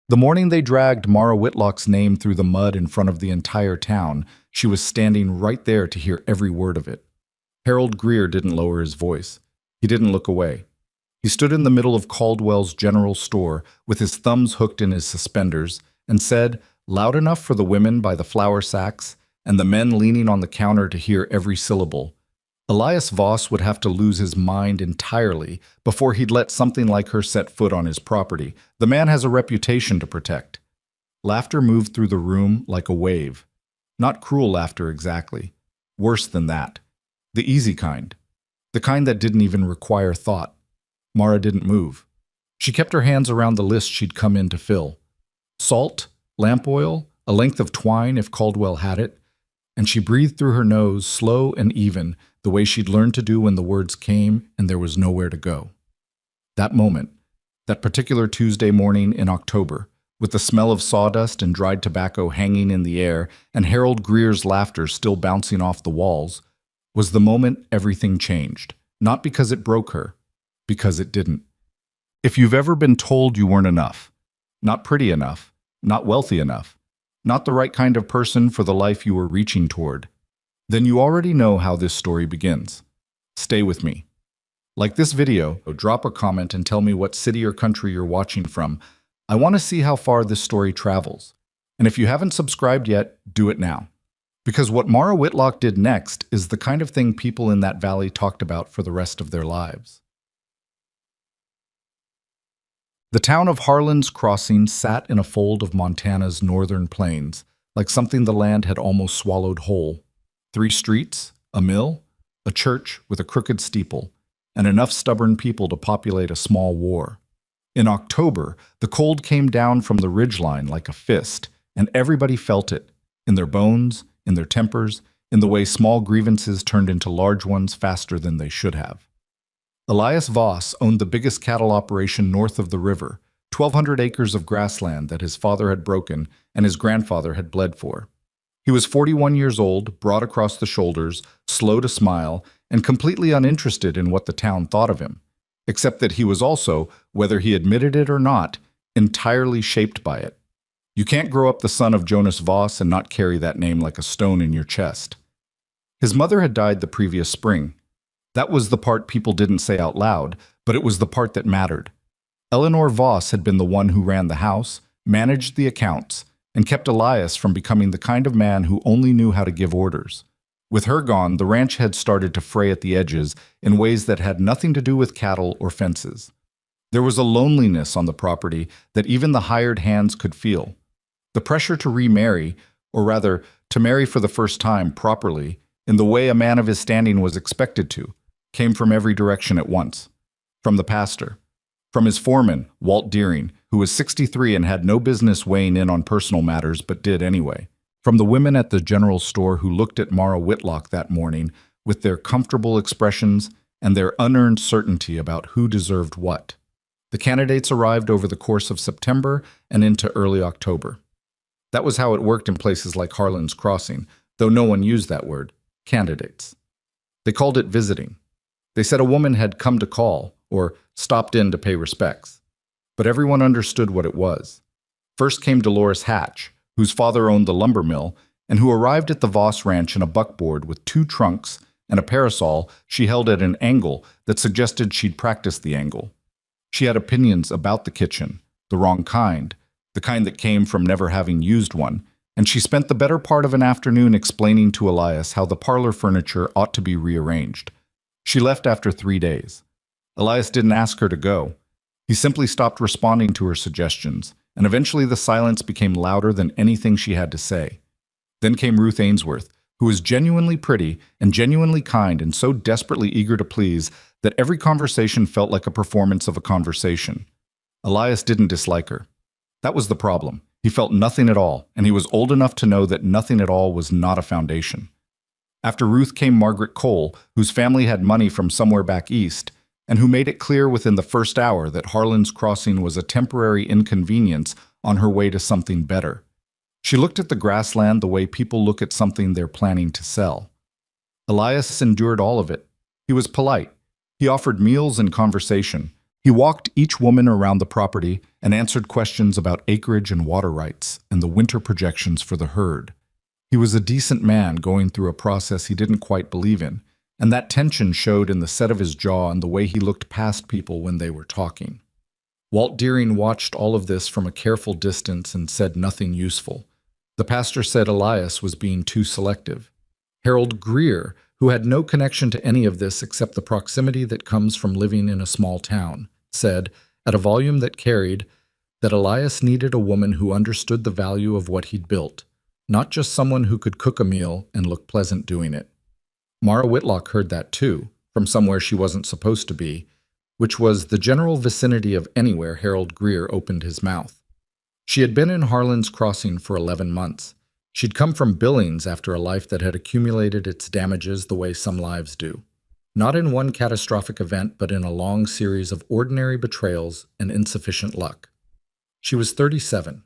The morning they dragged Mara Whitlock's name through the mud in front of the entire town, she was standing right there to hear every word of it. Harold Greer didn't lower his voice. He didn't look away. He stood in the middle of Caldwell's general store with his thumbs hooked in his suspenders and said, loud enough for the women by the flour sacks and the men leaning on the counter to hear every syllable, Elias Voss would have to lose his mind entirely before he'd let something like her set foot on his property. The man has a reputation to protect. Laughter moved through the room like a wave. Not cruel laughter exactly. Worse than that. The easy kind. The kind that didn't even require thought. Mara didn't move. She kept her hands around the list she'd come in to fill. Salt, lamp oil, a length of twine if Caldwell had it, and she breathed through her nose, slow and even, the way she'd learned to do when the words came and there was nowhere to go. That moment, that particular Tuesday morning in October, with the smell of sawdust and dried tobacco hanging in the air and Harold Greer's laughter still bouncing off the walls, was the moment everything changed. Not because it broke her, because it didn't. If you've ever been told you weren't enough, not pretty enough, not wealthy enough, not the right kind of person for the life you were reaching toward, then you already know how this story begins. Stay with me. Like this video, drop a comment and tell me what city or country you're watching from. I want to see how far this story travels. And if you haven't subscribed yet, do it now. Because what Mara Whitlock did next is the kind of thing people in that valley talked about for the rest of their lives. The town of Harlan's Crossing sat in a fold of Montana's northern plains, like something the land had almost swallowed whole. 3 streets, a mill, a church with a crooked steeple, and enough stubborn people to populate a small war. In October, the cold came down from the ridgeline like a fist, and everybody felt it, in their bones, in their tempers, in the way small grievances turned into large ones faster than they should have. Elias Voss owned the biggest cattle operation north of the river, 1,200 acres of grassland that his father had broken and his grandfather had bled for. He was 41 years old, broad across the shoulders, slow to smile, and completely uninterested in what the town thought of him, except that he was also, whether he admitted it or not, entirely shaped by it. You can't grow up the son of Jonas Voss and not carry that name like a stone in your chest. His mother had died the previous spring. That was the part people didn't say out loud, but it was the part that mattered. Eleanor Voss had been the one who ran the house, managed the accounts, and kept Elias from becoming the kind of man who only knew how to give orders. With her gone, the ranch had started to fray at the edges in ways that had nothing to do with cattle or fences. There was a loneliness on the property that even the hired hands could feel. The pressure to remarry, or rather, to marry for the first time properly, in the way a man of his standing was expected to, came from every direction at once. From the pastor. From his foreman, Walt Deering, who was 63 and had no business weighing in on personal matters but did anyway. From the women at the general store who looked at Mara Whitlock that morning with their comfortable expressions and their unearned certainty about who deserved what. The candidates arrived over the course of September and into early October. That was how it worked in places like Harlan's Crossing, though no one used that word, candidates. They called it visiting. They said a woman had come to call, or stopped in to pay respects. But everyone understood what it was. First came Dolores Hatch, whose father owned the lumber mill, and who arrived at the Voss Ranch in a buckboard with 2 trunks and a parasol she held at an angle that suggested she'd practiced the angle. She had opinions about the kitchen, the wrong kind, the kind that came from never having used one, and she spent the better part of an afternoon explaining to Elias how the parlor furniture ought to be rearranged. She left after 3 days. Elias didn't ask her to go. He simply stopped responding to her suggestions, and eventually the silence became louder than anything she had to say. Then came Ruth Ainsworth, who was genuinely pretty and genuinely kind and so desperately eager to please that every conversation felt like a performance of a conversation. Elias didn't dislike her. That was the problem. He felt nothing at all, and he was old enough to know that nothing at all was not a foundation. After Ruth came Margaret Cole, whose family had money from somewhere back east, and who made it clear within the first hour that Harlan's Crossing was a temporary inconvenience on her way to something better. She looked at the grassland the way people look at something they're planning to sell. Elias endured all of it. He was polite. He offered meals and conversation, He walked each woman around the property and answered questions about acreage and water rights and the winter projections for the herd. He was a decent man going through a process he didn't quite believe in, and that tension showed in the set of his jaw and the way he looked past people when they were talking. Walt Deering watched all of this from a careful distance and said nothing useful. The pastor said Elias was being too selective. Harold Greer, who had no connection to any of this except the proximity that comes from living in a small town, said, at a volume that carried, that Elias needed a woman who understood the value of what he'd built, not just someone who could cook a meal and look pleasant doing it. Mara Whitlock heard that too, from somewhere she wasn't supposed to be, which was the general vicinity of anywhere Harold Greer opened his mouth. She had been in Harlan's Crossing for 11 months. She'd come from Billings after a life that had accumulated its damages the way some lives do. Not in one catastrophic event, but in a long series of ordinary betrayals and insufficient luck. She was 37.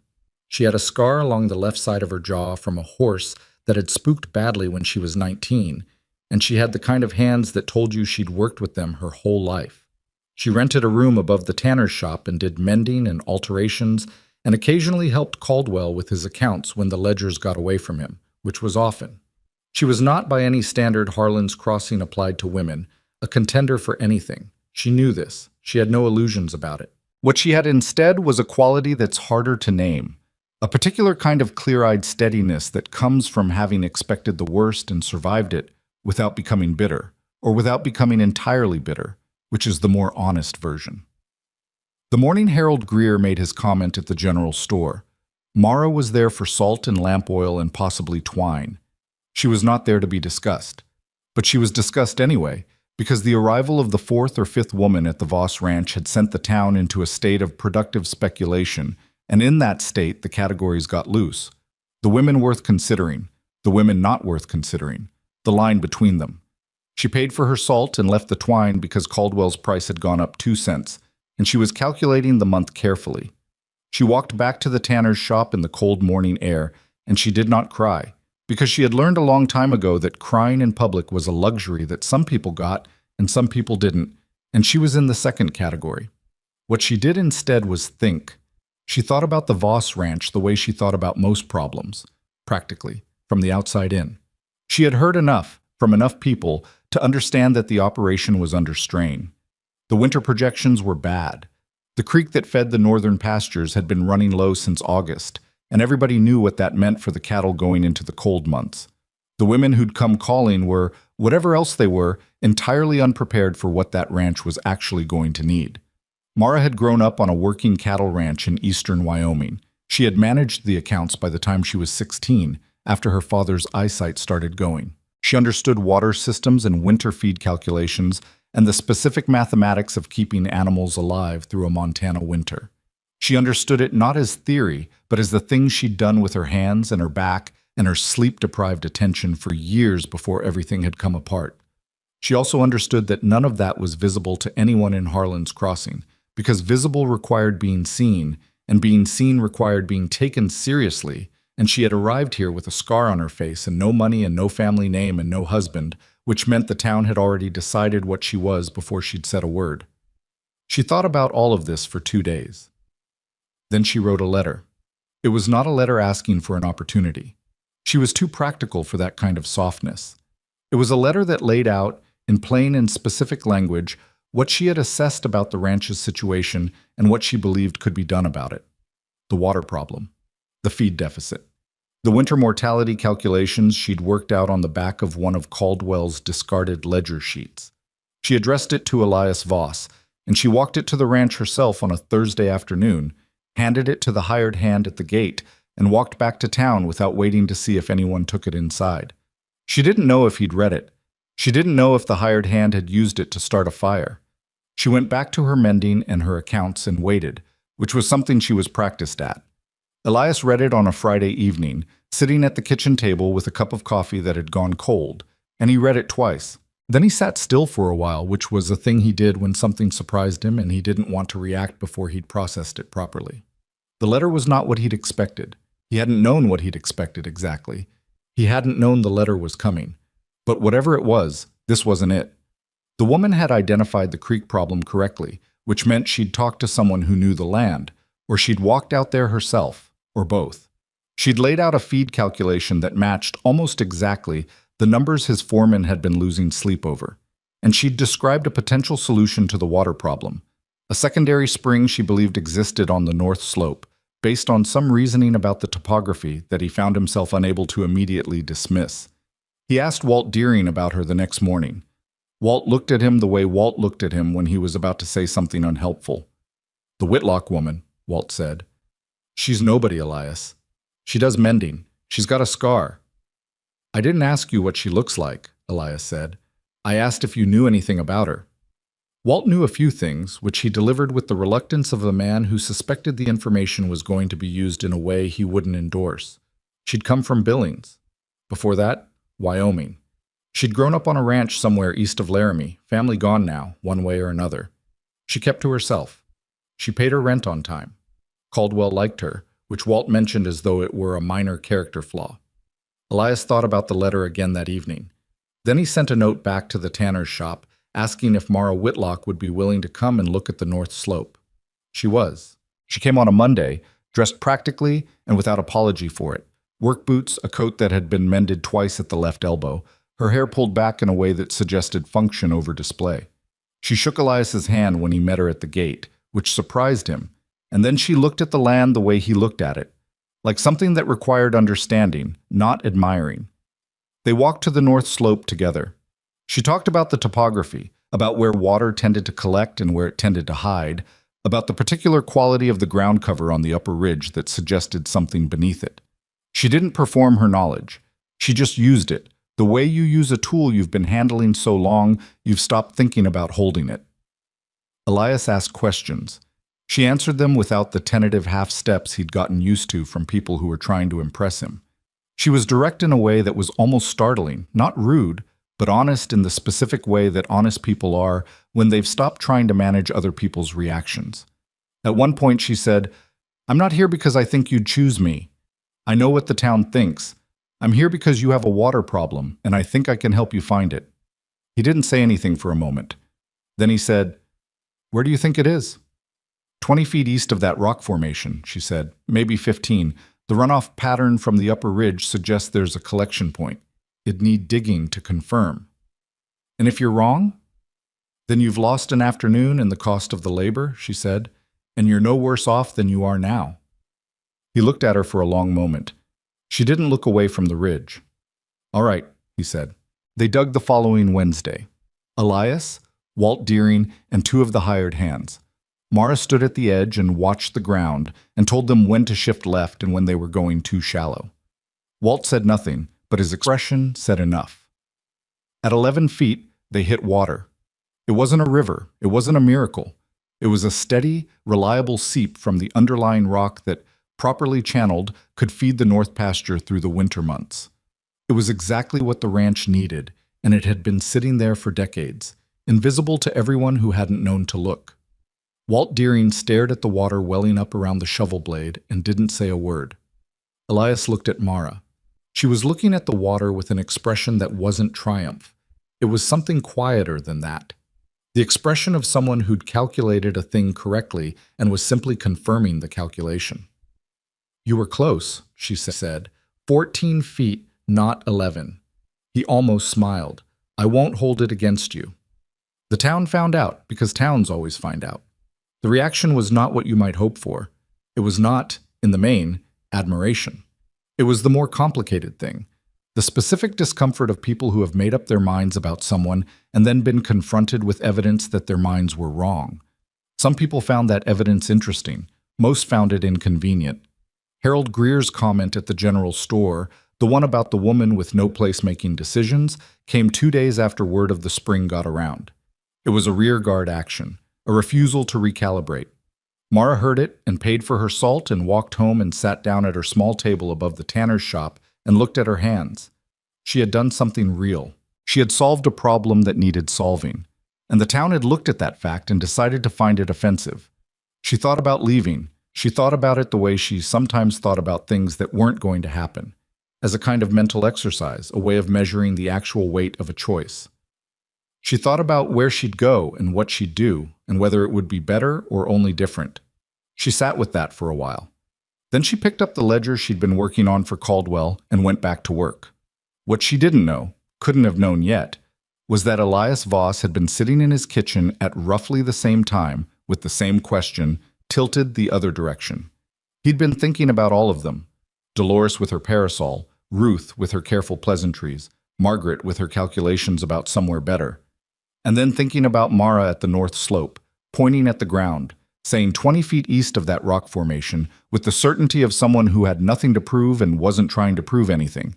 She had a scar along the left side of her jaw from a horse that had spooked badly when she was 19, and she had the kind of hands that told you she'd worked with them her whole life. She rented a room above the tanner's shop and did mending and alterations, and occasionally helped Caldwell with his accounts when the ledgers got away from him, which was often. She was not by any standard Harlan's Crossing applied to women, a contender for anything. She knew this. She had no illusions about it. What she had instead was a quality that's harder to name, a particular kind of clear-eyed steadiness that comes from having expected the worst and survived it without becoming bitter, or without becoming entirely bitter, which is the more honest version. The morning Harold Greer made his comment at the general store, Mara was there for salt and lamp oil and possibly twine. She was not there to be discussed. But she was discussed anyway, because the arrival of the fourth or fifth woman at the Voss Ranch had sent the town into a state of productive speculation, and in that state the categories got loose. The women worth considering, the women not worth considering, the line between them. She paid for her salt and left the twine because Caldwell's price had gone up 2 cents, and she was calculating the month carefully. She walked back to the tanner's shop in the cold morning air, and she did not cry, because she had learned a long time ago that crying in public was a luxury that some people got and some people didn't, and she was in the second category. What she did instead was think. She thought about the Voss Ranch the way she thought about most problems, practically, from the outside in. She had heard enough, from enough people, to understand that the operation was under strain. The winter projections were bad. The creek that fed the northern pastures had been running low since August, and everybody knew what that meant for the cattle going into the cold months. The women who'd come calling were, whatever else they were, entirely unprepared for what that ranch was actually going to need. Mara had grown up on a working cattle ranch in eastern Wyoming. She had managed the accounts by the time she was 16, after her father's eyesight started going. She understood water systems and winter feed calculations and the specific mathematics of keeping animals alive through a Montana winter. She understood it not as theory, but as the things she'd done with her hands and her back and her sleep-deprived attention for years before everything had come apart. She also understood that none of that was visible to anyone in Harlan's Crossing, because visible required being seen, and being seen required being taken seriously, and she had arrived here with a scar on her face and no money and no family name and no husband, which meant the town had already decided what she was before she'd said a word. She thought about all of this for 2 days. Then she wrote a letter. It was not a letter asking for an opportunity. She was too practical for that kind of softness. It was a letter that laid out, in plain and specific language, what she had assessed about the ranch's situation and what she believed could be done about it. The water problem. The feed deficit. The winter mortality calculations she'd worked out on the back of one of Caldwell's discarded ledger sheets. She addressed it to Elias Voss, and she walked it to the ranch herself on a Thursday afternoon, handed it to the hired hand at the gate, and walked back to town without waiting to see if anyone took it inside. She didn't know if he'd read it. She didn't know if the hired hand had used it to start a fire. She went back to her mending and her accounts and waited, which was something she was practiced at. Elias read it on a Friday evening, sitting at the kitchen table with a cup of coffee that had gone cold, and he read it twice. Then he sat still for a while, which was a thing he did when something surprised him and he didn't want to react before he'd processed it properly. The letter was not what he'd expected. He hadn't known what he'd expected exactly. He hadn't known the letter was coming. But whatever it was, this wasn't it. The woman had identified the creek problem correctly, which meant she'd talked to someone who knew the land, or she'd walked out there herself, or both. She'd laid out a feed calculation that matched almost exactly the numbers his foreman had been losing sleep over, and she'd described a potential solution to the water problem, a secondary spring she believed existed on the north slope, based on some reasoning about the topography that he found himself unable to immediately dismiss. He asked Walt Deering about her the next morning. Walt looked at him the way Walt looked at him when he was about to say something unhelpful. "The Whitlock woman," Walt said. "She's nobody, Elias. She does mending. She's got a scar." "I didn't ask you what she looks like," Elias said. "I asked if you knew anything about her." Walt knew a few things, which he delivered with the reluctance of a man who suspected the information was going to be used in a way he wouldn't endorse. She'd come from Billings. Before that, Wyoming. She'd grown up on a ranch somewhere east of Laramie, family gone now, one way or another. She kept to herself. She paid her rent on time. Caldwell liked her, which Walt mentioned as though it were a minor character flaw. Elias thought about the letter again that evening. Then he sent a note back to the tanner's shop, asking if Mara Whitlock would be willing to come and look at the North Slope. She was. She came on a Monday, dressed practically and without apology for it. Work boots, a coat that had been mended twice at the left elbow, her hair pulled back in a way that suggested function over display. She shook Elias's hand when he met her at the gate, which surprised him, and then she looked at the land the way he looked at it, like something that required understanding, not admiring. They walked to the North Slope together. She talked about the topography, about where water tended to collect and where it tended to hide, about the particular quality of the ground cover on the upper ridge that suggested something beneath it. She didn't perform her knowledge. She just used it, the way you use a tool you've been handling so long you've stopped thinking about holding it. Elias asked questions. She answered them without the tentative half-steps he'd gotten used to from people who were trying to impress him. She was direct in a way that was almost startling, not rude, but honest in the specific way that honest people are when they've stopped trying to manage other people's reactions. At one point she said, "I'm not here because I think you'd choose me. I know what the town thinks. I'm here because you have a water problem, and I think I can help you find it." He didn't say anything for a moment. Then he said, "Where do you think it is?" 20 feet east of that rock formation," she said. "Maybe 15. The runoff pattern from the upper ridge suggests there's a collection point. It'd need digging to confirm." "And if you're wrong?" "Then you've lost an afternoon and the cost of the labor," she said, "and you're no worse off than you are now." He looked at her for a long moment. She didn't look away from the ridge. "All right," he said. They dug the following Wednesday. Elias, Walt Deering, and 2 of the hired hands. Mara stood at the edge and watched the ground and told them when to shift left and when they were going too shallow. Walt said nothing, but his expression said enough. At 11 feet, they hit water. It wasn't a river. It wasn't a miracle. It was a steady, reliable seep from the underlying rock that, properly channeled, could feed the north pasture through the winter months. It was exactly what the ranch needed, and it had been sitting there for decades, invisible to everyone who hadn't known to look. Walt Deering stared at the water welling up around the shovel blade and didn't say a word. Elias looked at Mara. She was looking at the water with an expression that wasn't triumph. It was something quieter than that. The expression of someone who'd calculated a thing correctly and was simply confirming the calculation. "You were close," she said. 14 feet, not 11. He almost smiled. "I won't hold it against you." The town found out, because towns always find out. The reaction was not what you might hope for. It was not, in the main, admiration. It was the more complicated thing. The specific discomfort of people who have made up their minds about someone and then been confronted with evidence that their minds were wrong. Some people found that evidence interesting. Most found it inconvenient. Harold Greer's comment at the general store, the one about the woman with no place making decisions, came 2 days after word of the spring got around. It was a rearguard action, a refusal to recalibrate. Mara heard it and paid for her salt and walked home and sat down at her small table above the tanner's shop and looked at her hands. She had done something real. She had solved a problem that needed solving. And the town had looked at that fact and decided to find it offensive. She thought about leaving. She thought about it the way she sometimes thought about things that weren't going to happen, as a kind of mental exercise, a way of measuring the actual weight of a choice. She thought about where she'd go and what she'd do, and whether it would be better or only different. She sat with that for a while. Then she picked up the ledger she'd been working on for Caldwell and went back to work. What she didn't know, couldn't have known yet, was that Elias Voss had been sitting in his kitchen at roughly the same time with the same question, tilted the other direction. He'd been thinking about all of them. Dolores with her parasol, Ruth with her careful pleasantries, Margaret with her calculations about somewhere better. And then thinking about Mara at the north slope, pointing at the ground, saying 20 feet east of that rock formation, with the certainty of someone who had nothing to prove and wasn't trying to prove anything.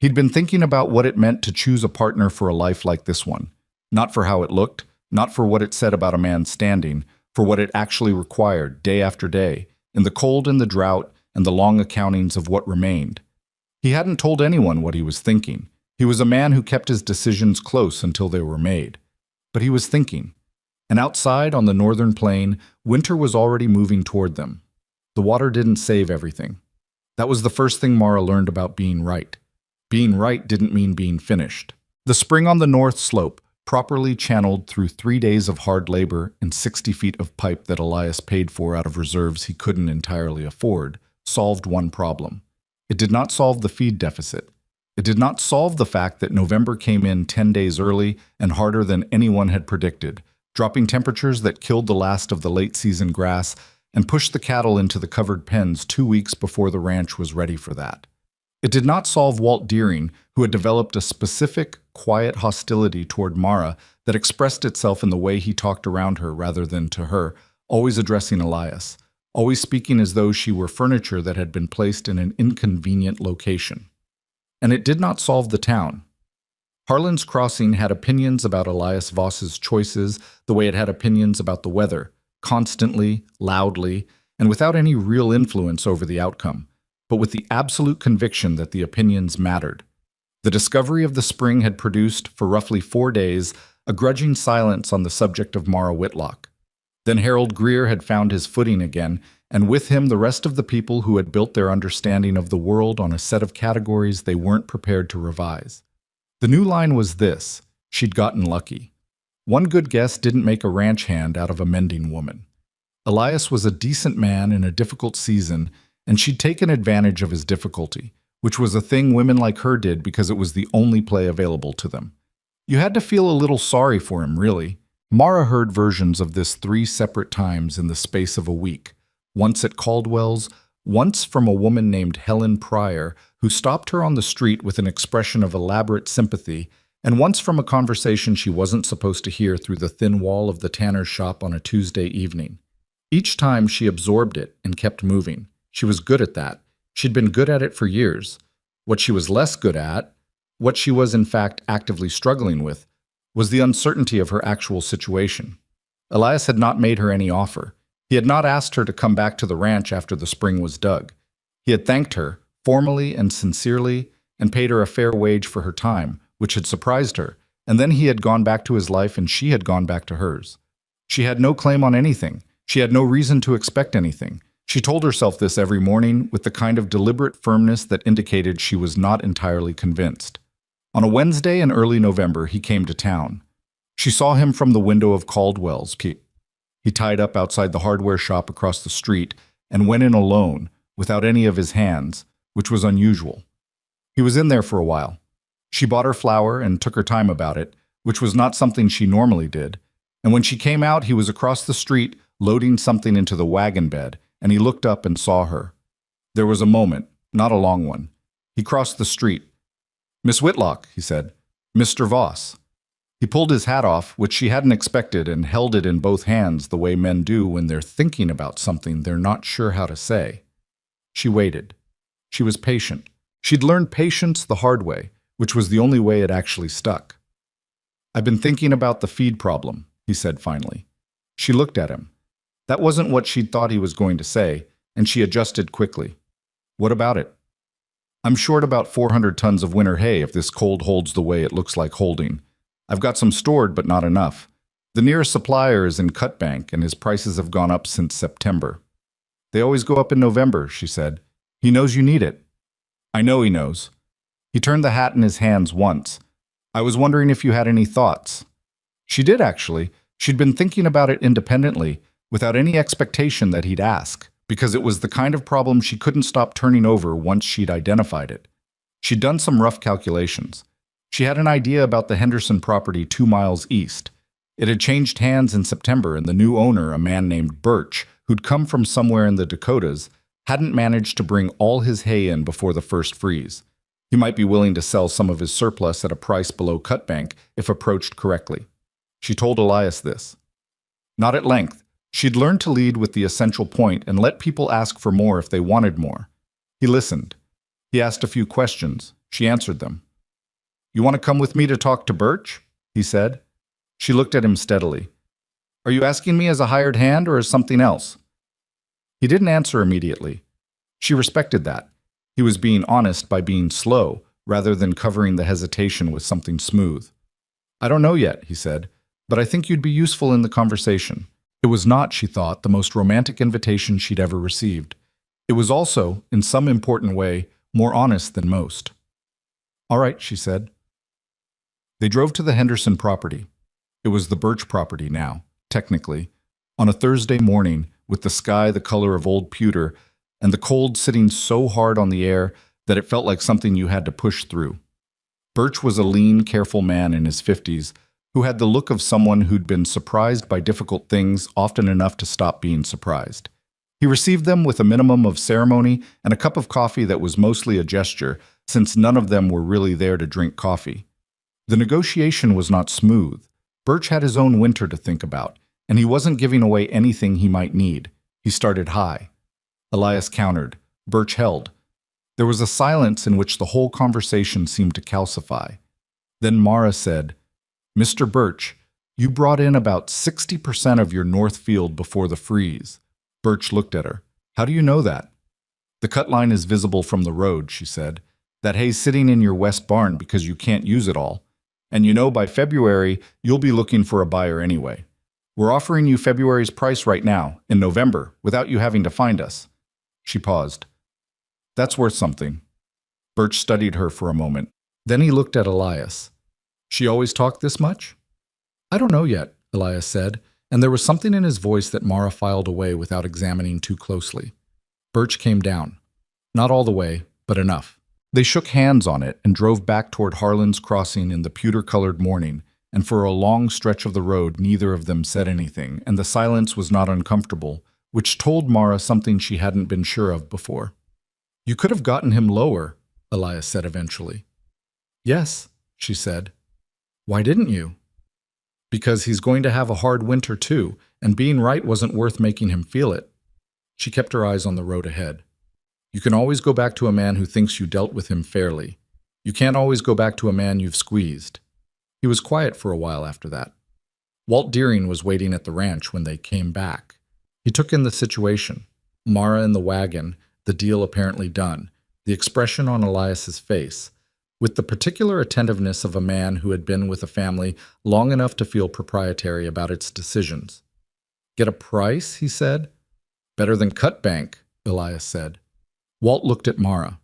He'd been thinking about what it meant to choose a partner for a life like this one. Not for how it looked, not for what it said about a man's standing, for what it actually required, day after day, in the cold and the drought and the long accountings of what remained. He hadn't told anyone what he was thinking. He was a man who kept his decisions close until they were made. But he was thinking. And outside, on the northern plain, winter was already moving toward them. The water didn't save everything. That was the first thing Mara learned about being right. Being right didn't mean being finished. The spring on the north slope, properly channeled through 3 days of hard labor and 60 feet of pipe that Elias paid for out of reserves he couldn't entirely afford, solved one problem. It did not solve the feed deficit. It did not solve the fact that November came in 10 days early and harder than anyone had predicted, dropping temperatures that killed the last of the late-season grass and pushed the cattle into the covered pens 2 weeks before the ranch was ready for that. It did not solve Walt Deering, who had developed a specific, quiet hostility toward Mara that expressed itself in the way he talked around her rather than to her, always addressing Elias, always speaking as though she were furniture that had been placed in an inconvenient location. And it did not solve the town. Harlan's Crossing had opinions about Elias Voss's choices the way it had opinions about the weather, constantly, loudly, and without any real influence over the outcome, but with the absolute conviction that the opinions mattered. The discovery of the spring had produced, for roughly 4 days, a grudging silence on the subject of Mara Whitlock. Then Harold Greer had found his footing again, and with him the rest of the people who had built their understanding of the world on a set of categories they weren't prepared to revise. The new line was this: she'd gotten lucky. One good guess didn't make a ranch hand out of a mending woman. Elias was a decent man in a difficult season, and she'd taken advantage of his difficulty, which was a thing women like her did because it was the only play available to them. You had to feel a little sorry for him, really. Mara heard versions of this 3 separate times in the space of a week. Once at Caldwell's, once from a woman named Helen Pryor, who stopped her on the street with an expression of elaborate sympathy, and once from a conversation she wasn't supposed to hear through the thin wall of the tanner's shop on a Tuesday evening. Each time she absorbed it and kept moving. She was good at that. She'd been good at it for years. What she was less good at, what she was in fact actively struggling with, was the uncertainty of her actual situation. Elias had not made her any offer. He had not asked her to come back to the ranch after the spring was dug. He had thanked her, formally and sincerely, and paid her a fair wage for her time, which had surprised her, and then he had gone back to his life and she had gone back to hers. She had no claim on anything. She had no reason to expect anything. She told herself this every morning with the kind of deliberate firmness that indicated she was not entirely convinced. On a Wednesday in early November, he came to town. She saw him from the window of Caldwell's. He tied up outside the hardware shop across the street and went in alone, without any of his hands, which was unusual. He was in there for a while. She bought her flour and took her time about it, which was not something she normally did, and when she came out, he was across the street loading something into the wagon bed, and he looked up and saw her. There was a moment, not a long one. He crossed the street. "Miss Whitlock," he said. "Mr. Voss." He pulled his hat off, which she hadn't expected, and held it in both hands the way men do when they're thinking about something they're not sure how to say. She waited. She was patient. She'd learned patience the hard way, which was the only way it actually stuck. "I've been thinking about the feed problem," he said finally. She looked at him. That wasn't what she'd thought he was going to say, and she adjusted quickly. "What about it?" "I'm short about 400 tons of winter hay if this cold holds the way it looks like holding. I've got some stored, but not enough. The nearest supplier is in Cutbank, and his prices have gone up since September." "They always go up in November," she said. "He knows you need it." "I know he knows." He turned the hat in his hands once. "I was wondering if you had any thoughts." She did, actually. She'd been thinking about it independently, without any expectation that he'd ask, because it was the kind of problem she couldn't stop turning over once she'd identified it. She'd done some rough calculations. She had an idea about the Henderson property 2 miles east. It had changed hands in September, and the new owner, a man named Birch, who'd come from somewhere in the Dakotas, hadn't managed to bring all his hay in before the first freeze. He might be willing to sell some of his surplus at a price below cutbank if approached correctly. She told Elias this. Not at length. She'd learned to lead with the essential point and let people ask for more if they wanted more. He listened. He asked a few questions. She answered them. You want to come with me to talk to Birch? He said. She looked at him steadily. Are you asking me as a hired hand or as something else? He didn't answer immediately. She respected that. He was being honest by being slow, rather than covering the hesitation with something smooth. I don't know yet, he said, but I think you'd be useful in the conversation. It was not, she thought, the most romantic invitation she'd ever received. It was also, in some important way, more honest than most. All right, she said. They drove to the Henderson property. It was the Birch property now, technically, on a Thursday morning, with the sky the color of old pewter, and the cold sitting so hard on the air that it felt like something you had to push through. Birch was a lean, careful man in his 50s who had the look of someone who'd been surprised by difficult things often enough to stop being surprised. He received them with a minimum of ceremony and a cup of coffee that was mostly a gesture, since none of them were really there to drink coffee. The negotiation was not smooth. Birch had his own winter to think about, and he wasn't giving away anything he might need. He started high. Elias countered. Birch held. There was a silence in which the whole conversation seemed to calcify. Then Mara said, Mr. Birch, you brought in about 60% of your north field before the freeze. Birch looked at her. How do you know that? The cut line is visible from the road, she said. That hay's sitting in your west barn because you can't use it all. And you know by February, you'll be looking for a buyer anyway. We're offering you February's price right now, in November, without you having to find us. She paused. That's worth something. Birch studied her for a moment. Then he looked at Elias. She always talked this much? I don't know yet, Elias said, and there was something in his voice that Mara filed away without examining too closely. Birch came down. Not all the way, but enough. They shook hands on it and drove back toward Harlan's Crossing in the pewter-colored morning, and for a long stretch of the road neither of them said anything, and the silence was not uncomfortable, which told Mara something she hadn't been sure of before. You could have gotten him lower, Elias said eventually. Yes, she said. Why didn't you? Because he's going to have a hard winter too, and being right wasn't worth making him feel it. She kept her eyes on the road ahead. You can always go back to a man who thinks you dealt with him fairly. You can't always go back to a man you've squeezed. He was quiet for a while after that. Walt Deering was waiting at the ranch when they came back. He took in the situation. Mara in the wagon, the deal apparently done, the expression on Elias's face, with the particular attentiveness of a man who had been with a family long enough to feel proprietary about its decisions. Get a price, he said. Better than Cutbank, Elias said. Walt looked at Mara.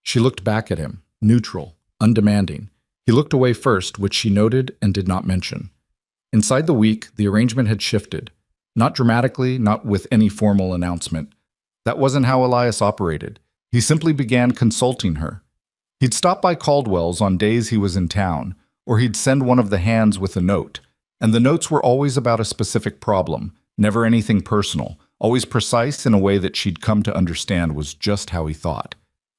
She looked back at him, neutral, undemanding. He looked away first, which she noted and did not mention. Inside the week, the arrangement had shifted. Not dramatically, not with any formal announcement. That wasn't how Elias operated. He simply began consulting her. He'd stop by Caldwell's on days he was in town, or he'd send one of the hands with a note. And the notes were always about a specific problem, never anything personal, always precise in a way that she'd come to understand was just how he thought.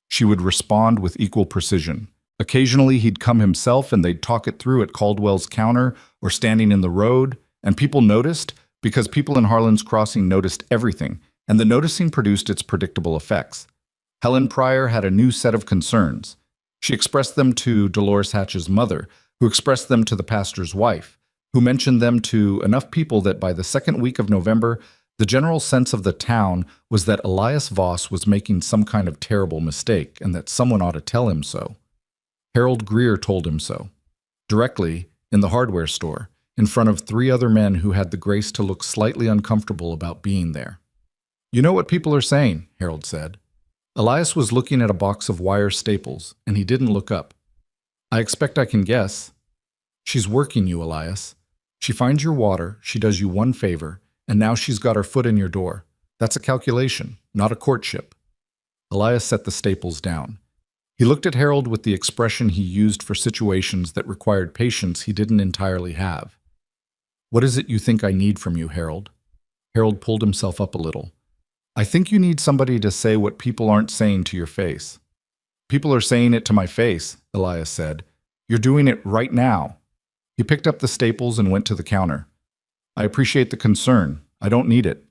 She would respond with equal precision. Occasionally he'd come himself and they'd talk it through at Caldwell's counter or standing in the road, and people noticed because people in Harlan's Crossing noticed everything, and the noticing produced its predictable effects. Helen Pryor had a new set of concerns. She expressed them to Dolores Hatch's mother, who expressed them to the pastor's wife, who mentioned them to enough people that by the second week of November, the general sense of the town was that Elias Voss was making some kind of terrible mistake and that someone ought to tell him so. Harold Greer told him so. Directly, in the hardware store, in front of 3 other men who had the grace to look slightly uncomfortable about being there. You know what people are saying, Harold said. Elias was looking at a box of wire staples, and he didn't look up. I expect I can guess. She's working you, Elias. She finds your water, she does you one favor, and now she's got her foot in your door. That's a calculation, not a courtship. Elias set the staples down. He looked at Harold with the expression he used for situations that required patience he didn't entirely have. What is it you think I need from you, Harold? Harold pulled himself up a little. I think you need somebody to say what people aren't saying to your face. People are saying it to my face, Elias said. You're doing it right now. He picked up the staples and went to the counter. I appreciate the concern. I don't need it.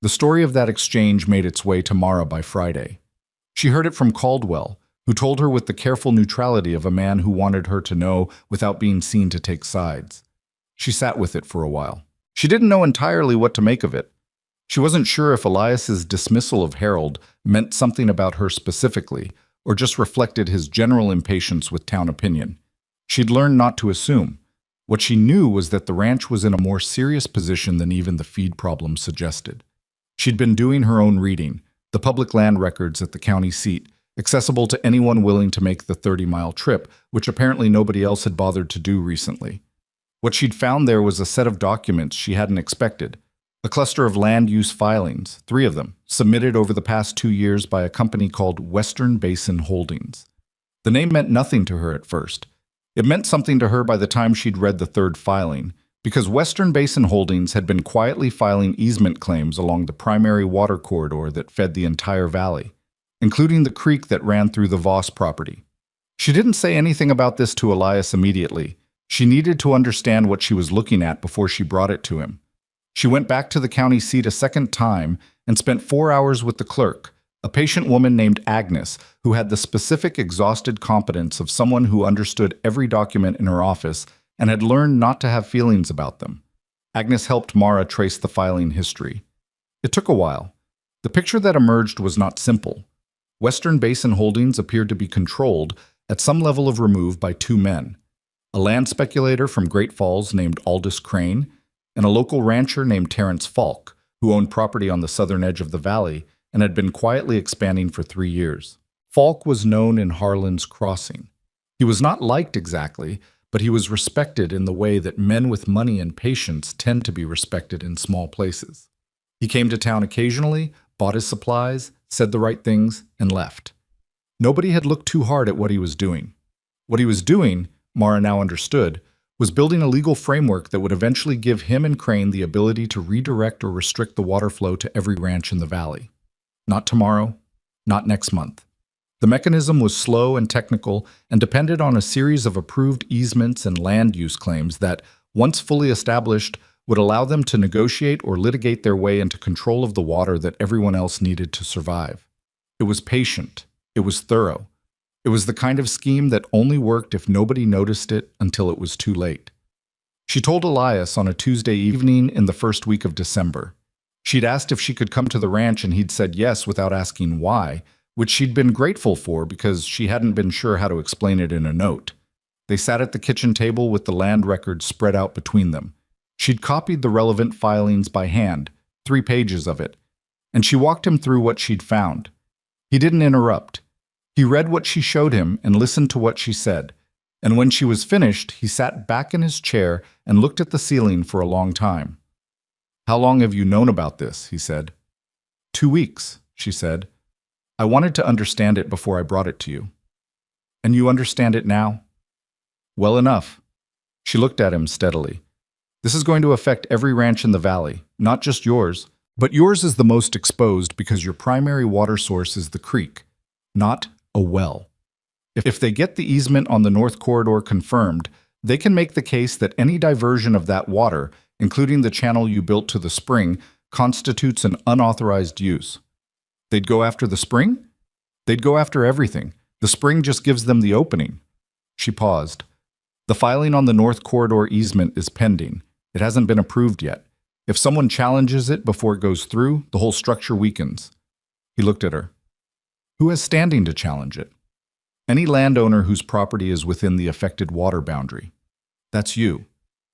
The story of that exchange made its way to Mara by Friday. She heard it from Caldwell, who told her with the careful neutrality of a man who wanted her to know without being seen to take sides. She sat with it for a while. She didn't know entirely what to make of it. She wasn't sure if Elias's dismissal of Harold meant something about her specifically, or just reflected his general impatience with town opinion. She'd learned not to assume. What she knew was that the ranch was in a more serious position than even the feed problem suggested. She'd been doing her own reading, the public land records at the county seat, accessible to anyone willing to make the 30-mile trip, which apparently nobody else had bothered to do recently. What she'd found there was a set of documents she hadn't expected, a cluster of land use filings, 3 of them, submitted over the past 2 years by a company called Western Basin Holdings. The name meant nothing to her at first. It meant something to her by the time she'd read the 3rd filing, because Western Basin Holdings had been quietly filing easement claims along the primary water corridor that fed the entire valley, including the creek that ran through the Voss property. She didn't say anything about this to Elias immediately. She needed to understand what she was looking at before she brought it to him. She went back to the county seat a second time and spent 4 hours with the clerk, a patient woman named Agnes, who had the specific exhausted competence of someone who understood every document in her office and had learned not to have feelings about them. Agnes helped Mara trace the filing history. It took a while. The picture that emerged was not simple. Western Basin Holdings appeared to be controlled at some level of remove by 2 men, a land speculator from Great Falls named Aldous Crane, and a local rancher named Terrence Falk, who owned property on the southern edge of the valley and had been quietly expanding for 3 years. Falk was known in Harlan's Crossing. He was not liked exactly, but he was respected in the way that men with money and patience tend to be respected in small places. He came to town occasionally, bought his supplies, said the right things, and left. Nobody had looked too hard at what he was doing. What he was doing, Mara now understood, was building a legal framework that would eventually give him and Crane the ability to redirect or restrict the water flow to every ranch in the valley. Not tomorrow, not next month. The mechanism was slow and technical and depended on a series of approved easements and land use claims that, once fully established, would allow them to negotiate or litigate their way into control of the water that everyone else needed to survive. It was patient. It was thorough. It was the kind of scheme that only worked if nobody noticed it until it was too late. She told Elias on a Tuesday evening in the first week of December. She'd asked if she could come to the ranch and he'd said yes without asking why, which she'd been grateful for because she hadn't been sure how to explain it in a note. They sat at the kitchen table with the land records spread out between them. She'd copied the relevant filings by hand, 3 pages of it, and she walked him through what she'd found. He didn't interrupt. He read what she showed him and listened to what she said, and when she was finished, he sat back in his chair and looked at the ceiling for a long time. "How long have you known about this?" he said. 2 weeks, she said. "I wanted to understand it before I brought it to you." "And you understand it now?" "Well enough." She looked at him steadily. "This is going to affect every ranch in the valley, not just yours, but yours is the most exposed because your primary water source is the creek, not a well. If they get the easement on the North Corridor confirmed, they can make the case that any diversion of that water, including the channel you built to the spring, constitutes an unauthorized use." "They'd go after the spring?" "They'd go after everything. The spring just gives them the opening." She paused. "The filing on the North Corridor easement is pending. It hasn't been approved yet. If someone challenges it before it goes through, the whole structure weakens." He looked at her. "Who has standing to challenge it?" "Any landowner whose property is within the affected water boundary." "That's you.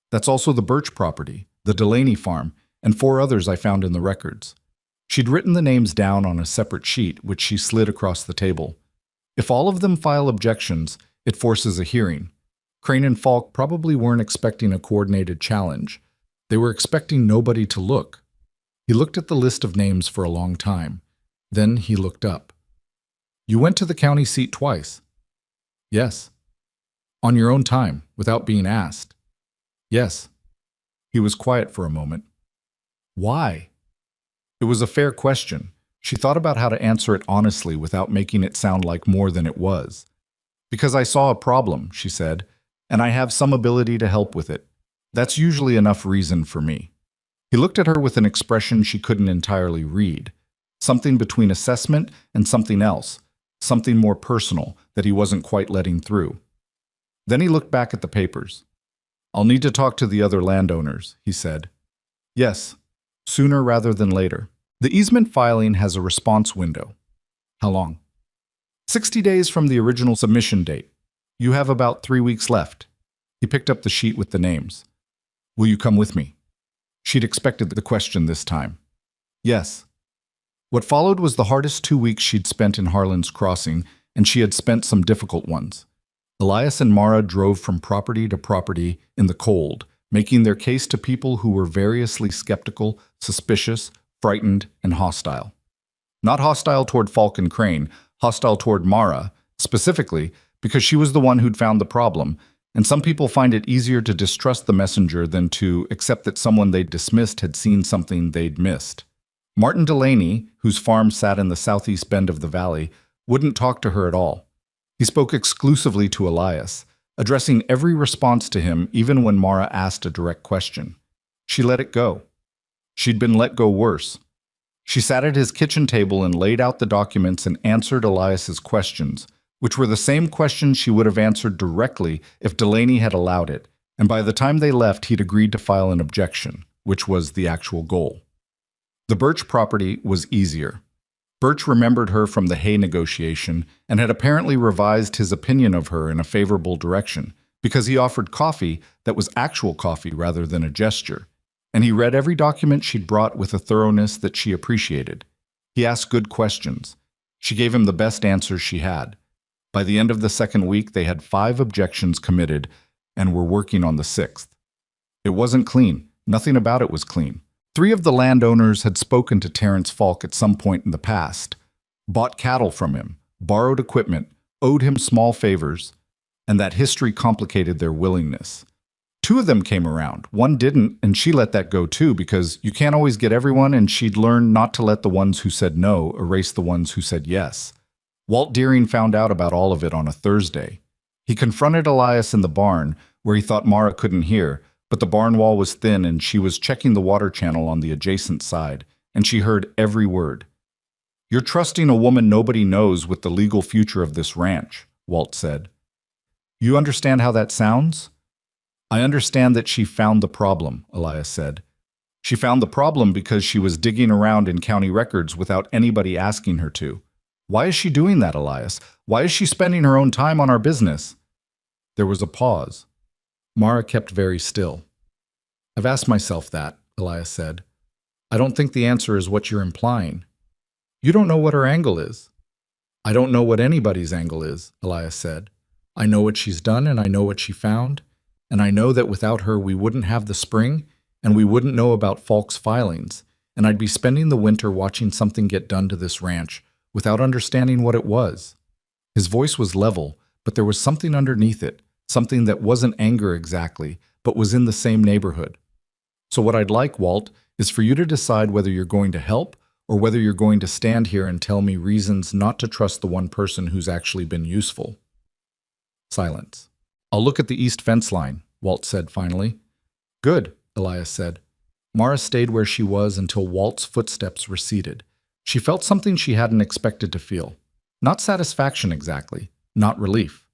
That's also the Birch property, the Delaney farm, and 4 others I found in the records." She'd written the names down on a separate sheet, which she slid across the table. "If all of them file objections, it forces a hearing. Crane and Falk probably weren't expecting a coordinated challenge. They were expecting nobody to look. He looked at the list of names for a long time. Then he looked up. You went to the county seat twice. Yes. On your own time, without being asked. Yes. He was quiet for a moment. Why? It was a fair question. She thought about how to answer it honestly without making it sound like more than it was. Because I saw a problem, she said, and I have some ability to help with it. That's usually enough reason for me. He looked at her with an expression she couldn't entirely read. Something between assessment and something else. Something more personal that he wasn't quite letting through. Then he looked back at the papers. I'll need to talk to the other landowners, he said. Yes, sooner rather than later. The easement filing has a response window. How long? 60 days from the original submission date. You have about 3 weeks left. He picked up the sheet with the names. Will you come with me? She'd expected the question this time. Yes. What followed was the hardest 2 weeks she'd spent in Harlan's Crossing, and she had spent some difficult ones. Elias and Mara drove from property to property in the cold, making their case to people who were variously skeptical, suspicious, frightened, and hostile. Not hostile toward Falk and Crane, hostile toward Mara, specifically because she was the one who'd found the problem, and some people find it easier to distrust the messenger than to accept that someone they'd dismissed had seen something they'd missed. Martin Delaney, whose farm sat in the southeast bend of the valley, wouldn't talk to her at all. He spoke exclusively to Elias, addressing every response to him even when Mara asked a direct question. She let it go. She'd been let go worse. She sat at his kitchen table and laid out the documents and answered Elias's questions, which were the same questions she would have answered directly if Delaney had allowed it, and by the time they left he'd agreed to file an objection, which was the actual goal. The Birch property was easier. Birch remembered her from the hay negotiation and had apparently revised his opinion of her in a favorable direction, because he offered coffee that was actual coffee rather than a gesture, and he read every document she'd brought with a thoroughness that she appreciated. He asked good questions. She gave him the best answers she had. By the end of the second week, they had 5 objections committed and were working on the 6th. It wasn't clean. Nothing about it was clean. 3 of the landowners had spoken to Terrence Falk at some point in the past, bought cattle from him, borrowed equipment, owed him small favors, and that history complicated their willingness. 2 of them came around. 1 didn't, and she let that go too, because you can't always get everyone, and she'd learned not to let the ones who said no erase the ones who said yes. Walt Deering found out about all of it on a Thursday. He confronted Elias in the barn, where he thought Mara couldn't hear, but the barn wall was thin and she was checking the water channel on the adjacent side, and she heard every word. You're trusting a woman nobody knows with the legal future of this ranch, Walt said. You understand how that sounds? I understand that she found the problem, Elias said. She found the problem because she was digging around in county records without anybody asking her to. Why is she doing that, Elias? Why is she spending her own time on our business? There was a pause. Mara kept very still. I've asked myself that, Elias said. I don't think the answer is what you're implying. You don't know what her angle is. I don't know what anybody's angle is, Elias said. I know what she's done and I know what she found, and I know that without her we wouldn't have the spring, and we wouldn't know about Falk's filings, and I'd be spending the winter watching something get done to this ranch without understanding what it was. His voice was level, but there was something underneath it, something that wasn't anger exactly, but was in the same neighborhood. So what I'd like, Walt, is for you to decide whether you're going to help or whether you're going to stand here and tell me reasons not to trust the one person who's actually been useful. Silence. I'll look at the east fence line, Walt said finally. Good, Elias said. Mara stayed where she was until Walt's footsteps receded. She felt something she hadn't expected to feel. Not satisfaction exactly, not relief.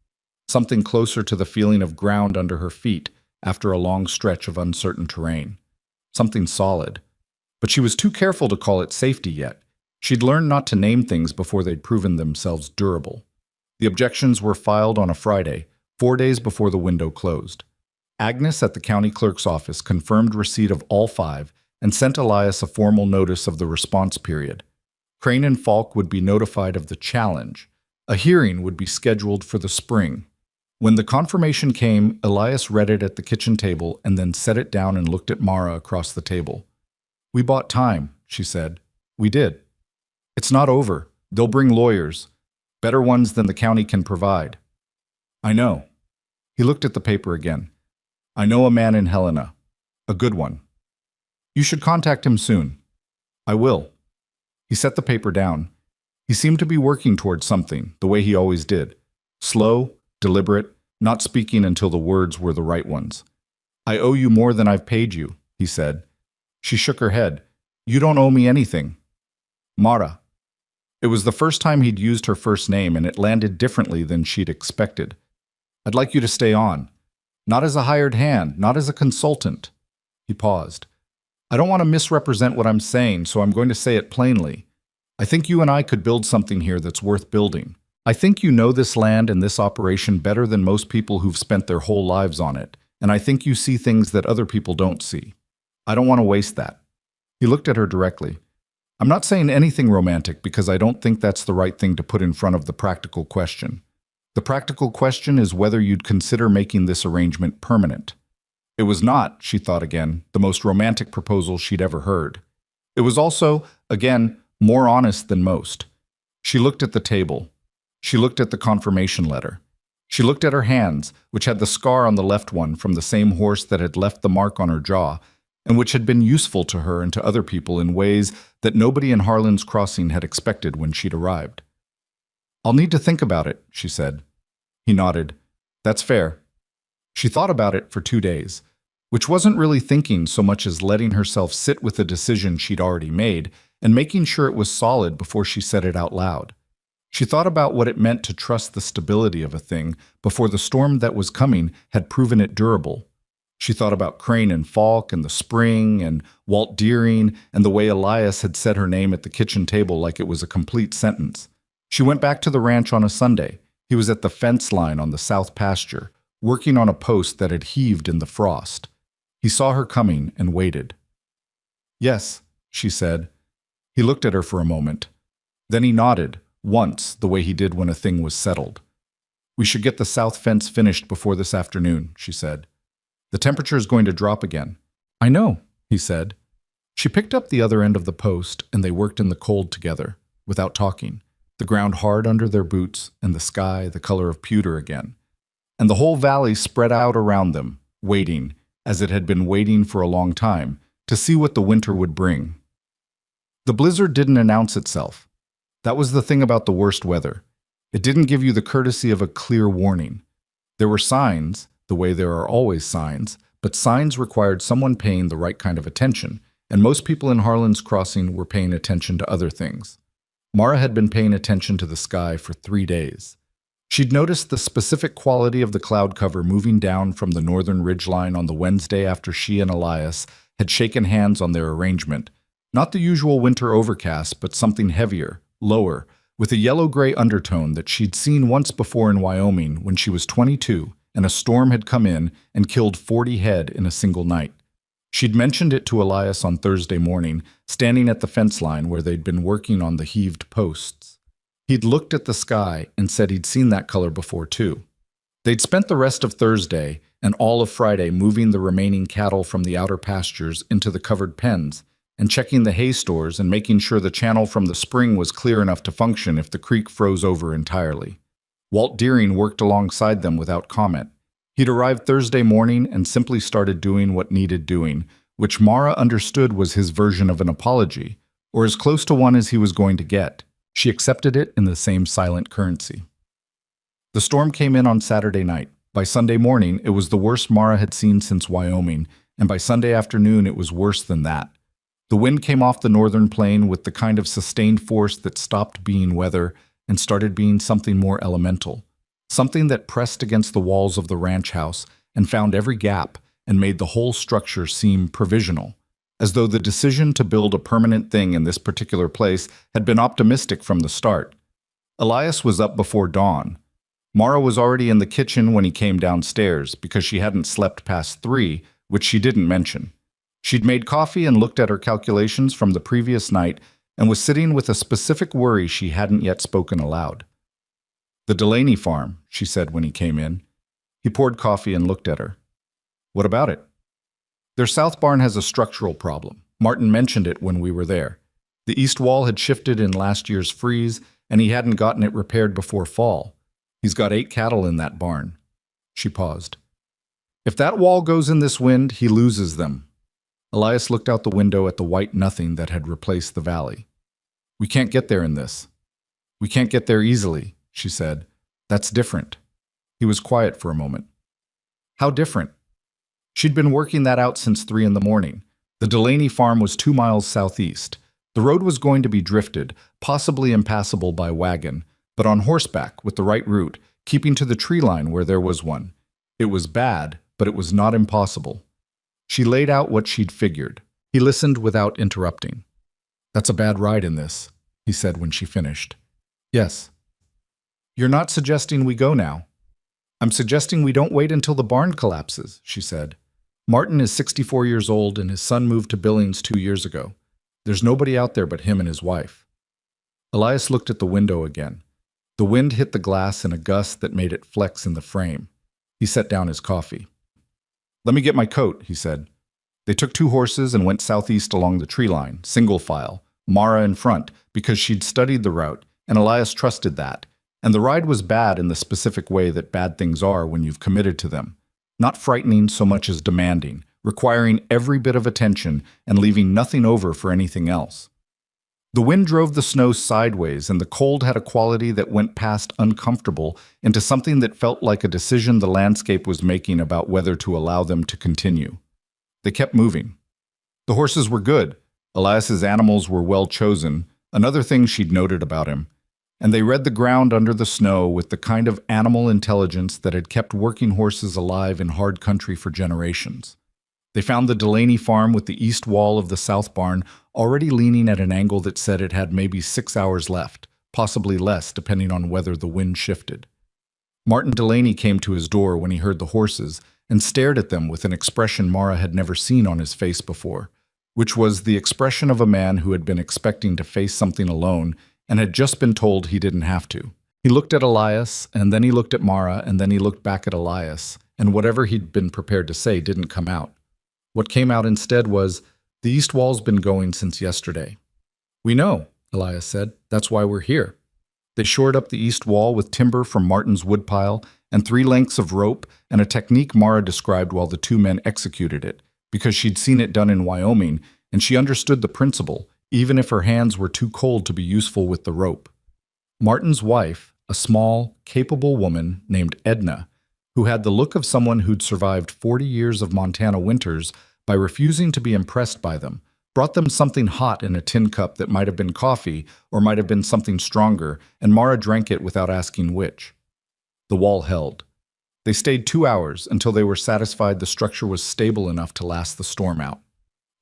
Something closer to the feeling of ground under her feet after a long stretch of uncertain terrain. Something solid. But she was too careful to call it safety yet. She'd learned not to name things before they'd proven themselves durable. The objections were filed on a Friday, 4 days before the window closed. Agnes at the county clerk's office confirmed receipt of all 5 and sent Elias a formal notice of the response period. Crane and Falk would be notified of the challenge. A hearing would be scheduled for the spring. When the confirmation came, Elias read it at the kitchen table and then set it down and looked at Mara across the table. "We bought time," she said. "We did. It's not over. They'll bring lawyers, better ones than the county can provide." "I know." He looked at the paper again. "I know a man in Helena. A good one. You should contact him soon." "I will." He set the paper down. He seemed to be working towards something, the way he always did. Slow, deliberate, not speaking until the words were the right ones. "I owe you more than I've paid you," he said. She shook her head. "You don't owe me anything." "Mara." It was the first time he'd used her first name, and it landed differently than she'd expected. "I'd like you to stay on. Not as a hired hand, not as a consultant." He paused. "I don't want to misrepresent what I'm saying, so I'm going to say it plainly. I think you and I could build something here that's worth building. I think you know this land and this operation better than most people who've spent their whole lives on it, and I think you see things that other people don't see. I don't want to waste that." He looked at her directly. "I'm not saying anything romantic because I don't think that's the right thing to put in front of the practical question. The practical question is whether you'd consider making this arrangement permanent." It was not, she thought again, the most romantic proposal she'd ever heard. It was also, again, more honest than most. She looked at the table. She looked at the confirmation letter. She looked at her hands, which had the scar on the left one from the same horse that had left the mark on her jaw, and which had been useful to her and to other people in ways that nobody in Harlan's Crossing had expected when she'd arrived. "I'll need to think about it," she said. He nodded. "That's fair." She thought about it for 2 days, which wasn't really thinking so much as letting herself sit with the decision she'd already made and making sure it was solid before she said it out loud. She thought about what it meant to trust the stability of a thing before the storm that was coming had proven it durable. She thought about Crane and Falk and the spring and Walt Deering and the way Elias had said her name at the kitchen table like it was a complete sentence. She went back to the ranch on a Sunday. He was at the fence line on the south pasture, working on a post that had heaved in the frost. He saw her coming and waited. "Yes," she said. He looked at her for a moment. Then he nodded, once, the way he did when a thing was settled. "We should get the south fence finished before this afternoon," she said. "The temperature is going to drop again." "I know," he said. She picked up the other end of the post, and they worked in the cold together, without talking, the ground hard under their boots and the sky the color of pewter again. And the whole valley spread out around them, waiting, as it had been waiting for a long time, to see what the winter would bring. The blizzard didn't announce itself. That was the thing about the worst weather. It didn't give you the courtesy of a clear warning. There were signs, the way there are always signs, but signs required someone paying the right kind of attention, and most people in Harlan's Crossing were paying attention to other things. Mara had been paying attention to the sky for 3 days. She'd noticed the specific quality of the cloud cover moving down from the northern ridgeline on the Wednesday after she and Elias had shaken hands on their arrangement. Not the usual winter overcast, but something heavier, lower, with a yellow-gray undertone that she'd seen once before in Wyoming when she was 22, and a storm had come in and killed 40 head in a single night. She'd mentioned it to Elias on Thursday morning, standing at the fence line where they'd been working on the heaved posts. He'd looked at the sky and said he'd seen that color before too. They'd spent the rest of Thursday and all of Friday moving the remaining cattle from the outer pastures into the covered pens, and checking the hay stores and making sure the channel from the spring was clear enough to function if the creek froze over entirely. Walt Deering worked alongside them without comment. He'd arrived Thursday morning and simply started doing what needed doing, which Mara understood was his version of an apology, or as close to one as he was going to get. She accepted it in the same silent currency. The storm came in on Saturday night. By Sunday morning, it was the worst Mara had seen since Wyoming, and by Sunday afternoon, it was worse than that. The wind came off the northern plain with the kind of sustained force that stopped being weather and started being something more elemental, something that pressed against the walls of the ranch house and found every gap and made the whole structure seem provisional, as though the decision to build a permanent thing in this particular place had been optimistic from the start. Elias was up before dawn. Mara was already in the kitchen when he came downstairs because she hadn't slept past 3, which she didn't mention. She'd made coffee and looked at her calculations from the previous night and was sitting with a specific worry she hadn't yet spoken aloud. "The Delaney farm," she said when he came in. He poured coffee and looked at her. What about it? Their south barn has a structural problem. Martin mentioned it when we were there. The east wall had shifted in last year's freeze, and he hadn't gotten it repaired before fall. He's got 8 cattle in that barn. She paused. If that wall goes in this wind, he loses them. Elias looked out the window at the white nothing that had replaced the valley. We can't get there in this. We can't get there easily, she said. That's different. He was quiet for a moment. How different? She'd been working that out since 3 in the morning. The Delaney farm was 2 miles southeast. The road was going to be drifted, possibly impassable by wagon, but on horseback with the right route, keeping to the tree line where there was one. It was bad, but it was not impossible. She laid out what she'd figured. He listened without interrupting. That's a bad ride in this, he said when she finished. Yes. You're not suggesting we go now. I'm suggesting we don't wait until the barn collapses, she said. Martin is 64 years old and his son moved to Billings 2 years ago. There's nobody out there but him and his wife. Elias looked at the window again. The wind hit the glass in a gust that made it flex in the frame. He set down his coffee. Let me get my coat, he said. They took 2 horses and went southeast along the tree line, single file, Mara in front, because she'd studied the route, and Elias trusted that. And the ride was bad in the specific way that bad things are when you've committed to them. Not frightening so much as demanding, requiring every bit of attention and leaving nothing over for anything else. The wind drove the snow sideways, and the cold had a quality that went past uncomfortable into something that felt like a decision the landscape was making about whether to allow them to continue. They kept moving. The horses were good. Elias's animals were well chosen, another thing she'd noted about him. And they read the ground under the snow with the kind of animal intelligence that had kept working horses alive in hard country for generations. They found the Delaney farm with the east wall of the south barn already leaning at an angle that said it had maybe 6 hours left, possibly less depending on whether the wind shifted. Martin Delaney came to his door when he heard the horses and stared at them with an expression Mara had never seen on his face before, which was the expression of a man who had been expecting to face something alone and had just been told he didn't have to. He looked at Elias, and then he looked at Mara, and then he looked back at Elias, and whatever he'd been prepared to say didn't come out. What came out instead was, the east wall's been going since yesterday. We know, Elias said. That's why we're here. They shored up the east wall with timber from Martin's woodpile and 3 lengths of rope and a technique Mara described while the 2 men executed it, because she'd seen it done in Wyoming, and she understood the principle, even if her hands were too cold to be useful with the rope. Martin's wife, a small, capable woman named Edna, who had the look of someone who'd survived 40 years of Montana winters by refusing to be impressed by them, brought them something hot in a tin cup that might have been coffee or might have been something stronger, and Mara drank it without asking which. The wall held. They stayed 2 hours until they were satisfied the structure was stable enough to last the storm out.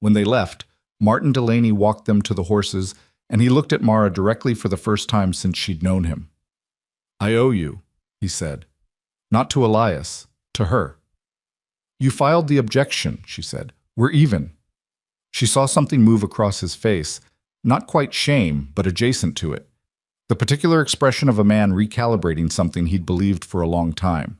When they left, Martin Delaney walked them to the horses, and he looked at Mara directly for the first time since she'd known him. I owe you, he said. Not to Elias, to her. You filed the objection, she said. We're even. She saw something move across his face, not quite shame, but adjacent to it. The particular expression of a man recalibrating something he'd believed for a long time.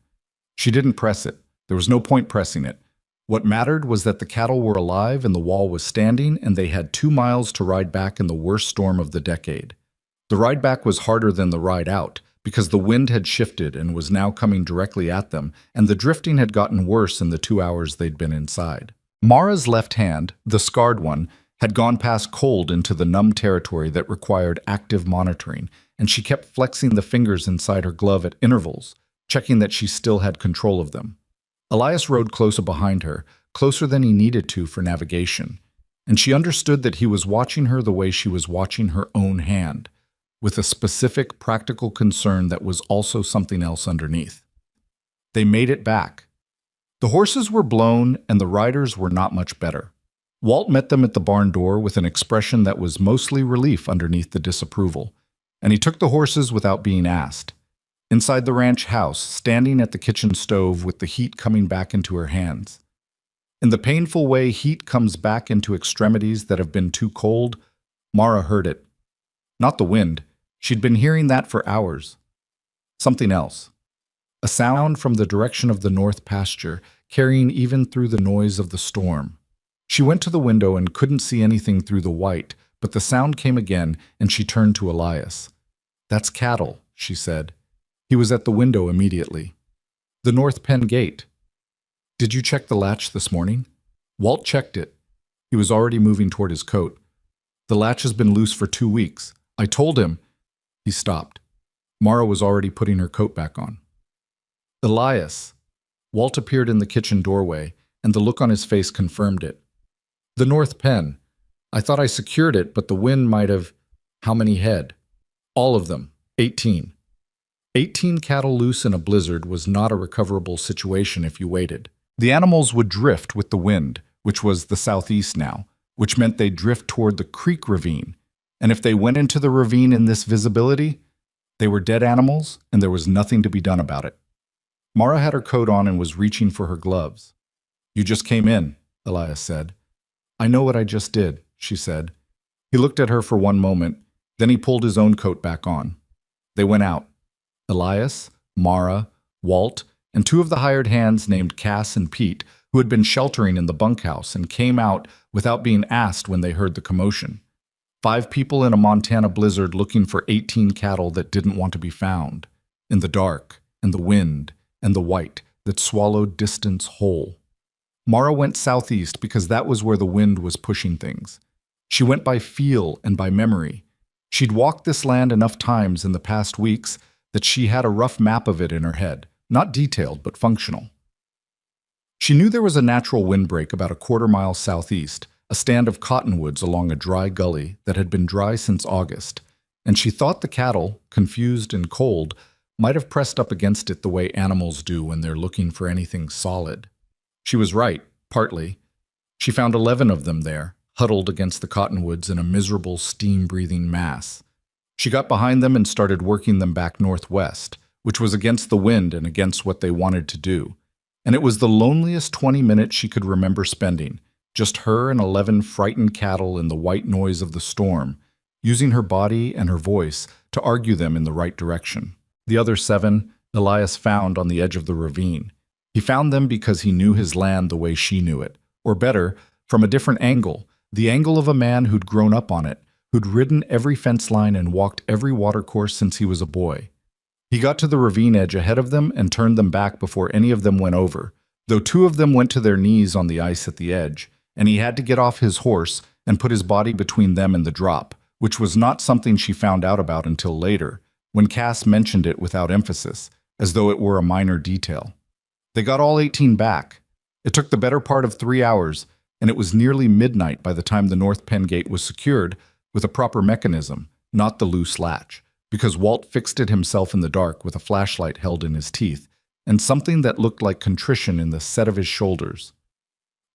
She didn't press it. There was no point pressing it. What mattered was that the cattle were alive and the wall was standing, and they had 2 miles to ride back in the worst storm of the decade. The ride back was harder than the ride out, because the wind had shifted and was now coming directly at them, and the drifting had gotten worse in the 2 hours they'd been inside. Mara's left hand, the scarred one, had gone past cold into the numb territory that required active monitoring, and she kept flexing the fingers inside her glove at intervals, checking that she still had control of them. Elias rode closer behind her, closer than he needed to for navigation, and she understood that he was watching her the way she was watching her own hand, with a specific practical concern that was also something else underneath. They made it back. The horses were blown, and the riders were not much better. Walt met them at the barn door with an expression that was mostly relief underneath the disapproval, and he took the horses without being asked. Inside the ranch house, standing at the kitchen stove with the heat coming back into her hands. In the painful way heat comes back into extremities that have been too cold, Mara heard it. Not the wind. She'd been hearing that for hours. Something else. a sound from the direction of the north pasture, carrying even through the noise of the storm. She went to the window and couldn't see anything through the white, but the sound came again, and she turned to Elias. "That's cattle," she said. He was at the window immediately. "The north pen gate. Did you check the latch this morning?" Walt checked it. He was already moving toward his coat. "The latch has been loose for 2 weeks. I told him." He stopped. Mara was already putting her coat back on. "Elias." Walt appeared in the kitchen doorway, and the look on his face confirmed it. "The north pen. I thought I secured it, but the wind might have—" "How many head?" "All of them. 18. 18 cattle loose in a blizzard was not a recoverable situation if you waited. The animals would drift with the wind, which was the southeast now, which meant they'd drift toward the creek ravine. And if they went into the ravine in this visibility, they were dead animals, and there was nothing to be done about it. Mara had her coat on and was reaching for her gloves. "You just came in," Elias said. "I know what I just did," she said. He looked at her for one moment, then he pulled his own coat back on. They went out. Elias, Mara, Walt, and 2 of the hired hands named Cass and Pete, who had been sheltering in the bunkhouse and came out without being asked when they heard the commotion. 5 people in a Montana blizzard looking for 18 cattle that didn't want to be found, in the dark, and the wind, and the white that swallowed distance whole. Mara went southeast because that was where the wind was pushing things. She went by feel and by memory. She'd walked this land enough times in the past weeks that she had a rough map of it in her head, not detailed but functional. She knew there was a natural windbreak about a quarter-mile southeast, a stand of cottonwoods along a dry gully that had been dry since August, and she thought the cattle, confused and cold, might have pressed up against it the way animals do when they're looking for anything solid. She was right, partly. She found 11 of them there, huddled against the cottonwoods in a miserable, steam-breathing mass. She got behind them and started working them back northwest, which was against the wind and against what they wanted to do. And it was the loneliest 20 minutes she could remember spending, just her and 11 frightened cattle in the white noise of the storm, using her body and her voice to argue them in the right direction. The other 7, Elias found on the edge of the ravine. He found them because he knew his land the way she knew it, or better, from a different angle, the angle of a man who'd grown up on it, who'd ridden every fence line and walked every watercourse since he was a boy. He got to the ravine edge ahead of them and turned them back before any of them went over, though 2 of them went to their knees on the ice at the edge, and he had to get off his horse and put his body between them and the drop, which was not something she found out about until later, when Cass mentioned it without emphasis, as though it were a minor detail. They got all 18 back. It took the better part of 3 hours, and it was nearly midnight by the time the North Penn Gate was secured with a proper mechanism, not the loose latch, because Walt fixed it himself in the dark with a flashlight held in his teeth, and something that looked like contrition in the set of his shoulders.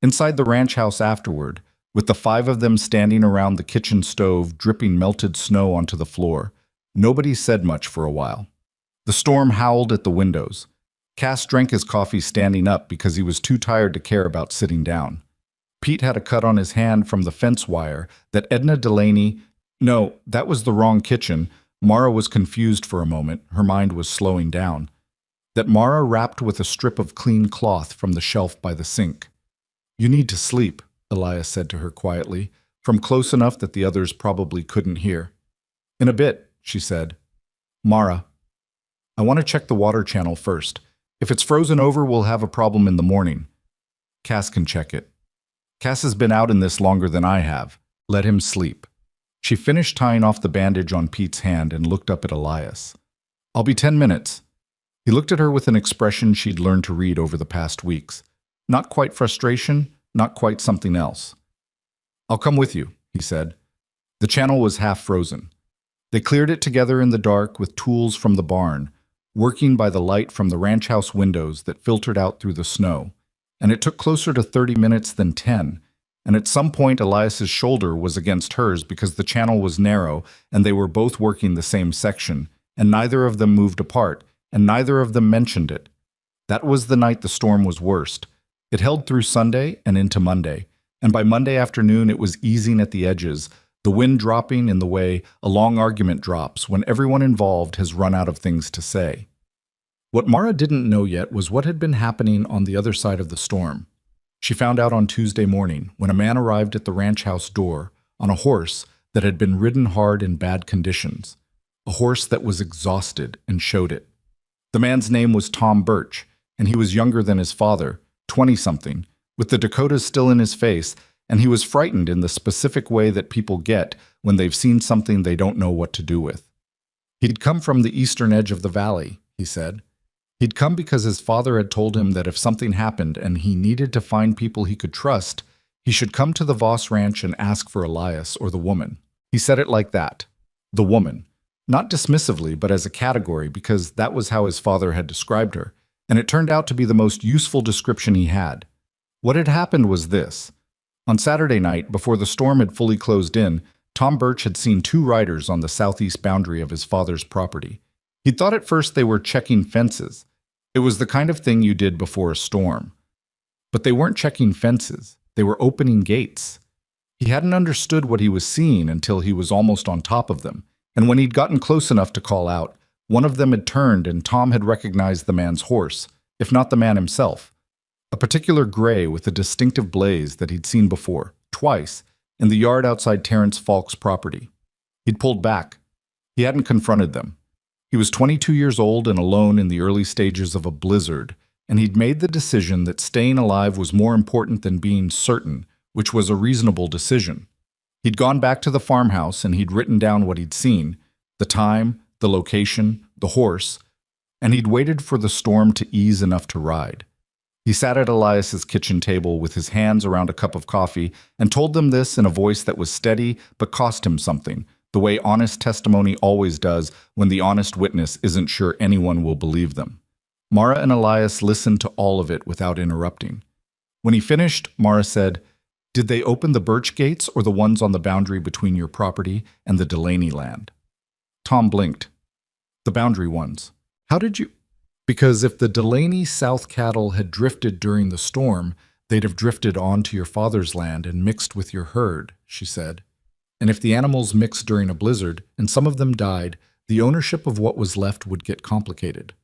Inside the ranch house afterward, with the 5 of them standing around the kitchen stove dripping melted snow onto the floor, nobody said much for a while. The storm howled at the windows. Cass drank his coffee standing up because he was too tired to care about sitting down. Pete had a cut on his hand from the fence wire that Edna Delaney— No, that was the wrong kitchen. Mara was confused for a moment. Her mind was slowing down. That Mara wrapped with a strip of clean cloth from the shelf by the sink. "You need to sleep," Elias said to her quietly, from close enough that the others probably couldn't hear. "In a bit," she said. "Mara, I want to check the water channel first. If it's frozen over, we'll have a problem in the morning. Cass can check it. Cass has been out in this longer than I have. Let him sleep." She finished tying off the bandage on Pete's hand and looked up at Elias. "I'll be 10 minutes. He looked at her with an expression she'd learned to read over the past weeks. Not quite frustration, not quite something else. "I'll come with you," he said. The channel was half frozen. They cleared it together in the dark with tools from the barn, working by the light from the ranch house windows that filtered out through the snow. And it took closer to 30 minutes than 10, and at some point Elias's shoulder was against hers because the channel was narrow and they were both working the same section, and neither of them moved apart, and neither of them mentioned it. That was the night the storm was worst. It held through Sunday and into Monday, and by Monday afternoon it was easing at the edges, the wind dropping in the way a long argument drops when everyone involved has run out of things to say. What Mara didn't know yet was what had been happening on the other side of the storm. She found out on Tuesday morning when a man arrived at the ranch house door on a horse that had been ridden hard in bad conditions, a horse that was exhausted and showed it. The man's name was Tom Birch, and he was younger than his father, 20-something, with the Dakotas still in his face, and he was frightened in the specific way that people get when they've seen something they don't know what to do with. He'd come from the eastern edge of the valley, he said. He'd come because his father had told him that if something happened and he needed to find people he could trust, he should come to the Voss Ranch and ask for Elias or the woman. He said it like that, the woman, not dismissively, but as a category because that was how his father had described her, and it turned out to be the most useful description he had. What had happened was this. On Saturday night, before the storm had fully closed in, Tom Birch had seen two riders on the southeast boundary of his father's property. He'd thought at first they were checking fences. It was the kind of thing you did before a storm. But they weren't checking fences. They were opening gates. He hadn't understood what he was seeing until he was almost on top of them, and when he'd gotten close enough to call out, one of them had turned and Tom had recognized the man's horse, if not the man himself. A particular gray with a distinctive blaze that he'd seen before, twice, in the yard outside Terrence Falk's property. He'd pulled back. He hadn't confronted them. He was 22 years old and alone in the early stages of a blizzard, and he'd made the decision that staying alive was more important than being certain, which was a reasonable decision. He'd gone back to the farmhouse and he'd written down what he'd seen, the time, the location, the horse, and he'd waited for the storm to ease enough to ride. He sat at Elias's kitchen table with his hands around a cup of coffee and told them this in a voice that was steady but cost him something, the way honest testimony always does when the honest witness isn't sure anyone will believe them. Mara and Elias listened to all of it without interrupting. When he finished, Mara said, "Did they open the Birch gates or the ones on the boundary between your property and the Delaney land?" Tom blinked. "The boundary ones. How did you—" "Because if the Delaney South cattle had drifted during the storm, they'd have drifted onto your father's land and mixed with your herd," she said. "And if the animals mixed during a blizzard, and some of them died, the ownership of what was left would get complicated.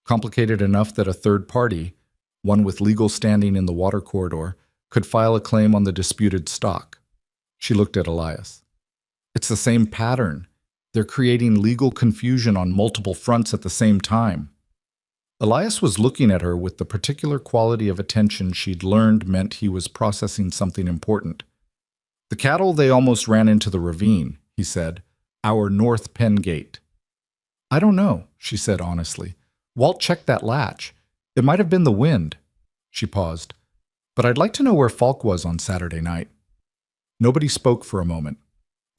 Complicated enough that a third party, one with legal standing in the water corridor, could file a claim on the disputed stock." She looked at Elias. "It's the same pattern. They're creating legal confusion on multiple fronts at the same time." Elias was looking at her with the particular quality of attention she'd learned meant he was processing something important. "The cattle, they almost ran into the ravine," he said. "Our North Penn Gate." "I don't know," she said honestly. "Walt checked that latch. It might have been the wind." She paused. "But I'd like to know where Falk was on Saturday night." Nobody spoke for a moment.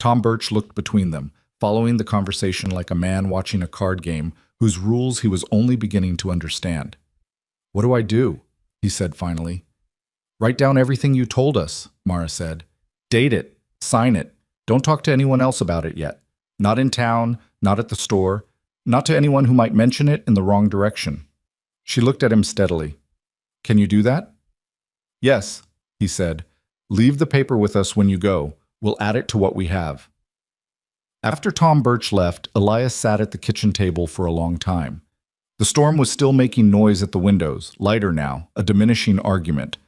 Tom Birch looked between them, following the conversation like a man watching a card game whose rules he was only beginning to understand. "What do I do?" he said finally. "Write down everything you told us," Mara said. "Date it. Sign it. Don't talk to anyone else about it yet. Not in town, not at the store, not to anyone who might mention it in the wrong direction." She looked at him steadily. "Can you do that?" "Yes," he said. "Leave the paper with us when you go. We'll add it to what we have." After Tom Birch left, Elias sat at the kitchen table for a long time. The storm was still making noise at the windows, lighter now, a diminishing argument.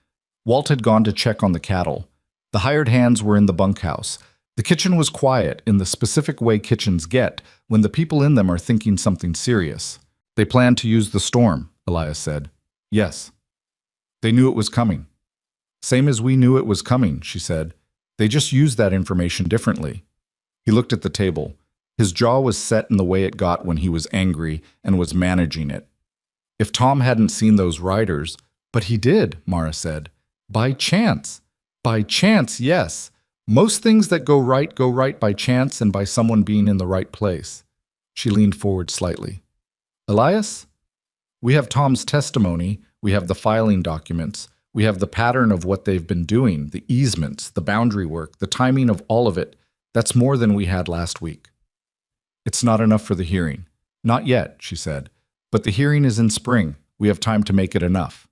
Walt had gone to check on the cattle. The hired hands were in the bunkhouse. The kitchen was quiet in the specific way kitchens get when the people in them are thinking something serious. "They planned to use the storm," Elias said. "Yes." "They knew it was coming." "Same as we knew it was coming," she said. "They just used that information differently." He looked at the table. His jaw was set in the way it got when he was angry and was managing it. If Tom hadn't seen those riders— "But he did," Mara said. "By chance. By chance, yes. Most things that go right by chance and by someone being in the right place." She leaned forward slightly. "Elias? We have Tom's testimony, we have the filing documents, we have the pattern of what they've been doing, the easements, the boundary work, the timing of all of it. That's more than we had last week." "It's not enough for the hearing." "Not yet," she said. "But the hearing is in spring. We have time to make it enough."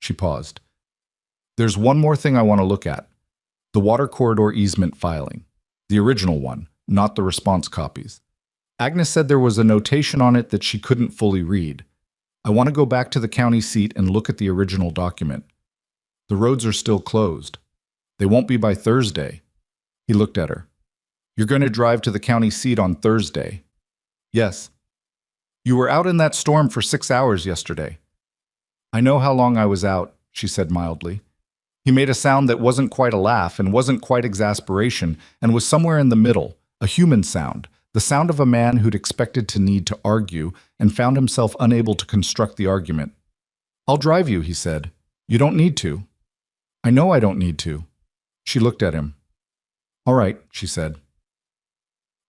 She paused. "There's one more thing I want to look at. The water corridor easement filing. The original one, not the response copies. Agnes said there was a notation on it that she couldn't fully read. I want to go back to the county seat and look at the original document. The roads are still closed. They won't be by Thursday. He looked at her. You're going to drive to the county seat on Thursday? Yes. You were out in that storm for 6 hours yesterday. I know how long I was out, she said mildly. He made a sound that wasn't quite a laugh and wasn't quite exasperation and was somewhere in the middle, a human sound, the sound of a man who'd expected to need to argue and found himself unable to construct the argument. I'll drive you, he said. You don't need to. I know I don't need to. She looked at him. All right, she said.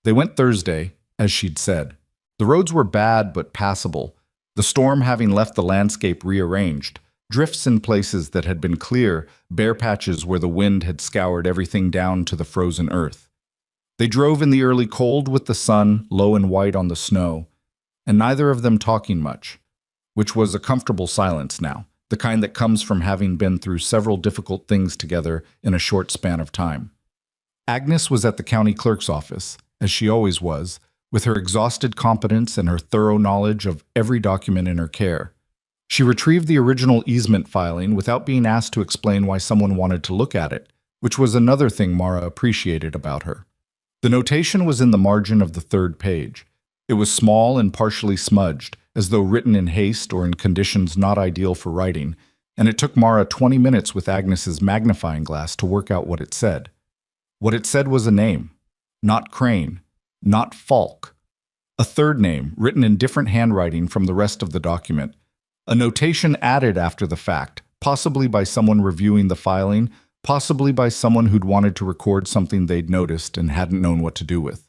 They went Thursday, as she'd said. The roads were bad but passable, the storm having left the landscape rearranged, drifts in places that had been clear, bare patches where the wind had scoured everything down to the frozen earth. They drove in the early cold with the sun low and white on the snow, and neither of them talking much, which was a comfortable silence now, the kind that comes from having been through several difficult things together in a short span of time. Agnes was at the county clerk's office, as she always was, with her exhausted competence and her thorough knowledge of every document in her care. She retrieved the original easement filing without being asked to explain why someone wanted to look at it, which was another thing Mara appreciated about her. The notation was in the margin of the third page. It was small and partially smudged, as though written in haste or in conditions not ideal for writing, and it took Mara 20 minutes with Agnes's magnifying glass to work out what it said. What it said was a name. Not Crane. Not Falk. A third name, written in different handwriting from the rest of the document. A notation added after the fact, possibly by someone reviewing the filing, possibly by someone who'd wanted to record something they'd noticed and hadn't known what to do with.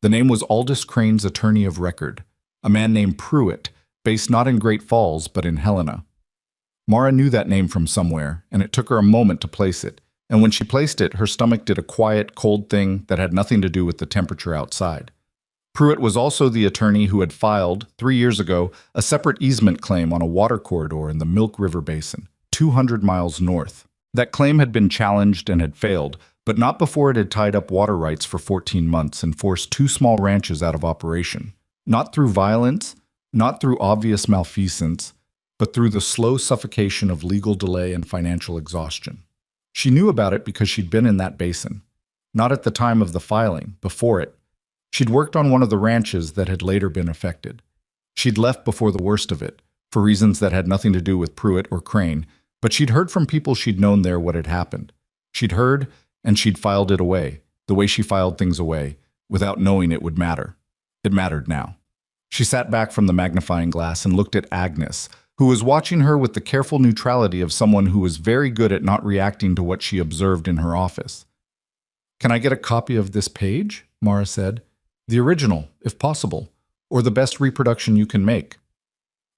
The name was Aldous Crane's attorney of record, a man named Pruitt, based not in Great Falls but in Helena. Mara knew that name from somewhere, and it took her a moment to place it, and when she placed it, her stomach did a quiet, cold thing that had nothing to do with the temperature outside. Pruitt was also the attorney who had filed, 3 years ago, a separate easement claim on a water corridor in the Milk River Basin, 200 miles north. That claim had been challenged and had failed, but not before it had tied up water rights for 14 months and forced 2 small ranches out of operation. Not through violence, not through obvious malfeasance, but through the slow suffocation of legal delay and financial exhaustion. She knew about it because she'd been in that basin. Not at the time of the filing, before it. She'd worked on one of the ranches that had later been affected. She'd left before the worst of it, for reasons that had nothing to do with Pruitt or Crane, but she'd heard from people she'd known there what had happened. She'd heard, and she'd filed it away, the way she filed things away, without knowing it would matter. It mattered now. She sat back from the magnifying glass and looked at Agnes, who was watching her with the careful neutrality of someone who was very good at not reacting to what she observed in her office. "Can I get a copy of this page?" Mara said. "The original, if possible, or the best reproduction you can make."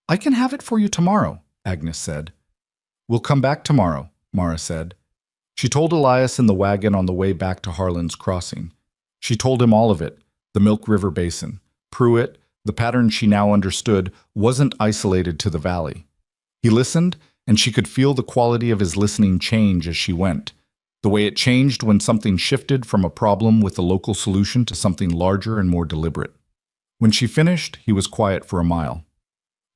"I can have it for you tomorrow," Agnes said. "We'll come back tomorrow," Mara said. She told Elias in the wagon on the way back to Harlan's Crossing. She told him all of it, the Milk River Basin, Pruitt. The pattern she now understood wasn't isolated to the valley. He listened, and she could feel the quality of his listening change as she went, the way it changed when something shifted from a problem with a local solution to something larger and more deliberate. When she finished, he was quiet for a mile.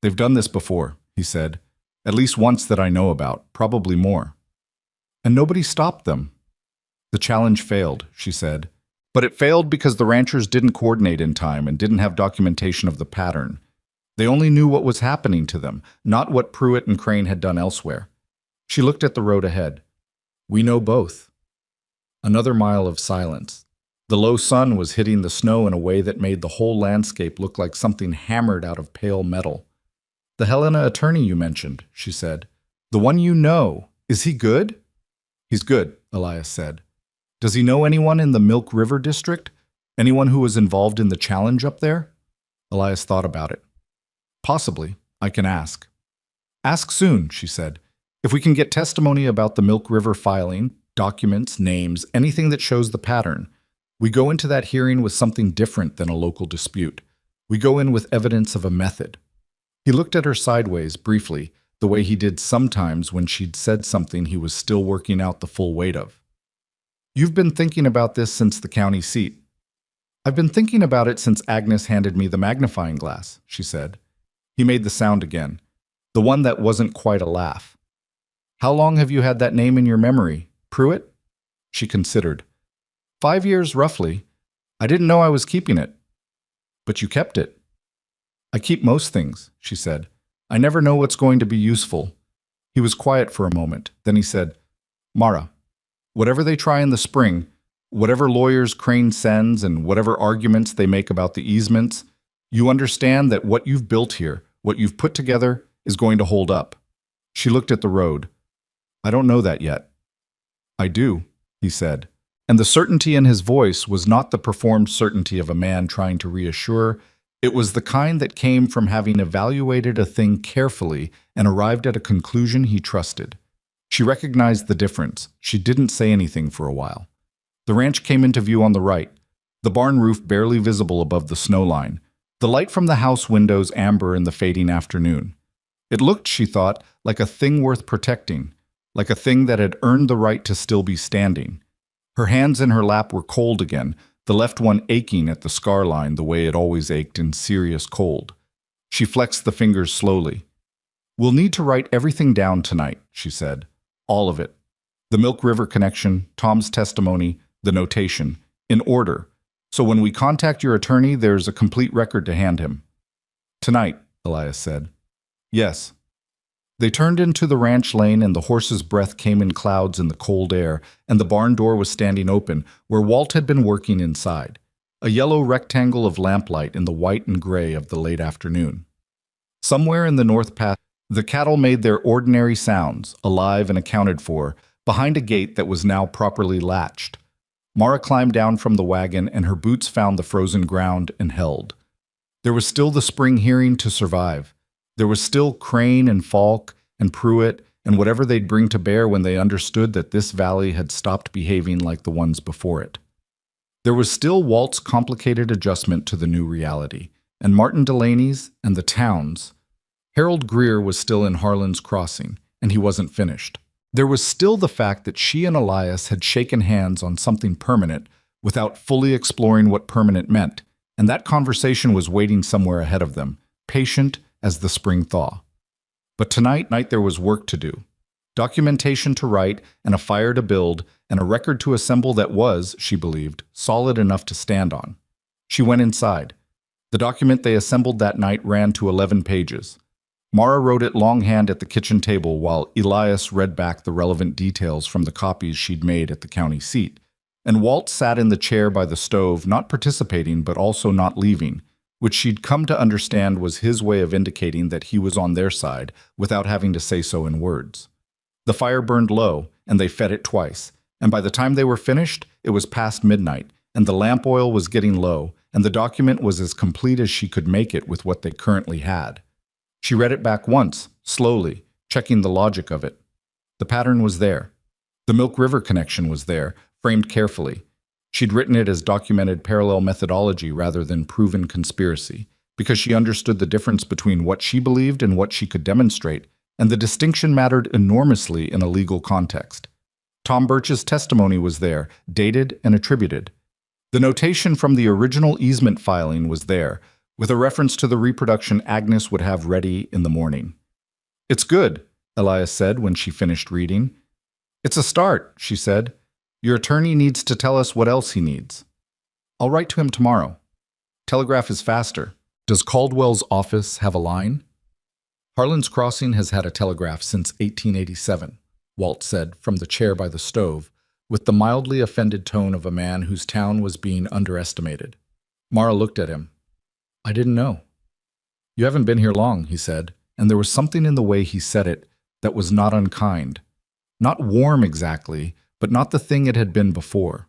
"They've done this before," he said. "At least once that I know about, probably more." "And nobody stopped them." "The challenge failed," she said. "But it failed because the ranchers didn't coordinate in time and didn't have documentation of the pattern. They only knew what was happening to them, not what Pruitt and Crane had done elsewhere." She looked at the road ahead. "We know both." Another mile of silence. The low sun was hitting the snow in a way that made the whole landscape look like something hammered out of pale metal. "The Helena attorney you mentioned," she said. "The one you know. Is he good?" "He's good," Elias said. "Does he know anyone in the Milk River district? Anyone who was involved in the challenge up there?" Elias thought about it. "Possibly. I can ask." "Ask soon," she said. "If we can get testimony about the Milk River filing, documents, names, anything that shows the pattern, we go into that hearing with something different than a local dispute. We go in with evidence of a method." He looked at her sideways, briefly, the way he did sometimes when she'd said something he was still working out the full weight of. "You've been thinking about this since the county seat." "I've been thinking about it since Agnes handed me the magnifying glass," she said. He made the sound again. the one that wasn't quite a laugh. How long have you had that name in your memory, Pruitt? She considered. 5 years, roughly. I didn't know I was keeping it. But you kept it. I keep most things, she said. I never know what's going to be useful. He was quiet for a moment. Then he said, Mara, whatever they try in the spring, whatever lawyers Crane sends and whatever arguments they make about the easements, you understand that what you've built here, what you've put together, is going to hold up. She looked at the road. I don't know that yet. I do, he said. And the certainty in his voice was not the performed certainty of a man trying to reassure. It was the kind that came from having evaluated a thing carefully and arrived at a conclusion he trusted. She recognized the difference. She didn't say anything for a while. The ranch came into view on the right, the barn roof barely visible above the snow line, the light from the house windows amber in the fading afternoon. It looked, she thought, like a thing worth protecting, like a thing that had earned the right to still be standing. Her hands in her lap were cold again, the left one aching at the scar line the way it always ached in serious cold. She flexed the fingers slowly. We'll need to write everything down tonight, she said. All of it. The Milk River connection, Tom's testimony, the notation, in order. So when we contact your attorney, there's a complete record to hand him. Tonight, Elias said. Yes. They turned into the ranch lane and the horse's breath came in clouds in the cold air, and the barn door was standing open, where Walt had been working inside, a yellow rectangle of lamplight in the white and gray of the late afternoon. Somewhere in the north pasture, the cattle made their ordinary sounds, alive and accounted for, behind a gate that was now properly latched. Mara climbed down from the wagon and her boots found the frozen ground and held. There was still the spring hearing to survive. There was still Crane and Falk and Pruitt and whatever they'd bring to bear when they understood that this valley had stopped behaving like the ones before it. There was still Walt's complicated adjustment to the new reality, and Martin Delaney's and the town's. Harold Greer was still in Harlan's Crossing, and he wasn't finished. There was still the fact that she and Elias had shaken hands on something permanent without fully exploring what permanent meant, and that conversation was waiting somewhere ahead of them, patient as the spring thaw. But tonight there was work to do. Documentation to write, and a fire to build, and a record to assemble that was, she believed, solid enough to stand on. She went inside. The document they assembled that night ran to 11 pages. Mara wrote it longhand at the kitchen table while Elias read back the relevant details from the copies she'd made at the county seat. And Walt sat in the chair by the stove, not participating but also not leaving, which she'd come to understand was his way of indicating that he was on their side without having to say so in words. The fire burned low, and they fed it twice, and by the time they were finished, it was past midnight, and the lamp oil was getting low, and the document was as complete as she could make it with what they currently had. She read it back once, slowly, checking the logic of it. The pattern was there. The Milk River connection was there, framed carefully. She'd written it as documented parallel methodology rather than proven conspiracy, because she understood the difference between what she believed and what she could demonstrate, and the distinction mattered enormously in a legal context. Tom Birch's testimony was there, dated and attributed. The notation from the original easement filing was there, with a reference to the reproduction Agnes would have ready in the morning. It's good, Elias said when she finished reading. It's a start, she said. Your attorney needs to tell us what else he needs. I'll write to him tomorrow. Telegraph is faster. Does Caldwell's office have a line? Harlan's Crossing has had a telegraph since 1887, Walt said from the chair by the stove, with the mildly offended tone of a man whose town was being underestimated. Mara looked at him. I didn't know. You haven't been here long, he said, and there was something in the way he said it that was not unkind. Not warm exactly, but not the thing it had been before.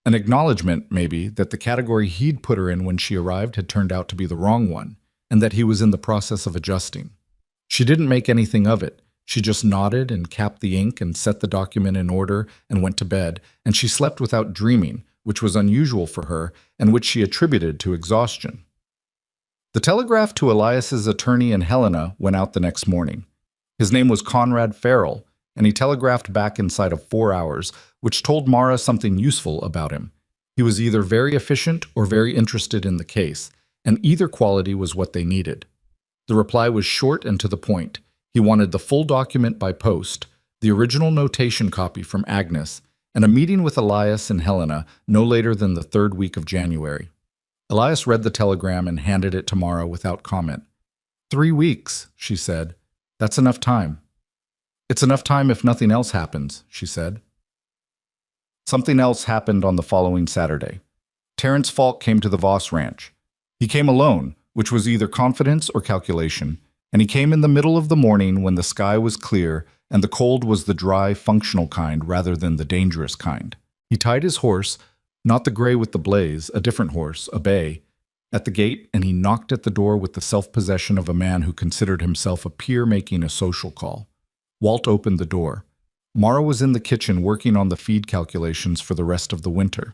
An acknowledgement, maybe, that the category he'd put her in when she arrived had turned out to be the wrong one, and that he was in the process of adjusting. She didn't make anything of it. She just nodded and capped the ink and set the document in order and went to bed, and she slept without dreaming, which was unusual for her and which she attributed to exhaustion. The telegraph to Elias's attorney in Helena went out the next morning. His name was Conrad Farrell, and he telegraphed back inside of 4 hours, which told Mara something useful about him. He was either very efficient or very interested in the case, and either quality was what they needed. The reply was short and to the point. He wanted the full document by post, the original notation copy from Agnes, and a meeting with Elias and Helena no later than the third week of January. Elias read the telegram and handed it to Mara without comment. 3 weeks, she said. That's enough time. It's enough time if nothing else happens, she said. Something else happened on the following Saturday. Terence Falk came to the Voss Ranch. He came alone, which was either confidence or calculation, and he came in the middle of the morning when the sky was clear and the cold was the dry, functional kind rather than the dangerous kind. He tied his horse, not the gray with the blaze, a different horse, a bay, at the gate, and he knocked at the door with the self-possession of a man who considered himself a peer making a social call. Walt opened the door. Mara was in the kitchen working on the feed calculations for the rest of the winter.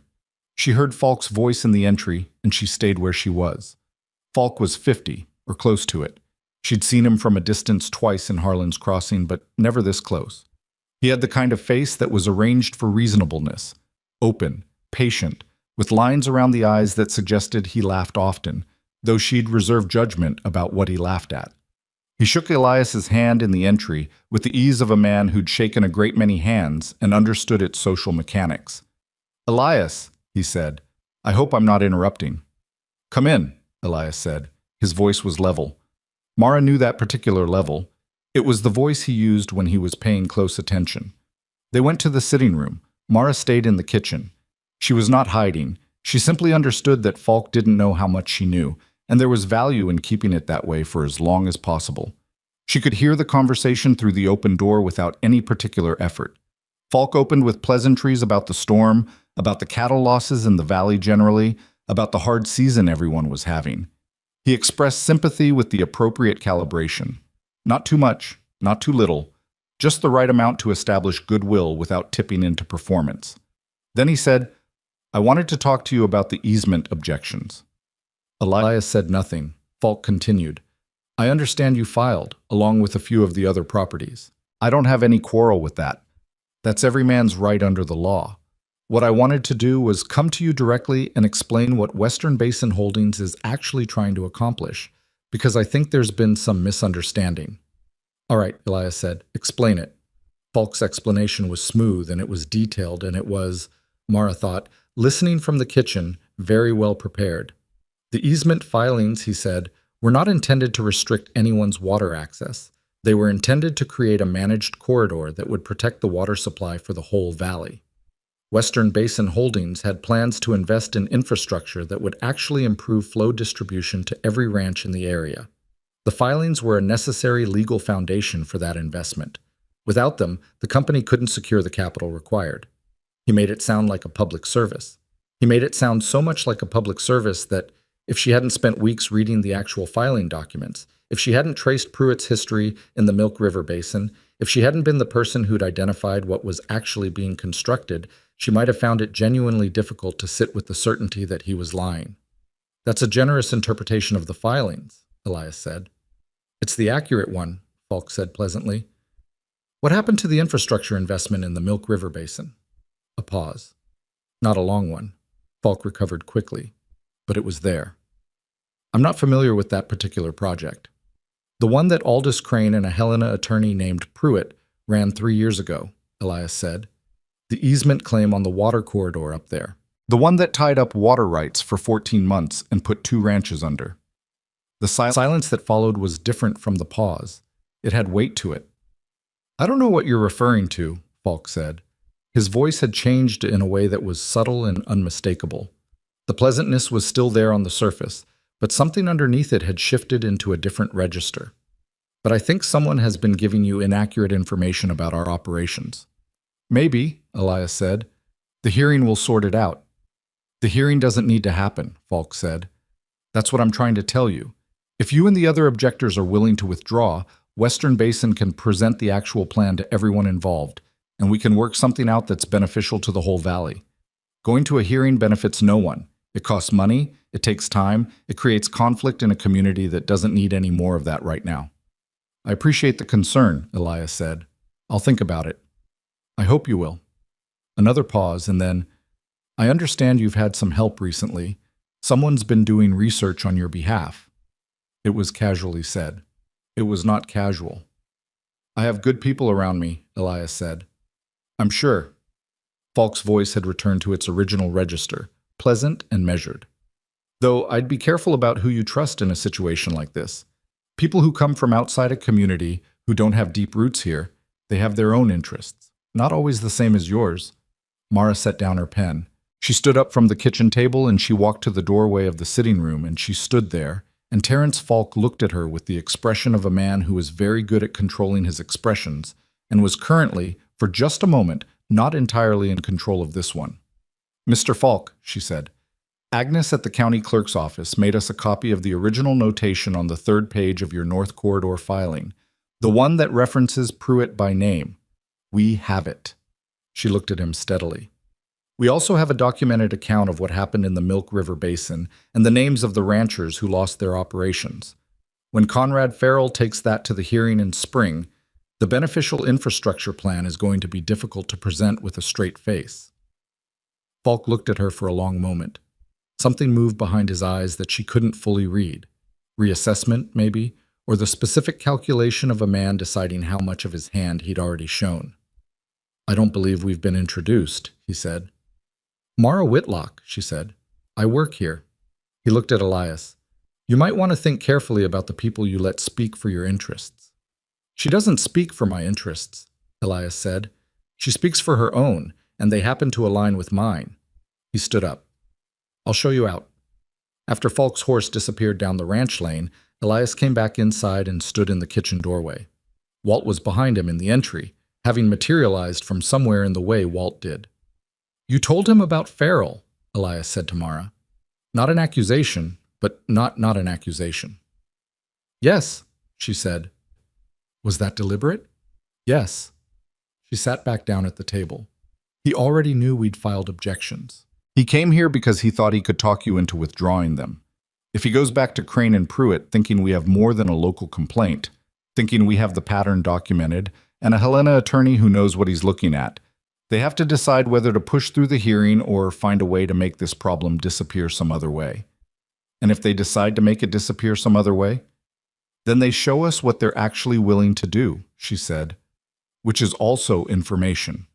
She heard Falk's voice in the entry, and she stayed where she was. Falk was 50, or close to it. She'd seen him from a distance twice in Harlan's Crossing, but never this close. He had the kind of face that was arranged for reasonableness, open, patient, with lines around the eyes that suggested he laughed often, though she'd reserved judgment about what he laughed at. He shook Elias's hand in the entry with the ease of a man who'd shaken a great many hands and understood its social mechanics. "Elias," he said, "I hope I'm not interrupting." "Come in," Elias said. His voice was level. Mara knew that particular level. It was the voice he used when he was paying close attention. They went to the sitting room. Mara stayed in the kitchen. She was not hiding. She simply understood that Falk didn't know how much she knew, and there was value in keeping it that way for as long as possible. She could hear the conversation through the open door without any particular effort. Falk opened with pleasantries about the storm, about the cattle losses in the valley generally, about the hard season everyone was having. He expressed sympathy with the appropriate calibration. Not too much, not too little, just the right amount to establish goodwill without tipping into performance. Then he said, "I wanted to talk to you about the easement objections." Elias said nothing. Falk continued, "I understand you filed, along with a few of the other properties. I don't have any quarrel with that. That's every man's right under the law. What I wanted to do was come to you directly and explain what Western Basin Holdings is actually trying to accomplish, because I think there's been some misunderstanding." "All right," Elias said, "explain it." Falk's explanation was smooth and it was detailed and it was, Mara thought, listening from the kitchen, very well prepared. "The easement filings," he said, "were not intended to restrict anyone's water access. They were intended to create a managed corridor that would protect the water supply for the whole valley. Western Basin Holdings had plans to invest in infrastructure that would actually improve flow distribution to every ranch in the area. The filings were a necessary legal foundation for that investment. Without them, the company couldn't secure the capital required." He made it sound like a public service. He made it sound so much like a public service that, if she hadn't spent weeks reading the actual filing documents, if she hadn't traced Pruitt's history in the Milk River Basin, if she hadn't been the person who'd identified what was actually being constructed, she might have found it genuinely difficult to sit with the certainty that he was lying. "That's a generous interpretation of the filings," Elias said. "It's the accurate one," Falk said pleasantly. "What happened to the infrastructure investment in the Milk River Basin?" A pause. Not a long one. Falk recovered quickly, but it was there. "I'm not familiar with that particular project. The one that Aldous Crane and a Helena attorney named Pruitt ran 3 years ago," Elias said. "The easement claim on the water corridor up there. The one that tied up water rights for 14 months and put 2 ranches under." The silence that followed was different from the pause. It had weight to it. "I don't know what you're referring to," Falk said. His voice had changed in a way that was subtle and unmistakable. The pleasantness was still there on the surface, but something underneath it had shifted into a different register. "But I think someone has been giving you inaccurate information about our operations." "Maybe," Elias said. "The hearing will sort it out." "The hearing doesn't need to happen," Falk said. "That's what I'm trying to tell you. If you and the other objectors are willing to withdraw, Western Basin can present the actual plan to everyone involved, and we can work something out that's beneficial to the whole valley. Going to a hearing benefits no one. It costs money, it takes time, it creates conflict in a community that doesn't need any more of that right now." "I appreciate the concern," Elias said. "I'll think about it." "I hope you will." Another pause, and then, "I understand you've had some help recently. Someone's been doing research on your behalf." It was casually said. It was not casual. I have good people around me, Elias said. I'm sure. Falk's voice had returned to its original register, pleasant and measured. Though I'd be careful about who you trust in a situation like this. People who come from outside a community, who don't have deep roots here, they have their own interests, not always the same as yours. Mara set down her pen. She stood up from the kitchen table and she walked to the doorway of the sitting room and she stood there, and Terence Falk looked at her with the expression of a man who is very good at controlling his expressions and was currently, for just a moment, not entirely in control of this one. Mr. Falk, she said, Agnes at the county clerk's office made us a copy of the original notation on the third page of your North Corridor filing, the one that references Pruitt by name. We have it. She looked at him steadily. We also have a documented account of what happened in the Milk River Basin and the names of the ranchers who lost their operations. When Conrad Farrell takes that to the hearing in spring, the beneficial infrastructure plan is going to be difficult to present with a straight face. Falk looked at her for a long moment. Something moved behind his eyes that she couldn't fully read. Reassessment, maybe, or the specific calculation of a man deciding how much of his hand he'd already shown. I don't believe we've been introduced, he said. Mara Whitlock, she said. I work here. He looked at Elias. You might want to think carefully about the people you let speak for your interests. She doesn't speak for my interests, Elias said. She speaks for her own, and they happen to align with mine. He stood up. I'll show you out. After Falk's horse disappeared down the ranch lane, Elias came back inside and stood in the kitchen doorway. Walt was behind him in the entry, having materialized from somewhere in the way Walt did. You told him about Farrell, Elias said to Mara. Not an accusation, but not an accusation. Yes, she said. Was that deliberate? Yes. She sat back down at the table. He already knew we'd filed objections. He came here because he thought he could talk you into withdrawing them. If he goes back to Crane and Pruitt thinking we have more than a local complaint, thinking we have the pattern documented, and a Helena attorney who knows what he's looking at, they have to decide whether to push through the hearing or find a way to make this problem disappear some other way. And if they decide to make it disappear some other way, then they show us what they're actually willing to do, she said, which is also information.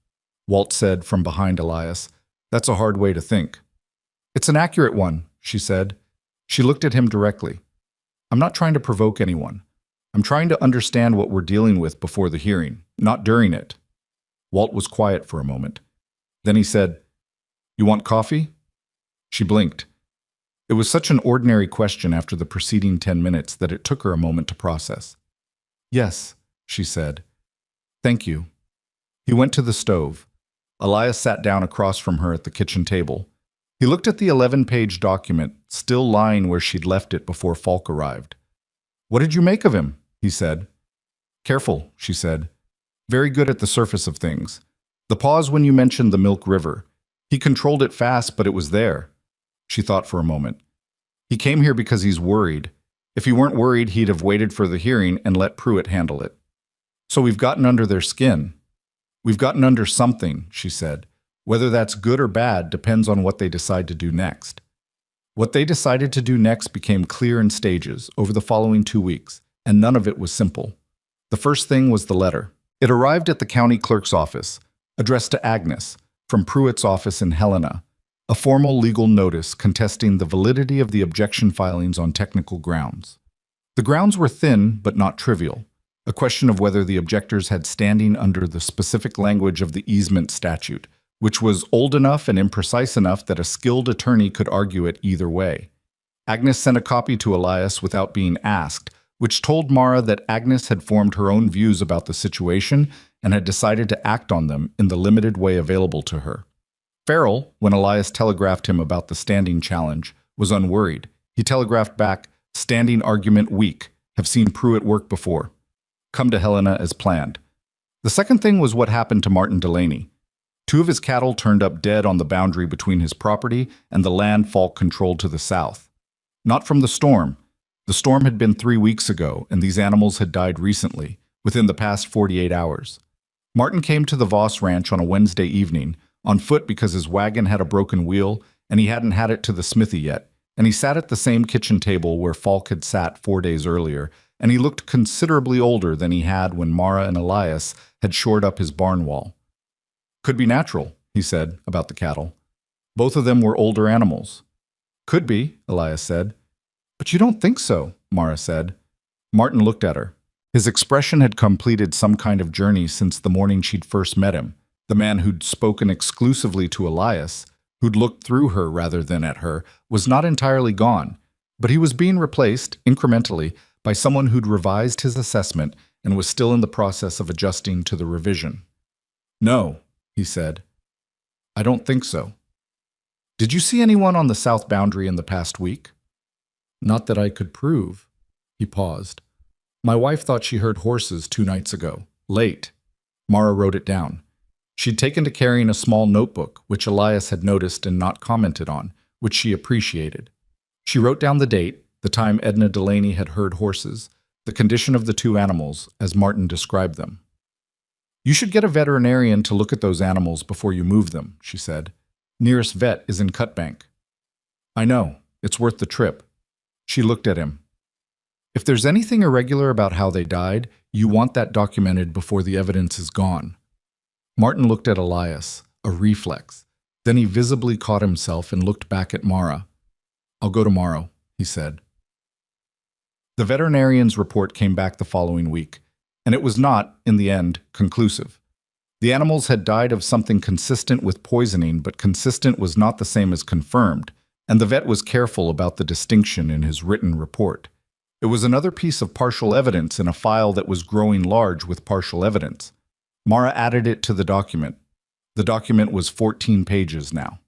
Walt said from behind Elias, That's a hard way to think. It's an accurate one, she said. She looked at him directly. I'm not trying to provoke anyone. I'm trying to understand what we're dealing with before the hearing, not during it. Walt was quiet for a moment. Then he said, You want coffee? She blinked. It was such an ordinary question after the preceding 10 minutes that it took her a moment to process. Yes, she said. Thank you. He went to the stove. Elias sat down across from her at the kitchen table. He looked at the 11-page document, still lying where she'd left it before Falk arrived. What did you make of him? He said. Careful, she said. Very good at the surface of things. The pause when you mentioned the Milk River. He controlled it fast, but it was there. She thought for a moment. He came here because he's worried. If he weren't worried, he'd have waited for the hearing and let Pruitt handle it. So we've gotten under their skin. We've gotten under something, she said. Whether that's good or bad depends on what they decide to do next. What they decided to do next became clear in stages over the following 2 weeks, and none of it was simple. The first thing was the letter. It arrived at the county clerk's office, addressed to Agnes, from Pruitt's office in Helena, a formal legal notice contesting the validity of the objection filings on technical grounds. The grounds were thin but not trivial, a question of whether the objectors had standing under the specific language of the easement statute, which was old enough and imprecise enough that a skilled attorney could argue it either way. Agnes sent a copy to Elias without being asked, which told Mara that Agnes had formed her own views about the situation and had decided to act on them in the limited way available to her. Farrell, when Elias telegraphed him about the standing challenge, was unworried. He telegraphed back, standing argument weak, have seen Pruitt work before. Come to Helena as planned. The second thing was what happened to Martin Delaney. 2 of his cattle turned up dead on the boundary between his property and the land Falk controlled to the south. Not from the storm. The storm had been 3 weeks ago, and these animals had died recently, within the past 48 hours. Martin came to the Voss Ranch on a Wednesday evening, on foot because his wagon had a broken wheel, and he hadn't had it to the smithy yet, and he sat at the same kitchen table where Falk had sat 4 days earlier, and he looked considerably older than he had when Mara and Elias had shored up his barn wall. Could be natural, he said, about the cattle. Both of them were older animals. Could be, Elias said. But you don't think so, Mara said. Martin looked at her. His expression had completed some kind of journey since the morning she'd first met him. The man who'd spoken exclusively to Elias, who'd looked through her rather than at her, was not entirely gone, but he was being replaced, incrementally, by someone who'd revised his assessment and was still in the process of adjusting to the revision. No, he said. I don't think so. Did you see anyone on the south boundary in the past week? Not that I could prove. He paused. My wife thought she heard horses 2 nights ago, late. Mara wrote it down. She'd taken to carrying a small notebook, which Elias had noticed and not commented on, which she appreciated. She wrote down the date, the time Edna Delaney had heard horses, the condition of the 2 animals, as Martin described them. You should get a veterinarian to look at those animals before you move them, she said. Nearest vet is in Cutbank. I know. It's worth the trip. She looked at him. If there's anything irregular about how they died, you want that documented before the evidence is gone. Martin looked at Elias, a reflex. Then he visibly caught himself and looked back at Mara. I'll go tomorrow, he said. The veterinarian's report came back the following week, and it was not, in the end, conclusive. The animals had died of something consistent with poisoning, but consistent was not the same as confirmed, and the vet was careful about the distinction in his written report. It was another piece of partial evidence in a file that was growing large with partial evidence. Mara added it to the document. The document was 14 pages now.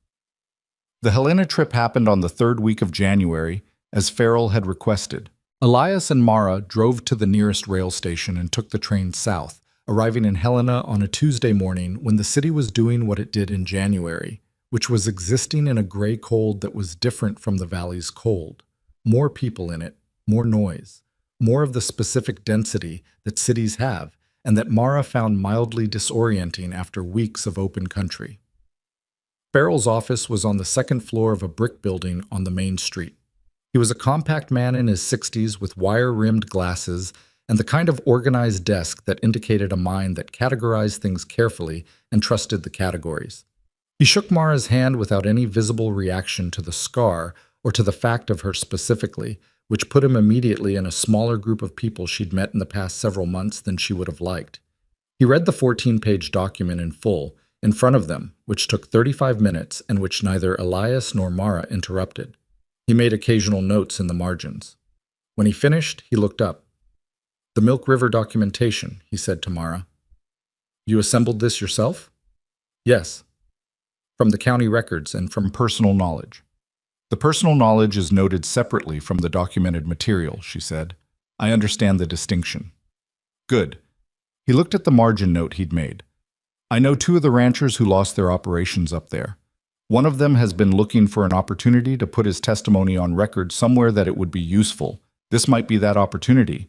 The Helena trip happened on the 3rd week of January, as Farrell had requested. Elias and Mara drove to the nearest rail station and took the train south, arriving in Helena on a Tuesday morning when the city was doing what it did in January, which was existing in a gray cold that was different from the valley's cold. More people in it, more noise, more of the specific density that cities have, and that Mara found mildly disorienting after weeks of open country. Farrell's office was on the 2nd floor of a brick building on the main street. He was a compact man in his 60s with wire-rimmed glasses and the kind of organized desk that indicated a mind that categorized things carefully and trusted the categories. He shook Mara's hand without any visible reaction to the scar or to the fact of her specifically, which put him immediately in a smaller group of people she'd met in the past several months than she would have liked. He read the 14-page document in full, in front of them, which took 35 minutes and which neither Elias nor Mara interrupted. He made occasional notes in the margins. When he finished, he looked up. The Milk River documentation, he said to Mara. You assembled this yourself? Yes. From the county records and from personal knowledge. The personal knowledge is noted separately from the documented material, she said. I understand the distinction. Good. He looked at the margin note he'd made. I know 2 of the ranchers who lost their operations up there. One of them has been looking for an opportunity to put his testimony on record somewhere that it would be useful. This might be that opportunity.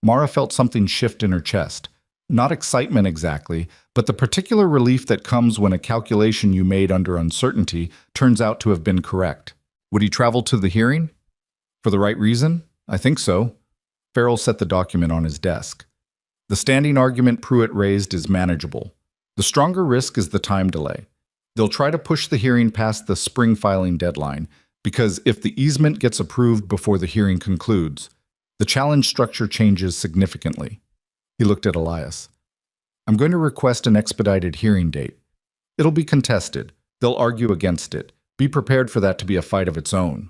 Mara felt something shift in her chest. Not excitement exactly, but the particular relief that comes when a calculation you made under uncertainty turns out to have been correct. Would he travel to the hearing? For the right reason? I think so. Farrell set the document on his desk. The standing argument Pruitt raised is manageable. The stronger risk is the time delay. They'll try to push the hearing past the spring filing deadline, because if the easement gets approved before the hearing concludes, the challenge structure changes significantly. He looked at Elias. I'm going to request an expedited hearing date. It'll be contested. They'll argue against it. Be prepared for that to be a fight of its own.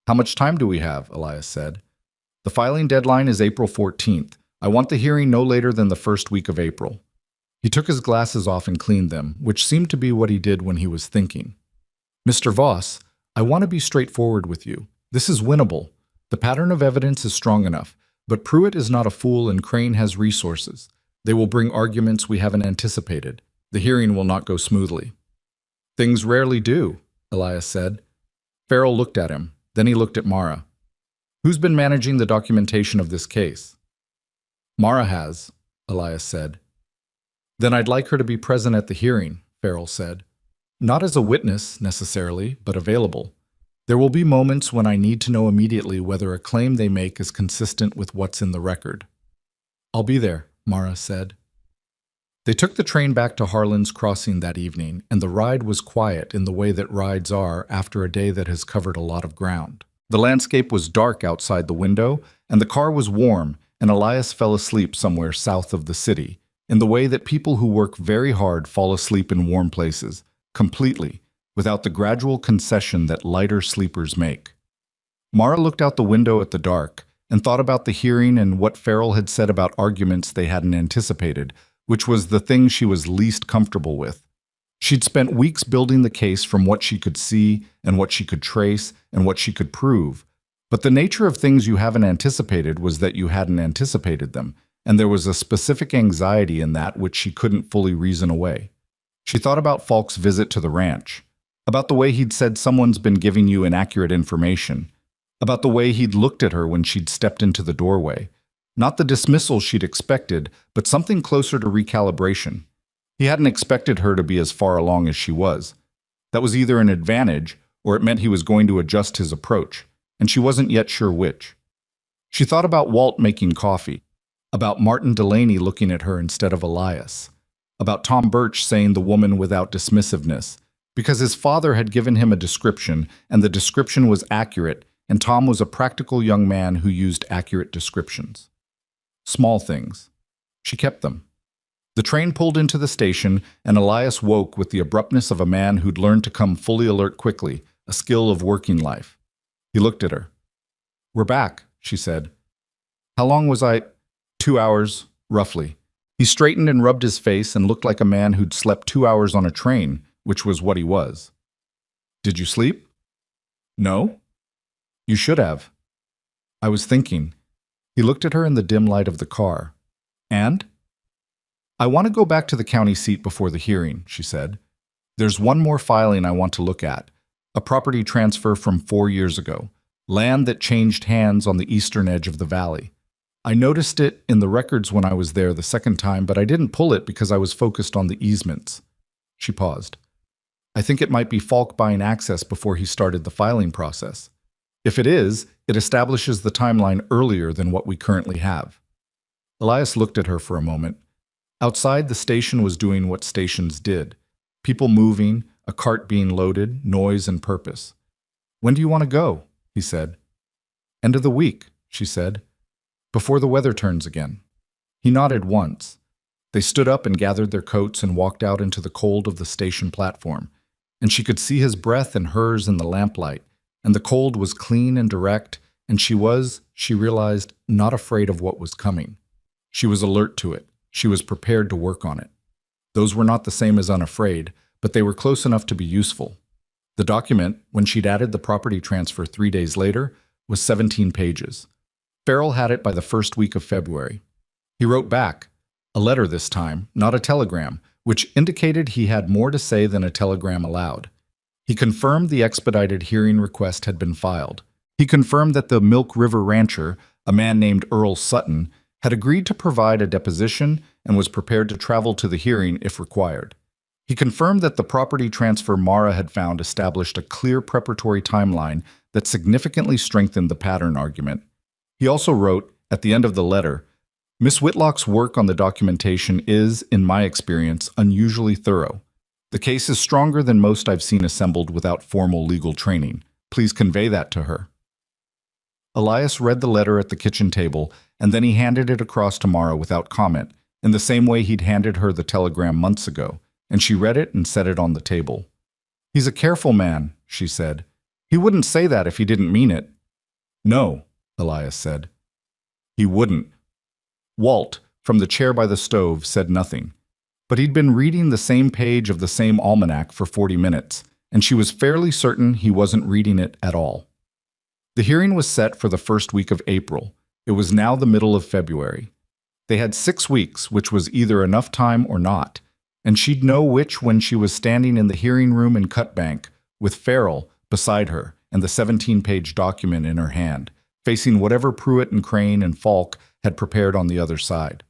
How much time do we have? Elias said. The filing deadline is April 14th. I want the hearing no later than the 1st week of April. He took his glasses off and cleaned them, which seemed to be what he did when he was thinking. Mr. Voss, I want to be straightforward with you. This is winnable. The pattern of evidence is strong enough, but Pruitt is not a fool and Crane has resources. They will bring arguments we haven't anticipated. The hearing will not go smoothly. Things rarely do, Elias said. Farrell looked at him. Then he looked at Mara. Who's been managing the documentation of this case? Mara has, Elias said. Then I'd like her to be present at the hearing, Farrell said. Not as a witness, necessarily, but available. There will be moments when I need to know immediately whether a claim they make is consistent with what's in the record. I'll be there, Mara said. They took the train back to Harlan's Crossing that evening, and the ride was quiet in the way that rides are after a day that has covered a lot of ground. The landscape was dark outside the window, and the car was warm, and Elias fell asleep somewhere south of the city, in the way that people who work very hard fall asleep in warm places, completely, without the gradual concession that lighter sleepers make. Mara looked out the window at the dark, and thought about the hearing and what Farrell had said about arguments they hadn't anticipated, which was the thing she was least comfortable with. She'd spent weeks building the case from what she could see and what she could trace and what she could prove. But the nature of things you haven't anticipated was that you hadn't anticipated them, and there was a specific anxiety in that which she couldn't fully reason away. She thought about Falk's visit to the ranch, about the way he'd said someone's been giving you inaccurate information, about the way he'd looked at her when she'd stepped into the doorway. Not the dismissal she'd expected, but something closer to recalibration. He hadn't expected her to be as far along as she was. That was either an advantage, or it meant he was going to adjust his approach, and she wasn't yet sure which. She thought about Walt making coffee, about Martin Delaney looking at her instead of Elias, about Tom Birch saying the woman without dismissiveness, because his father had given him a description, and the description was accurate, and Tom was a practical young man who used accurate descriptions. Small things. She kept them. The train pulled into the station, and Elias woke with the abruptness of a man who'd learned to come fully alert quickly, a skill of working life. He looked at her. "We're back," she said. "How long was I?" 2 hours, roughly. He straightened and rubbed his face and looked like a man who'd slept 2 hours on a train, which was what he was. "Did you sleep?" "No." "You should have." "I was thinking." He looked at her in the dim light of the car. "And?" "I want to go back to the county seat before the hearing," she said. "There's one more filing I want to look at. A property transfer from 4 years ago. Land that changed hands on the eastern edge of the valley. I noticed it in the records when I was there the second time, but I didn't pull it because I was focused on the easements." She paused. "I think it might be Falk buying access before he started the filing process. If it is, it establishes the timeline earlier than what we currently have." Elias looked at her for a moment. Outside, the station was doing what stations did. People moving, a cart being loaded, noise and purpose. "When do you want to go?" he said. "End of the week," she said. "Before the weather turns again." He nodded once. They stood up and gathered their coats and walked out into the cold of the station platform, and she could see his breath and hers in the lamplight, and the cold was clean and direct, and she realized, not afraid of what was coming. She was alert to it. She was prepared to work on it. Those were not the same as unafraid, but they were close enough to be useful. The document, when she'd added the property transfer 3 days later, was 17 pages. Farrell had it by the first week of February. He wrote back, a letter this time, not a telegram, which indicated he had more to say than a telegram allowed. He confirmed the expedited hearing request had been filed. He confirmed that the Milk River rancher, a man named Earl Sutton, had agreed to provide a deposition and was prepared to travel to the hearing if required. He confirmed that the property transfer Mara had found established a clear preparatory timeline that significantly strengthened the pattern argument. He also wrote, at the end of the letter, "Miss Whitlock's work on the documentation is, in my experience, unusually thorough. The case is stronger than most I've seen assembled without formal legal training. Please convey that to her." Elias read the letter at the kitchen table, and then he handed it across to Mara without comment, in the same way he'd handed her the telegram months ago, and she read it and set it on the table. "He's a careful man," she said. "He wouldn't say that if he didn't mean it." "No," Elias said. "He wouldn't." Walt, from the chair by the stove, said nothing. But he'd been reading the same page of the same almanac for 40 minutes, and she was fairly certain he wasn't reading it at all. The hearing was set for the first week of April. It was now the middle of February. They had 6 weeks, which was either enough time or not, and she'd know which when she was standing in the hearing room in Cutbank, with Farrell beside her and the 17-page document in her hand, facing whatever Pruitt and Crane and Falk had prepared on the other side.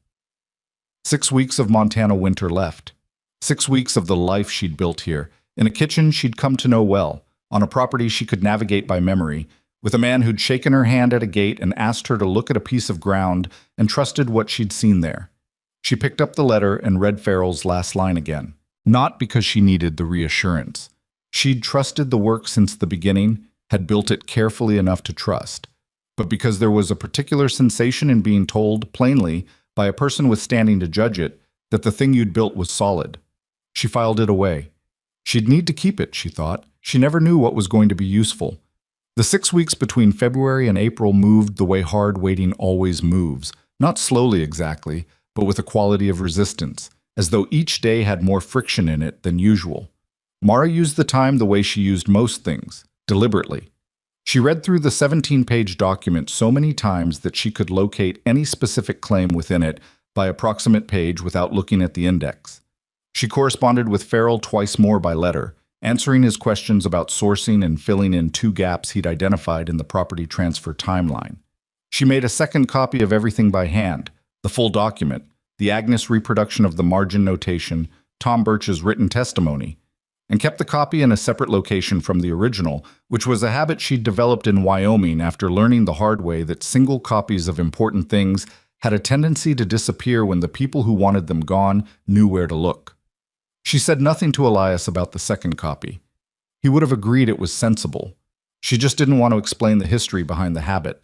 6 weeks of Montana winter left. 6 weeks of the life she'd built here, in a kitchen she'd come to know well, on a property she could navigate by memory, with a man who'd shaken her hand at a gate and asked her to look at a piece of ground and trusted what she'd seen there. She picked up the letter and read Farrell's last line again, not because she needed the reassurance. She'd trusted the work since the beginning, had built it carefully enough to trust, but because there was a particular sensation in being told, plainly, by a person withstanding to judge it, that the thing you'd built was solid. She filed it away. She'd need to keep it, she thought. She never knew what was going to be useful. The 6 weeks between February and April moved the way hard waiting always moves, not slowly exactly, but with a quality of resistance, as though each day had more friction in it than usual. Mara used the time the way she used most things, deliberately. She read through the 17-page document so many times that she could locate any specific claim within it by approximate page without looking at the index. She corresponded with Farrell twice more by letter, answering his questions about sourcing and filling in 2 gaps he'd identified in the property transfer timeline. She made a second copy of everything by hand, the full document, the Agnes reproduction of the margin notation, Tom Birch's written testimony, and kept the copy in a separate location from the original, which was a habit she'd developed in Wyoming after learning the hard way that single copies of important things had a tendency to disappear when the people who wanted them gone knew where to look. She said nothing to Elias about the second copy. He would have agreed it was sensible. She just didn't want to explain the history behind the habit.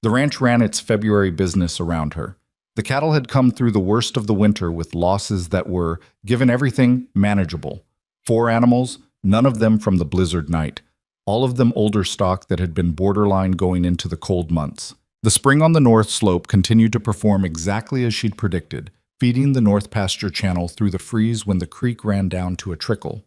The ranch ran its February business around her. The cattle had come through the worst of the winter with losses that were, given everything, manageable. 4 animals, none of them from the blizzard night. All of them older stock that had been borderline going into the cold months. The spring on the north slope continued to perform exactly as she'd predicted, feeding the north pasture channel through the freeze when the creek ran down to a trickle.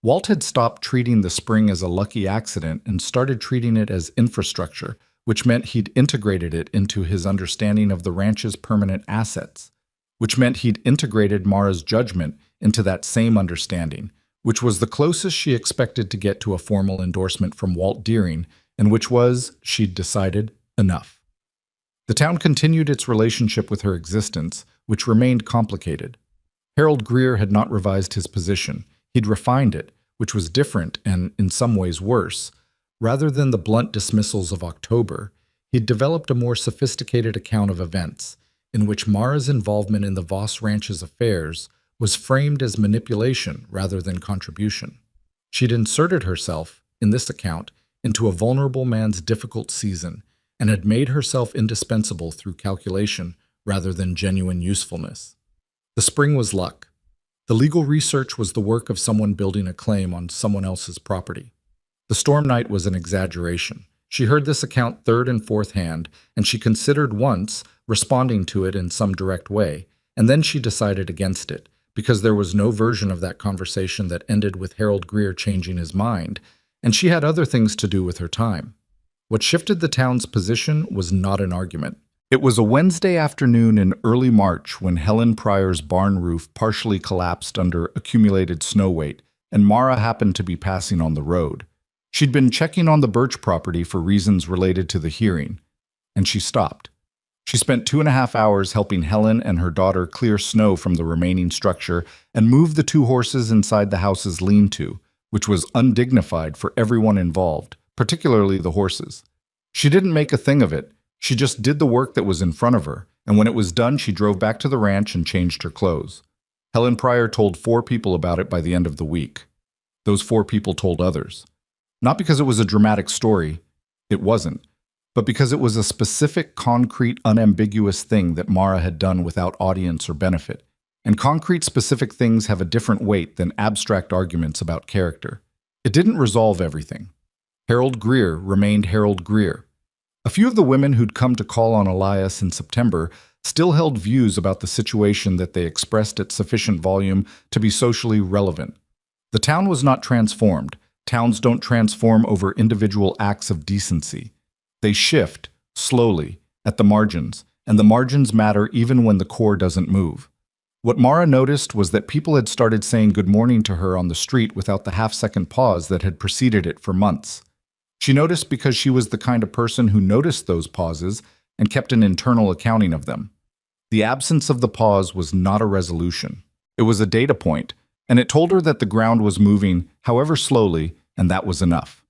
Walt had stopped treating the spring as a lucky accident and started treating it as infrastructure, which meant he'd integrated it into his understanding of the ranch's permanent assets, which meant he'd integrated Mara's judgment into that same understanding, which was the closest she expected to get to a formal endorsement from Walt Deering, and which was, she'd decided, enough. The town continued its relationship with her existence, which remained complicated. Harold Greer had not revised his position. He'd refined it, which was different and, in some ways, worse. Rather than the blunt dismissals of October, he'd developed a more sophisticated account of events, in which Mara's involvement in the Voss Ranch's affairs was framed as manipulation rather than contribution. She'd inserted herself, in this account, into a vulnerable man's difficult season and had made herself indispensable through calculation rather than genuine usefulness. The spring was luck. The legal research was the work of someone building a claim on someone else's property. The storm night was an exaggeration. She heard this account third and fourth hand, and she considered once responding to it in some direct way, and then she decided against it, because there was no version of that conversation that ended with Harold Greer changing his mind, and she had other things to do with her time. What shifted the town's position was not an argument. It was a Wednesday afternoon in early March when Helen Pryor's barn roof partially collapsed under accumulated snow weight, and Mara happened to be passing on the road. She'd been checking on the Birch property for reasons related to the hearing, and she stopped. She spent 2.5 hours helping Helen and her daughter clear snow from the remaining structure and move the 2 horses inside the house's lean-to, which was undignified for everyone involved, particularly the horses. She didn't make a thing of it. She just did the work that was in front of her, and when it was done, she drove back to the ranch and changed her clothes. Helen Pryor told 4 people about it by the end of the week. Those 4 people told others. Not because it was a dramatic story, it wasn't, but because it was a specific, concrete, unambiguous thing that Mara had done without audience or benefit. And concrete, specific things have a different weight than abstract arguments about character. It didn't resolve everything. Harold Greer remained Harold Greer. A few of the women who'd come to call on Elias in September still held views about the situation that they expressed at sufficient volume to be socially relevant. The town was not transformed. Towns don't transform over individual acts of decency. They shift, slowly, at the margins, and the margins matter even when the core doesn't move. What Mara noticed was that people had started saying good morning to her on the street without the half-second pause that had preceded it for months. She noticed because she was the kind of person who noticed those pauses and kept an internal accounting of them. The absence of the pause was not a resolution. It was a data point, and it told her that the ground was moving, however slowly, and that was enough.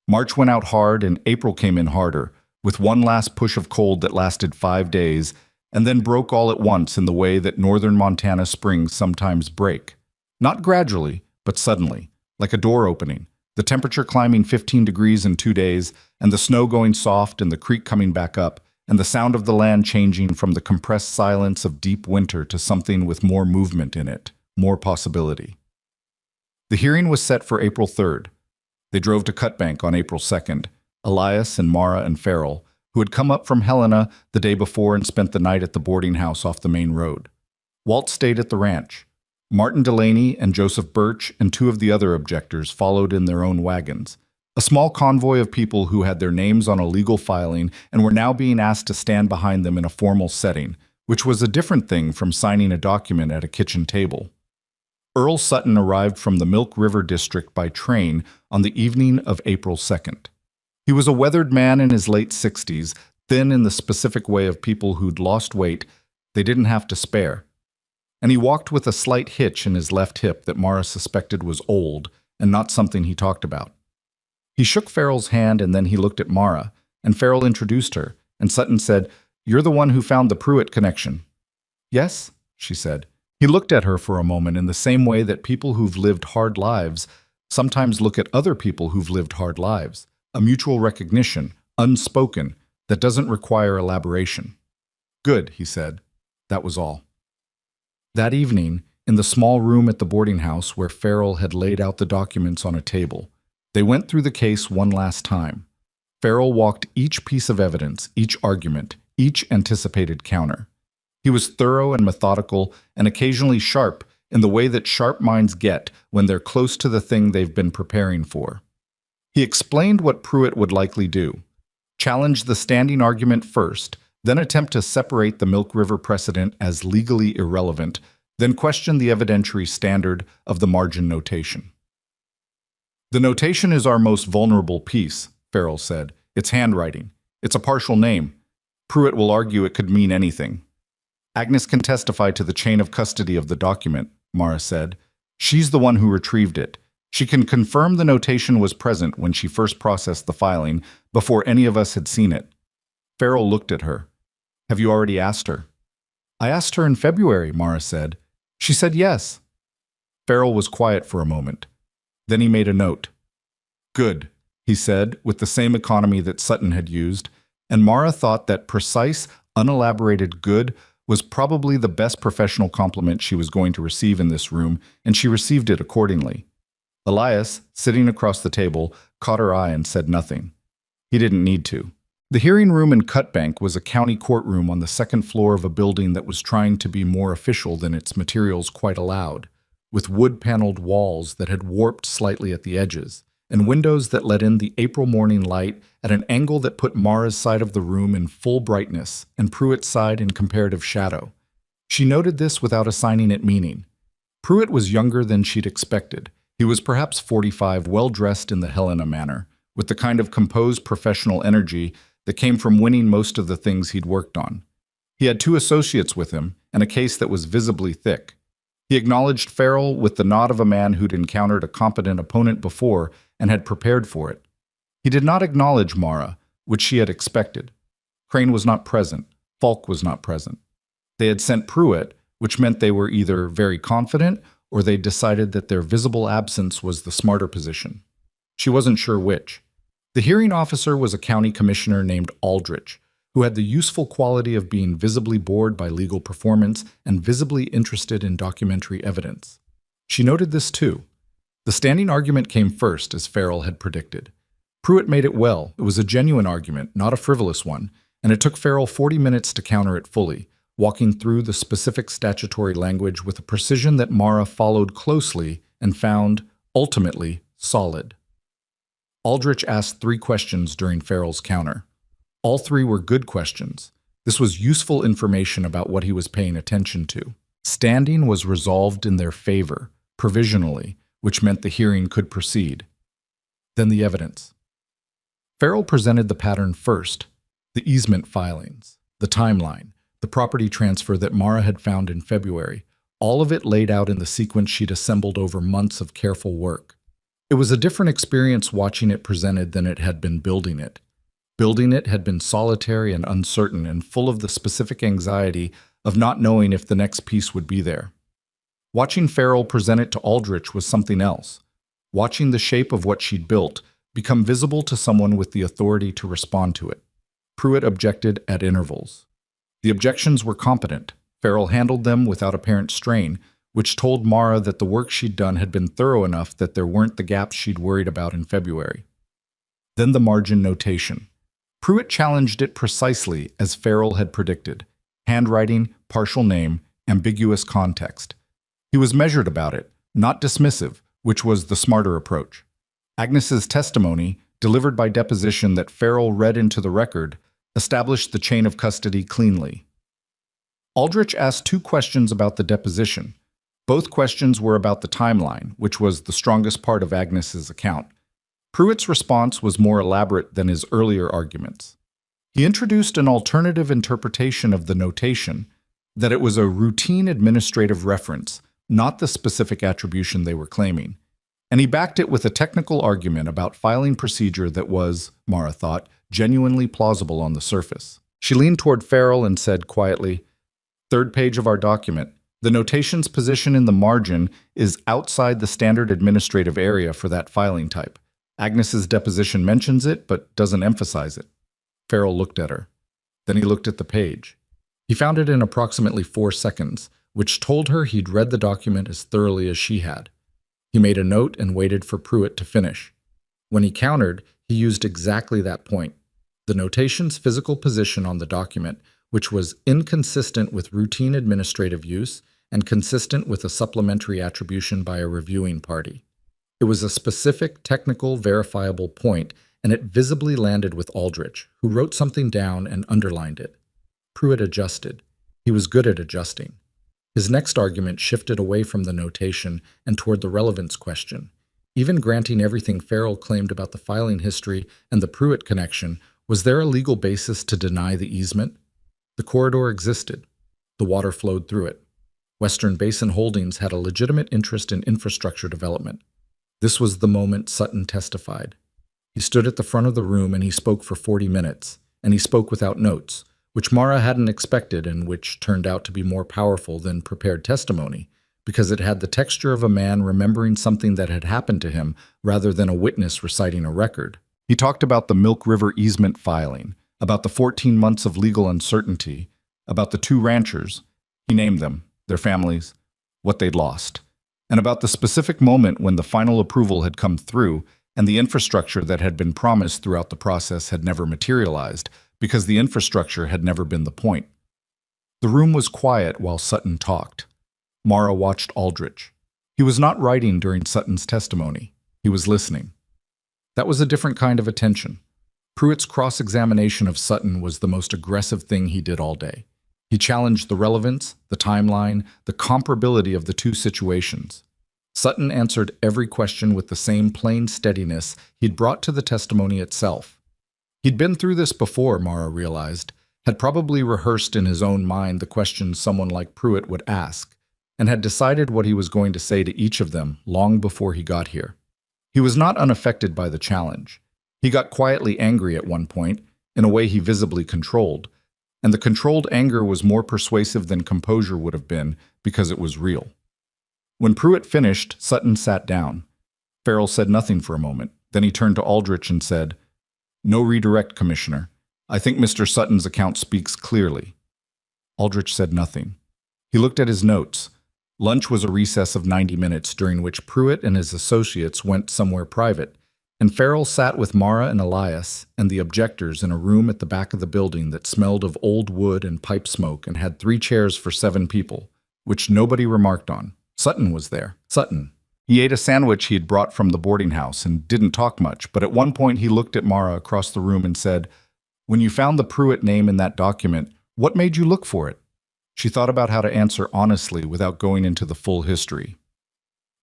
March went out hard and April came in harder, with one last push of cold that lasted 5 days, and then broke all at once in the way that northern Montana springs sometimes break. Not gradually, but suddenly, like a door opening, the temperature climbing 15 degrees in 2 days, and the snow going soft and the creek coming back up, and the sound of the land changing from the compressed silence of deep winter to something with more movement in it, more possibility. The hearing was set for April 3rd. They drove to Cutbank on April 2nd. Elias and Mara and Farrell, who had come up from Helena the day before and spent the night at the boarding house off the main road. Walt stayed at the ranch. Martin Delaney and Joseph Birch and two of the other objectors followed in their own wagons. A small convoy of people who had their names on a legal filing and were now being asked to stand behind them in a formal setting, which was a different thing from signing a document at a kitchen table. Earl Sutton arrived from the Milk River District by train on the evening of April 2nd. He was a weathered man in his late 60s, thin in the specific way of people who'd lost weight they didn't have to spare. And he walked with a slight hitch in his left hip that Mara suspected was old and not something he talked about. He shook Farrell's hand and then he looked at Mara, and Farrell introduced her, and Sutton said, "You're the one who found the Pruitt connection." "Yes," she said. He looked at her for a moment in the same way that people who've lived hard lives sometimes look at other people who've lived hard lives, a mutual recognition, unspoken, that doesn't require elaboration. "Good," he said. That was all. That evening, in the small room at the boarding house where Farrell had laid out the documents on a table, they went through the case one last time. Farrell walked each piece of evidence, each argument, each anticipated counter. He was thorough and methodical and occasionally sharp in the way that sharp minds get when they're close to the thing they've been preparing for. He explained what Pruitt would likely do: challenge the standing argument first, then attempt to separate the Milk River precedent as legally irrelevant, then question the evidentiary standard of the margin notation. "The notation is our most vulnerable piece," Farrell said. "It's handwriting. It's a partial name. Pruitt will argue it could mean anything." "Agnes can testify to the chain of custody of the document," Mara said. "She's the one who retrieved it. She can confirm the notation was present when she first processed the filing, before any of us had seen it." Farrell looked at her. "Have you already asked her?" "I asked her in February," Mara said. "She said yes." Farrell was quiet for a moment. Then he made a note. "Good," he said, with the same economy that Sutton had used, and Mara thought that precise, unelaborated good was probably the best professional compliment she was going to receive in this room, and she received it accordingly. Elias, sitting across the table, caught her eye and said nothing. He didn't need to. The hearing room in Cutbank was a county courtroom on the second floor of a building that was trying to be more official than its materials quite allowed, with wood-paneled walls that had warped slightly at the edges, and windows that let in the April morning light at an angle that put Mara's side of the room in full brightness and Pruitt's side in comparative shadow. She noted this without assigning it meaning. Pruitt was younger than she'd expected. He was perhaps 45, well-dressed in the Helena manner, with the kind of composed professional energy that came from winning most of the things he'd worked on. He had two associates with him, and a case that was visibly thick. He acknowledged Farrell with the nod of a man who'd encountered a competent opponent before and had prepared for it. He did not acknowledge Mara, which she had expected. Crane was not present. Falk was not present. They had sent Pruitt, which meant they were either very confident or they decided that their visible absence was the smarter position. She wasn't sure which. The hearing officer was a county commissioner named Aldrich, who had the useful quality of being visibly bored by legal performance and visibly interested in documentary evidence. She noted this too. The standing argument came first, as Farrell had predicted. Pruitt made it well. It was a genuine argument, not a frivolous one, and it took Farrell 40 minutes to counter it fully, walking through the specific statutory language with a precision that Mara followed closely and found, ultimately, solid. Aldrich asked 3 questions during Farrell's counter. All 3 were good questions. This was useful information about what he was paying attention to. Standing was resolved in their favor, provisionally, which meant the hearing could proceed. Then the evidence. Farrell presented the pattern first: the easement filings, the timeline, the property transfer that Mara had found in February, all of it laid out in the sequence she'd assembled over months of careful work. It was a different experience watching it presented than it had been building it. Building it had been solitary and uncertain and full of the specific anxiety of not knowing if the next piece would be there. Watching Farrell present it to Aldrich was something else. Watching the shape of what she'd built become visible to someone with the authority to respond to it. Pruitt objected at intervals. The objections were competent. Farrell handled them without apparent strain, which told Mara that the work she'd done had been thorough enough that there weren't the gaps she'd worried about in February. Then the margin notation. Pruitt challenged it precisely as Farrell had predicted. Handwriting, partial name, ambiguous context. He was measured about it, not dismissive, which was the smarter approach. Agnes's testimony, delivered by deposition that Farrell read into the record, established the chain of custody cleanly. Aldrich asked 2 questions about the deposition. Both questions were about the timeline, which was the strongest part of Agnes's account. Pruitt's response was more elaborate than his earlier arguments. He introduced an alternative interpretation of the notation, that it was a routine administrative reference, not the specific attribution they were claiming. And he backed it with a technical argument about filing procedure that was, Mara thought, genuinely plausible on the surface. She leaned toward Farrell and said quietly, "Third page of our document. The notation's position in the margin is outside the standard administrative area for that filing type. Agnes's deposition mentions it, but doesn't emphasize it." Farrell looked at her. Then he looked at the page. He found it in approximately 4 seconds, which told her he'd read the document as thoroughly as she had. He made a note and waited for Pruitt to finish. When he countered, he used exactly that point. The notation's physical position on the document, which was inconsistent with routine administrative use and consistent with a supplementary attribution by a reviewing party. It was a specific, technical, verifiable point, and it visibly landed with Aldrich, who wrote something down and underlined it. Pruitt adjusted. He was good at adjusting. His next argument shifted away from the notation and toward the relevance question. Even granting everything Farrell claimed about the filing history and the Pruitt connection, was there a legal basis to deny the easement? The corridor existed. The water flowed through it. Western Basin Holdings had a legitimate interest in infrastructure development. This was the moment Sutton testified. He stood at the front of the room and he spoke for 40 minutes, and he spoke without notes, which Mara hadn't expected and which turned out to be more powerful than prepared testimony, because it had the texture of a man remembering something that had happened to him rather than a witness reciting a record. He talked about the Milk River easement filing, about the 14 months of legal uncertainty, about the 2 ranchers, he named them, their families, what they'd lost, and about the specific moment when the final approval had come through and the infrastructure that had been promised throughout the process had never materialized, because the infrastructure had never been the point. The room was quiet while Sutton talked. Mara watched Aldrich. He was not writing during Sutton's testimony. He was listening. That was a different kind of attention. Pruitt's cross-examination of Sutton was the most aggressive thing he did all day. He challenged the relevance, the timeline, the comparability of the 2 situations. Sutton answered every question with the same plain steadiness he'd brought to the testimony itself. He'd been through this before, Mara realized, had probably rehearsed in his own mind the questions someone like Pruitt would ask, and had decided what he was going to say to each of them long before he got here. He was not unaffected by the challenge. He got quietly angry at one point, in a way he visibly controlled, and the controlled anger was more persuasive than composure would have been because it was real. When Pruitt finished, Sutton sat down. Farrell said nothing for a moment. Then he turned to Aldrich and said, "No redirect, Commissioner. I think Mr. Sutton's account speaks clearly." Aldrich said nothing. He looked at his notes. Lunch was a recess of 90 minutes during which Pruitt and his associates went somewhere private, and Farrell sat with Mara and Elias and the objectors in a room at the back of the building that smelled of old wood and pipe smoke and had 3 chairs for 7 people, which nobody remarked on. Sutton was there. Sutton. He ate a sandwich he had brought from the boarding house and didn't talk much, but at one point he looked at Mara across the room and said, "When you found the Pruitt name in that document, what made you look for it?" She thought about how to answer honestly without going into the full history.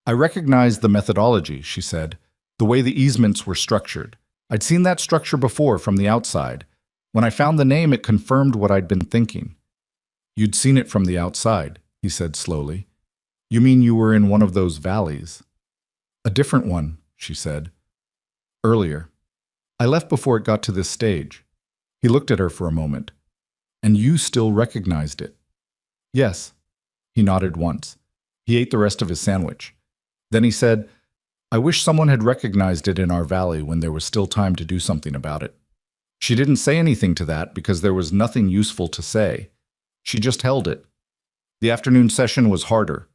"I recognized the methodology," she said, "the way the easements were structured. I'd seen that structure before from the outside. When I found the name, it confirmed what I'd been thinking." "You'd seen it from the outside," he said slowly. "You mean you were in one of those valleys?" "A different one," she said. Earlier. I left before it got to this stage. He looked at her for a moment. And you still recognized it? Yes. He nodded once. He ate the rest of his sandwich. Then he said, I wish someone had recognized it in our valley when there was still time to do something about it. She didn't say anything to that because there was nothing useful to say. She just held it. The afternoon session was harder.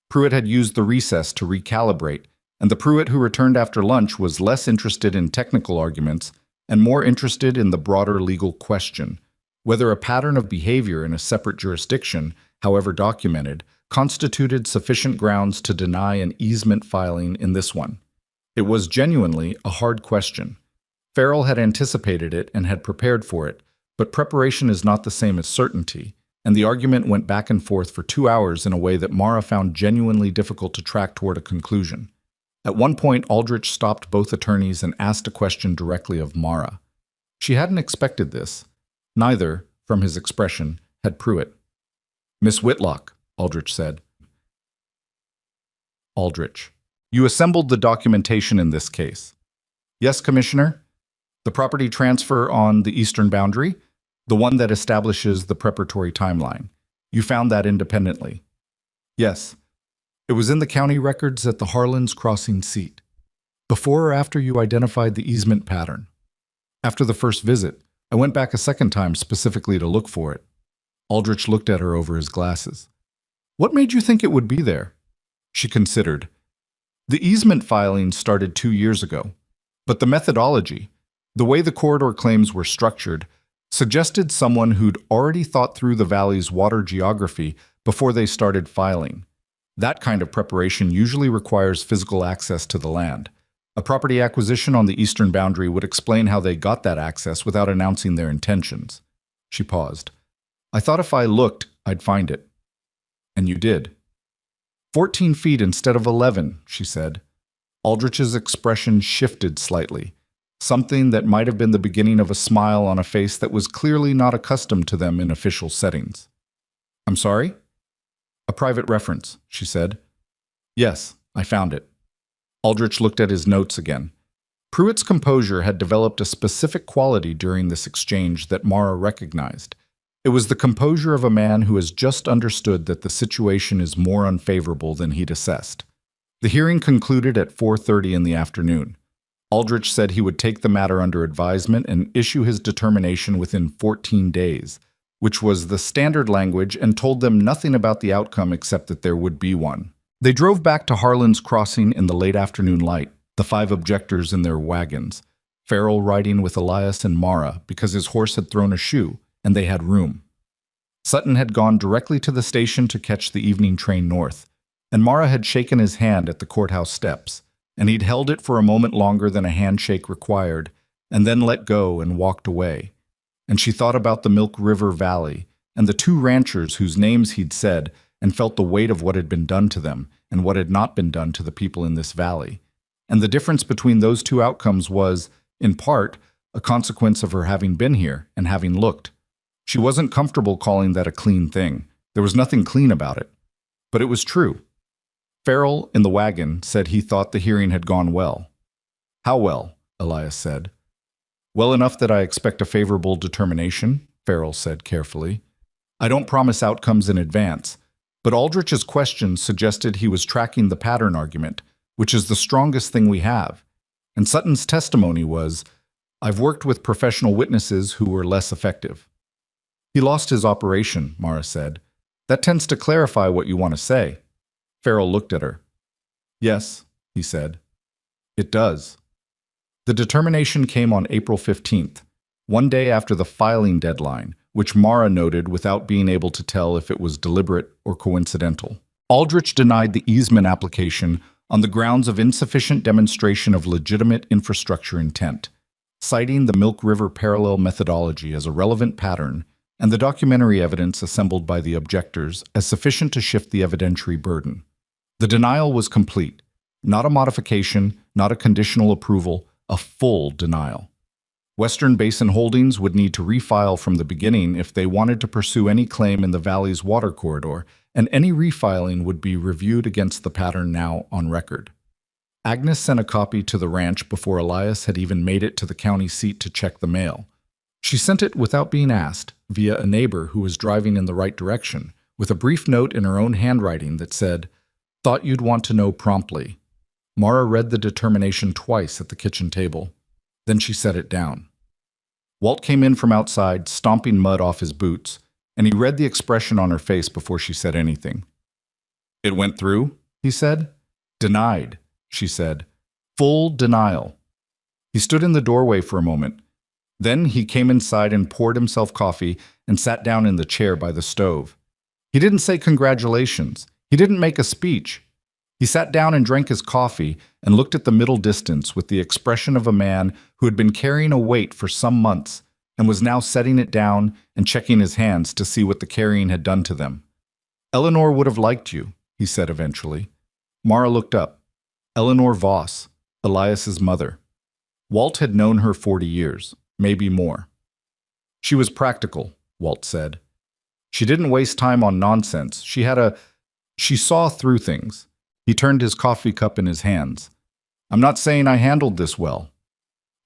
Pruitt had used the recess to recalibrate, and the Pruitt who returned after lunch was less interested in technical arguments and more interested in the broader legal question, whether a pattern of behavior in a separate jurisdiction, however documented, constituted sufficient grounds to deny an easement filing in this one. It was genuinely a hard question. Farrell had anticipated it and had prepared for it, but preparation is not the same as certainty, and the argument went back and forth for 2 hours in a way that Mara found genuinely difficult to track toward a conclusion. At one point, Aldrich stopped both attorneys and asked a question directly of Mara. She hadn't expected this. Neither, from his expression, had Pruitt. Miss Whitlock, Aldrich said. Aldrich, you assembled the documentation in this case. Yes, Commissioner? The property transfer on the eastern boundary? The one that establishes the preparatory timeline. You found that independently. Yes. It was in the county records at the Harlan's Crossing seat. Before or after you identified the easement pattern? After the first visit, I went back a second time specifically to look for it. Aldrich looked at her over his glasses. What made you think it would be there? She considered. The easement filing started 2 years ago, but the methodology, the way the corridor claims were structured, suggested someone who'd already thought through the valley's water geography before they started filing. That kind of preparation usually requires physical access to the land. A property acquisition on the eastern boundary would explain how they got that access without announcing their intentions. She paused. I thought if I looked, I'd find it. And you did. 14 feet instead of 11, she said. Aldrich's expression shifted slightly, something that might have been the beginning of a smile on a face that was clearly not accustomed to them in official settings. I'm sorry? A private reference, she said. Yes, I found it. Aldrich looked at his notes again. Pruitt's composure had developed a specific quality during this exchange that Mara recognized. It was the composure of a man who has just understood that the situation is more unfavorable than he'd assessed. The hearing concluded at 4:30 in the afternoon. Aldrich said he would take the matter under advisement and issue his determination within 14 days, which was the standard language, and told them nothing about the outcome except that there would be one. They drove back to Harlan's Crossing in the late afternoon light, the 5 objectors in their wagons, Farrell riding with Elias and Mara because his horse had thrown a shoe, and they had room. Sutton had gone directly to the station to catch the evening train north, and Mara had shaken his hand at the courthouse steps, and he'd held it for a moment longer than a handshake required, and then let go and walked away. And she thought about the Milk River Valley and the 2 ranchers whose names he'd said, and felt the weight of what had been done to them and what had not been done to the people in this valley. And the difference between those 2 outcomes was, in part, a consequence of her having been here and having looked. She wasn't comfortable calling that a clean thing. There was nothing clean about it. But it was true. Farrell, in the wagon, said he thought the hearing had gone well. How well? Elias said. Well enough that I expect a favorable determination, Farrell said carefully. I don't promise outcomes in advance, but Aldrich's question suggested he was tracking the pattern argument, which is the strongest thing we have. And Sutton's testimony was, I've worked with professional witnesses who were less effective. He lost his operation, Mara said. That tends to clarify what you want to say. Farrell looked at her. Yes, he said. It does. The determination came on April 15th, one day after the filing deadline, which Mara noted without being able to tell if it was deliberate or coincidental. Aldrich denied the easement application on the grounds of insufficient demonstration of legitimate infrastructure intent, citing the Milk River parallel methodology as a relevant pattern and the documentary evidence assembled by the objectors as sufficient to shift the evidentiary burden. The denial was complete, not a modification, not a conditional approval, a full denial. Western Basin Holdings would need to refile from the beginning if they wanted to pursue any claim in the valley's water corridor, and any refiling would be reviewed against the pattern now on record. Agnes sent a copy to the ranch before Elias had even made it to the county seat to check the mail. She sent it without being asked, via a neighbor who was driving in the right direction, with a brief note in her own handwriting that said, "Thought you'd want to know promptly." Mara read the determination twice at the kitchen table. Then she set it down. Walt came in from outside, stomping mud off his boots, and he read the expression on her face before she said anything. "It went through?" he said. "Denied," she said. "Full denial." He stood in the doorway for a moment. Then he came inside and poured himself coffee and sat down in the chair by the stove. He didn't say congratulations. He didn't make a speech. He sat down and drank his coffee and looked at the middle distance with the expression of a man who had been carrying a weight for some months and was now setting it down and checking his hands to see what the carrying had done to them. "Eleanor would have liked you," he said eventually. Mara looked up. Eleanor Voss, Elias's mother. Walt had known her 40 years, maybe more. "She was practical," Walt said. "She didn't waste time on nonsense. She saw through things." He turned his coffee cup in his hands. "I'm not saying I handled this well."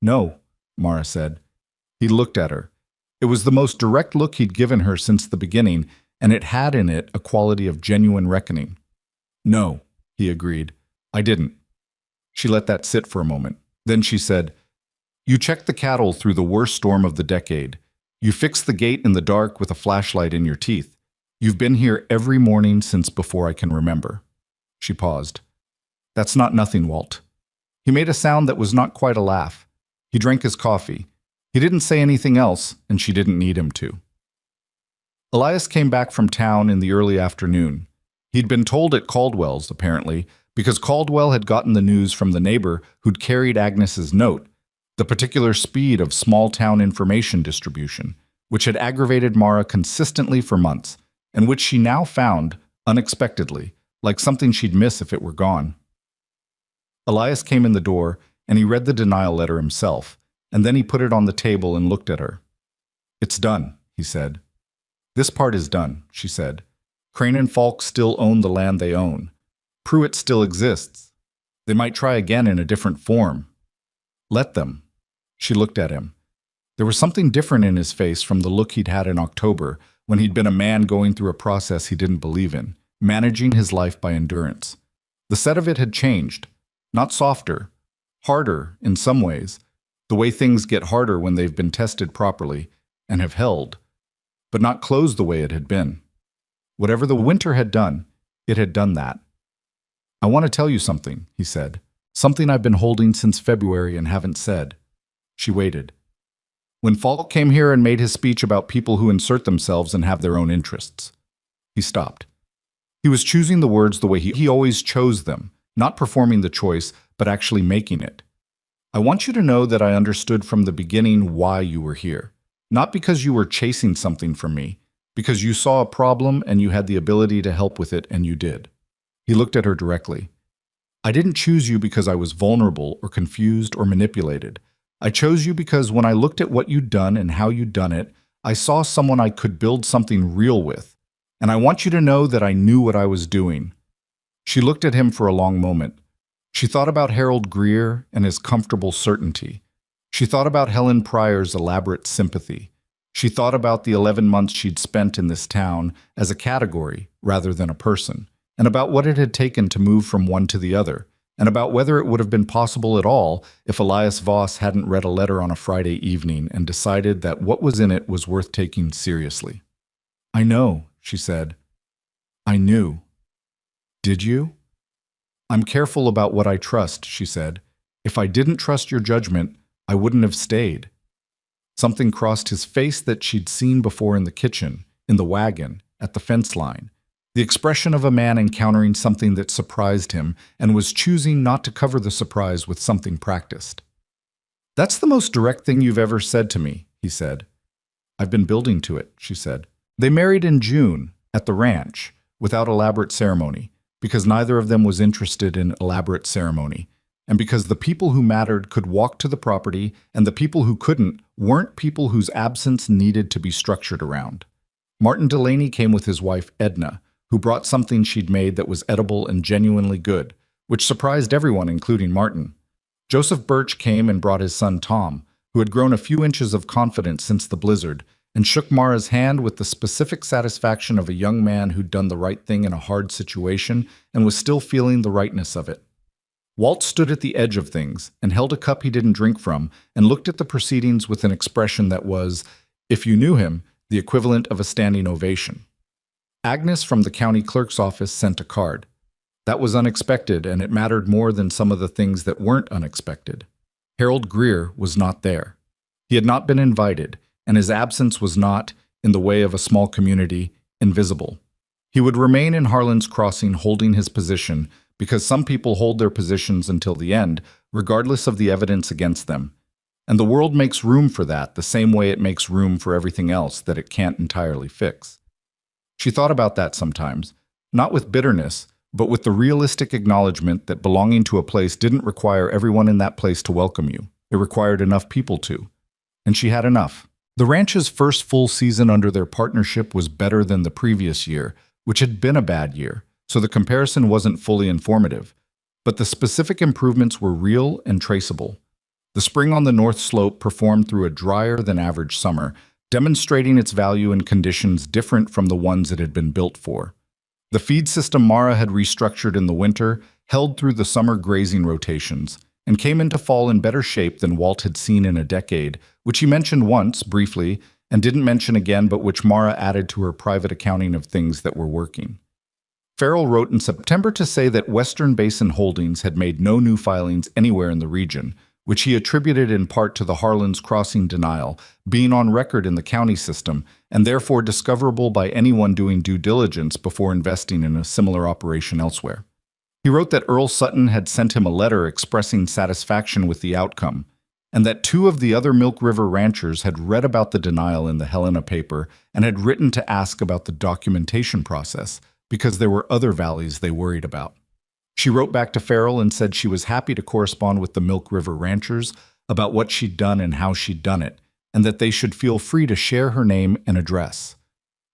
"No," Mara said. He looked at her. It was the most direct look he'd given her since the beginning, and it had in it a quality of genuine reckoning. "No," he agreed. "I didn't." She let that sit for a moment. Then she said, "You checked the cattle through the worst storm of the decade. You fixed the gate in the dark with a flashlight in your teeth. You've been here every morning since before I can remember." She paused. "That's not nothing, Walt." He made a sound that was not quite a laugh. He drank his coffee. He didn't say anything else, and she didn't need him to. Elias came back from town in the early afternoon. He'd been told at Caldwell's, apparently, because Caldwell had gotten the news from the neighbor who'd carried Agnes's note, the particular speed of small-town information distribution, which had aggravated Mara consistently for months, and which she now found, unexpectedly, like something she'd miss if it were gone. Elias came in the door, and he read the denial letter himself, and then he put it on the table and looked at her. "It's done," he said. "This part is done," she said. "Crane and Falk still own the land they own. Pruitt still exists. They might try again in a different form. Let them." She looked at him. There was something different in his face from the look he'd had in October, when he'd been a man going through a process he didn't believe in, managing his life by endurance. The set of it had changed. Not softer, harder in some ways, the way things get harder when they've been tested properly and have held, but not closed the way it had been. Whatever the winter had done, it had done that. "I want to tell you something," he said. "Something I've been holding since February and haven't said." She waited. "When Falk came here and made his speech about people who insert themselves and have their own interests." He stopped. He was choosing the words the way he always chose them, not performing the choice, but actually making it. "I want you to know that I understood from the beginning why you were here. Not because you were chasing something from me, because you saw a problem and you had the ability to help with it, and you did." He looked at her directly. "I didn't choose you because I was vulnerable or confused or manipulated. I chose you because when I looked at what you'd done and how you'd done it, I saw someone I could build something real with. And I want you to know that I knew what I was doing." She looked at him for a long moment. She thought about Harold Greer and his comfortable certainty. She thought about Helen Pryor's elaborate sympathy. She thought about the 11 months she'd spent in this town as a category rather than a person, and about what it had taken to move from one to the other, and about whether it would have been possible at all if Elias Voss hadn't read a letter on a Friday evening and decided that what was in it was worth taking seriously. "I know," she said. "I knew." "Did you?" "I'm careful about what I trust," she said. "If I didn't trust your judgment, I wouldn't have stayed." Something crossed his face that she'd seen before in the kitchen, in the wagon, at the fence line. The expression of a man encountering something that surprised him and was choosing not to cover the surprise with something practiced. "That's the most direct thing you've ever said to me," he said. "I've been building to it," she said. They married in June, at the ranch, without elaborate ceremony, because neither of them was interested in elaborate ceremony, and because the people who mattered could walk to the property and the people who couldn't weren't people whose absence needed to be structured around. Martin Delaney came with his wife Edna, who brought something she'd made that was edible and genuinely good, which surprised everyone, including Martin. Joseph Birch came and brought his son Tom, who had grown a few inches of confidence since the blizzard, and shook Mara's hand with the specific satisfaction of a young man who'd done the right thing in a hard situation and was still feeling the rightness of it. Walt stood at the edge of things and held a cup he didn't drink from and looked at the proceedings with an expression that was, if you knew him, the equivalent of a standing ovation. Agnes from the county clerk's office sent a card. That was unexpected, and it mattered more than some of the things that weren't unexpected. Harold Greer was not there. He had not been invited, and his absence was not, in the way of a small community, invisible. He would remain in Harlan's Crossing holding his position because some people hold their positions until the end, regardless of the evidence against them. And the world makes room for that the same way it makes room for everything else that it can't entirely fix. She thought about that sometimes, not with bitterness, but with the realistic acknowledgement that belonging to a place didn't require everyone in that place to welcome you. It required enough people to. And she had enough. The ranch's first full season under their partnership was better than the previous year, which had been a bad year, so the comparison wasn't fully informative. But the specific improvements were real and traceable. The spring on the North Slope performed through a drier than average summer, demonstrating its value in conditions different from the ones it had been built for. The feed system Mara had restructured in the winter held through the summer grazing rotations and came into fall in better shape than Walt had seen in a decade, which he mentioned once, briefly, and didn't mention again, but which Mara added to her private accounting of things that were working. Farrell wrote in September to say that Western Basin Holdings had made no new filings anywhere in the region, which he attributed in part to the Harlan's Crossing denial, being on record in the county system, and therefore discoverable by anyone doing due diligence before investing in a similar operation elsewhere. He wrote that Earl Sutton had sent him a letter expressing satisfaction with the outcome, and that 2 of the other Milk River ranchers had read about the denial in the Helena paper and had written to ask about the documentation process, because there were other valleys they worried about. She wrote back to Farrell and said she was happy to correspond with the Milk River ranchers about what she'd done and how she'd done it, and that they should feel free to share her name and address.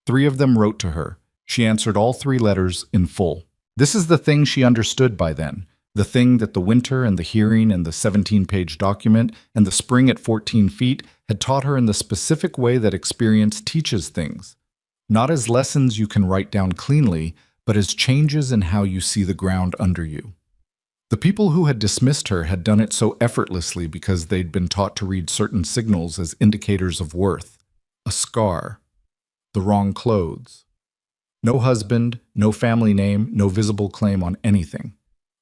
3 of them wrote to her. She answered all 3 letters in full. This is the thing she understood by then, the thing that the winter and the hearing and the 17-page document and the spring at 14 feet had taught her in the specific way that experience teaches things. Not as lessons you can write down cleanly, but as changes in how you see the ground under you. The people who had dismissed her had done it so effortlessly because they'd been taught to read certain signals as indicators of worth. A scar. The wrong clothes. No husband, no family name, no visible claim on anything.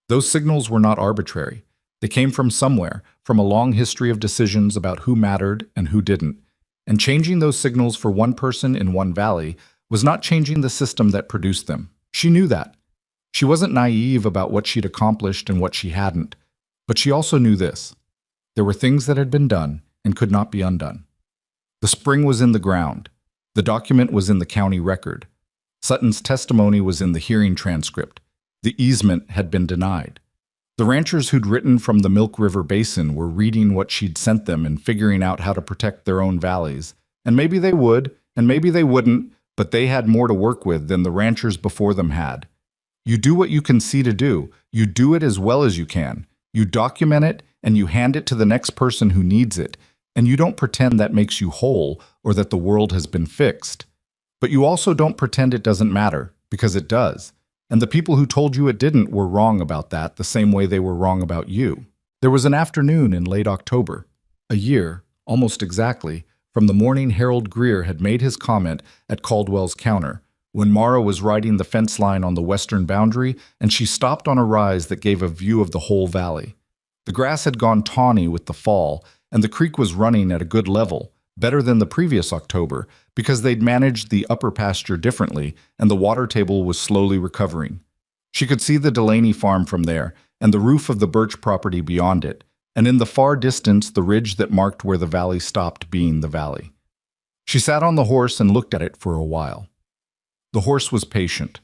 Those signals were not arbitrary. They came from somewhere, from a long history of decisions about who mattered and who didn't. And changing those signals for one person in one valley was not changing the system that produced them. She knew that. She wasn't naive about what she'd accomplished and what she hadn't. But she also knew this. There were things that had been done and could not be undone. The spring was in the ground. The document was in the county record. Sutton's testimony was in the hearing transcript. The easement had been denied. The ranchers who'd written from the Milk River Basin were reading what she'd sent them and figuring out how to protect their own valleys. And maybe they would, and maybe they wouldn't, but they had more to work with than the ranchers before them had. You do what you can see to do. You do it as well as you can. You document it, and you hand it to the next person who needs it. And you don't pretend that makes you whole or that the world has been fixed. But you also don't pretend it doesn't matter, because it does. And the people who told you it didn't were wrong about that the same way they were wrong about you. There was an afternoon in late October, a year, almost exactly, from the morning Harold Greer had made his comment at Caldwell's counter, when Mara was riding the fence line on the western boundary and she stopped on a rise that gave a view of the whole valley. The grass had gone tawny with the fall, and the creek was running at a good level, better than the previous October, because they'd managed the upper pasture differently and the water table was slowly recovering. She could see the Delaney farm from there and the roof of the Birch property beyond it, and in the far distance the ridge that marked where the valley stopped being the valley. She sat on the horse and looked at it for a while. The horse was patient.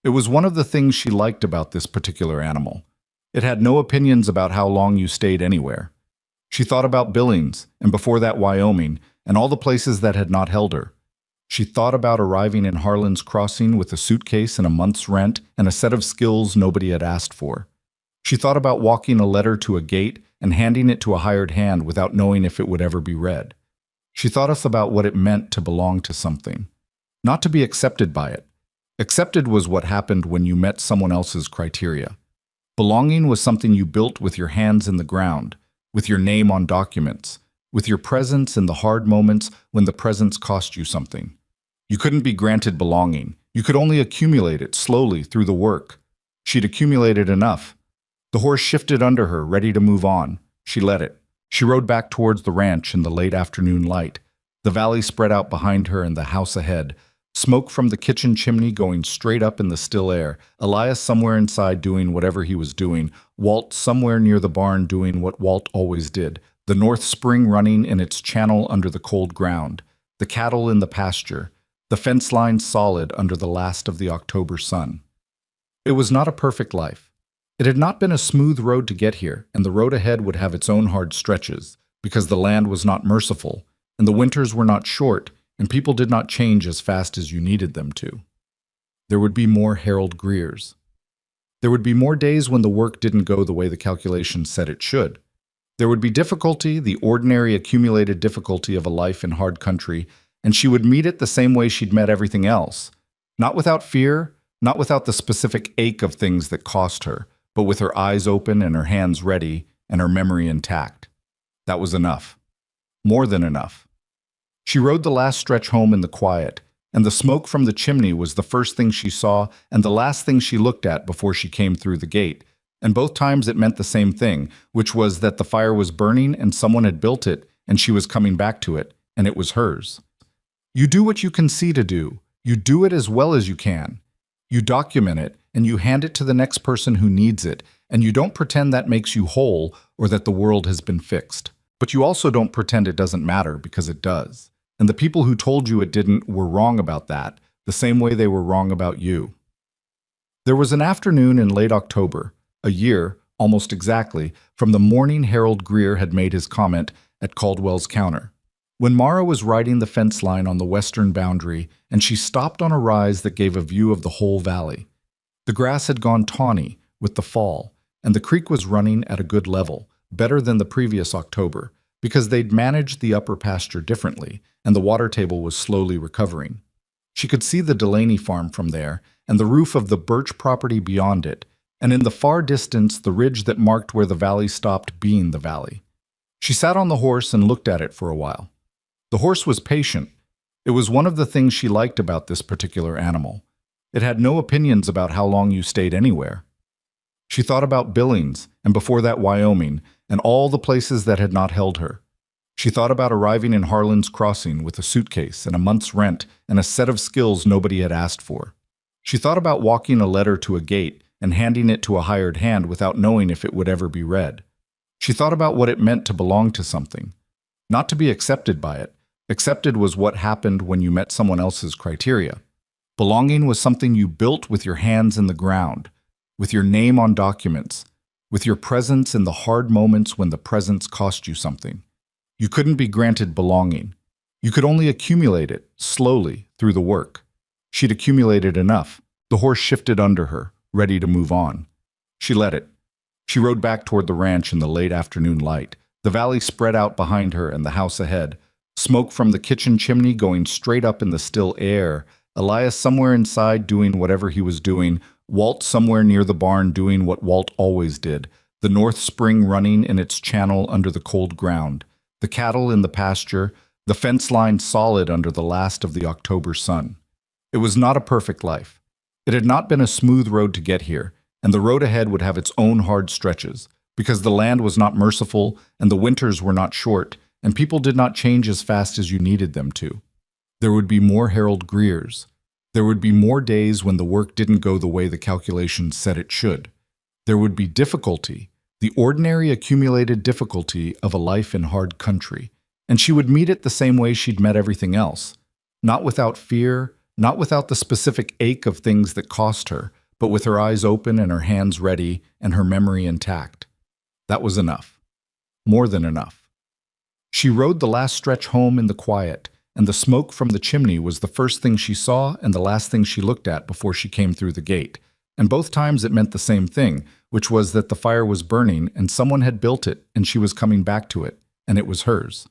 It was one of the things she liked about this particular animal. It had no opinions about how long you stayed anywhere. She thought about Billings, and before that Wyoming, and all the places that had not held her. She thought about arriving in Harlan's Crossing with a suitcase and a month's rent and a set of skills nobody had asked for. She thought about walking a letter to a gate and handing it to a hired hand without knowing if it would ever be read. She thought about what it meant to belong to something, not to be accepted by it. Accepted was what happened when you met someone else's criteria. Belonging was something you built with your hands in the ground, with your name on documents, with your presence in the hard moments when the presence cost you something. You couldn't be granted belonging. You could only accumulate it slowly through the work. She'd accumulated enough. The horse shifted under her, ready to move on. She let it. She rode back towards the ranch in the late afternoon light. The valley spread out behind her and the house ahead. Smoke from the kitchen chimney going straight up in the still air. Elias somewhere inside doing whatever he was doing. Walt somewhere near the barn doing what Walt always did. The North Spring running in its channel under the cold ground. The cattle in the pasture. The fence line solid under the last of the October sun. It was not a perfect life. It had not been a smooth road to get here, and the road ahead would have its own hard stretches, because the land was not merciful, and the winters were not short, and people did not change as fast as you needed them to. There would be more Harold Greers. There would be more days when the work didn't go the way the calculations said it should. There would be difficulty, the ordinary accumulated difficulty of a life in hard country, and she would meet it the same way she'd met everything else. Not without fear, not without the specific ache of things that cost her, but with her eyes open and her hands ready and her memory intact. That was enough. More than enough. She rode the last stretch home in the quiet, and the smoke from the chimney was the first thing she saw and the last thing she looked at before she came through the gate. And both times it meant the same thing, which was that the fire was burning and someone had built it and she was coming back to it, and it was hers. You do what you can see to do. You do it as well as you can. You document it, and you hand it to the next person who needs it, and you don't pretend that makes you whole or that the world has been fixed. But you also don't pretend it doesn't matter, because it does. And the people who told you it didn't were wrong about that, the same way they were wrong about you. There was an afternoon in late October, a year, almost exactly, from the morning Harold Greer had made his comment at Caldwell's counter. When Mara was riding the fence line on the western boundary, and she stopped on a rise that gave a view of the whole valley. The grass had gone tawny with the fall, and the creek was running at a good level, better than the previous October, because they'd managed the upper pasture differently, and the water table was slowly recovering. She could see the Delaney farm from there, and the roof of the Birch property beyond it, and in the far distance the ridge that marked where the valley stopped being the valley. She sat on the horse and looked at it for a while. The horse was patient. It was one of the things she liked about this particular animal. It had no opinions about how long you stayed anywhere. She thought about Billings, and before that Wyoming, and all the places that had not held her. She thought about arriving in Harlan's Crossing with a suitcase and a month's rent and a set of skills nobody had asked for. She thought about walking a letter to a gate and handing it to a hired hand without knowing if it would ever be read. She thought about what it meant to belong to something, not to be accepted by it. Accepted was what happened when you met someone else's criteria. Belonging was something you built with your hands in the ground, with your name on documents, with your presence in the hard moments when the presence cost you something. You couldn't be granted belonging. You could only accumulate it, slowly, through the work. She'd accumulated enough. The horse shifted under her, ready to move on. She let it. She rode back toward the ranch in the late afternoon light. The valley spread out behind her and the house ahead. Smoke from the kitchen chimney going straight up in the still air. Elias somewhere inside doing whatever he was doing. Walt somewhere near the barn doing what Walt always did. The North Spring running in its channel under the cold ground. The cattle in the pasture. The fence line solid under the last of the October sun. It was not a perfect life. It had not been a smooth road to get here, and the road ahead would have its own hard stretches, because the land was not merciful and the winters were not short, and people did not change as fast as you needed them to. There would be more Harold Greers. There would be more days when the work didn't go the way the calculations said it should. There would be difficulty, the ordinary accumulated difficulty of a life in hard country, and she would meet it the same way she'd met everything else, not without fear, not without the specific ache of things that cost her, but with her eyes open and her hands ready and her memory intact. That was enough. More than enough. She rode the last stretch home in the quiet, and the smoke from the chimney was the first thing she saw and the last thing she looked at before she came through the gate. And both times it meant the same thing, which was that the fire was burning and someone had built it and she was coming back to it, and it was hers.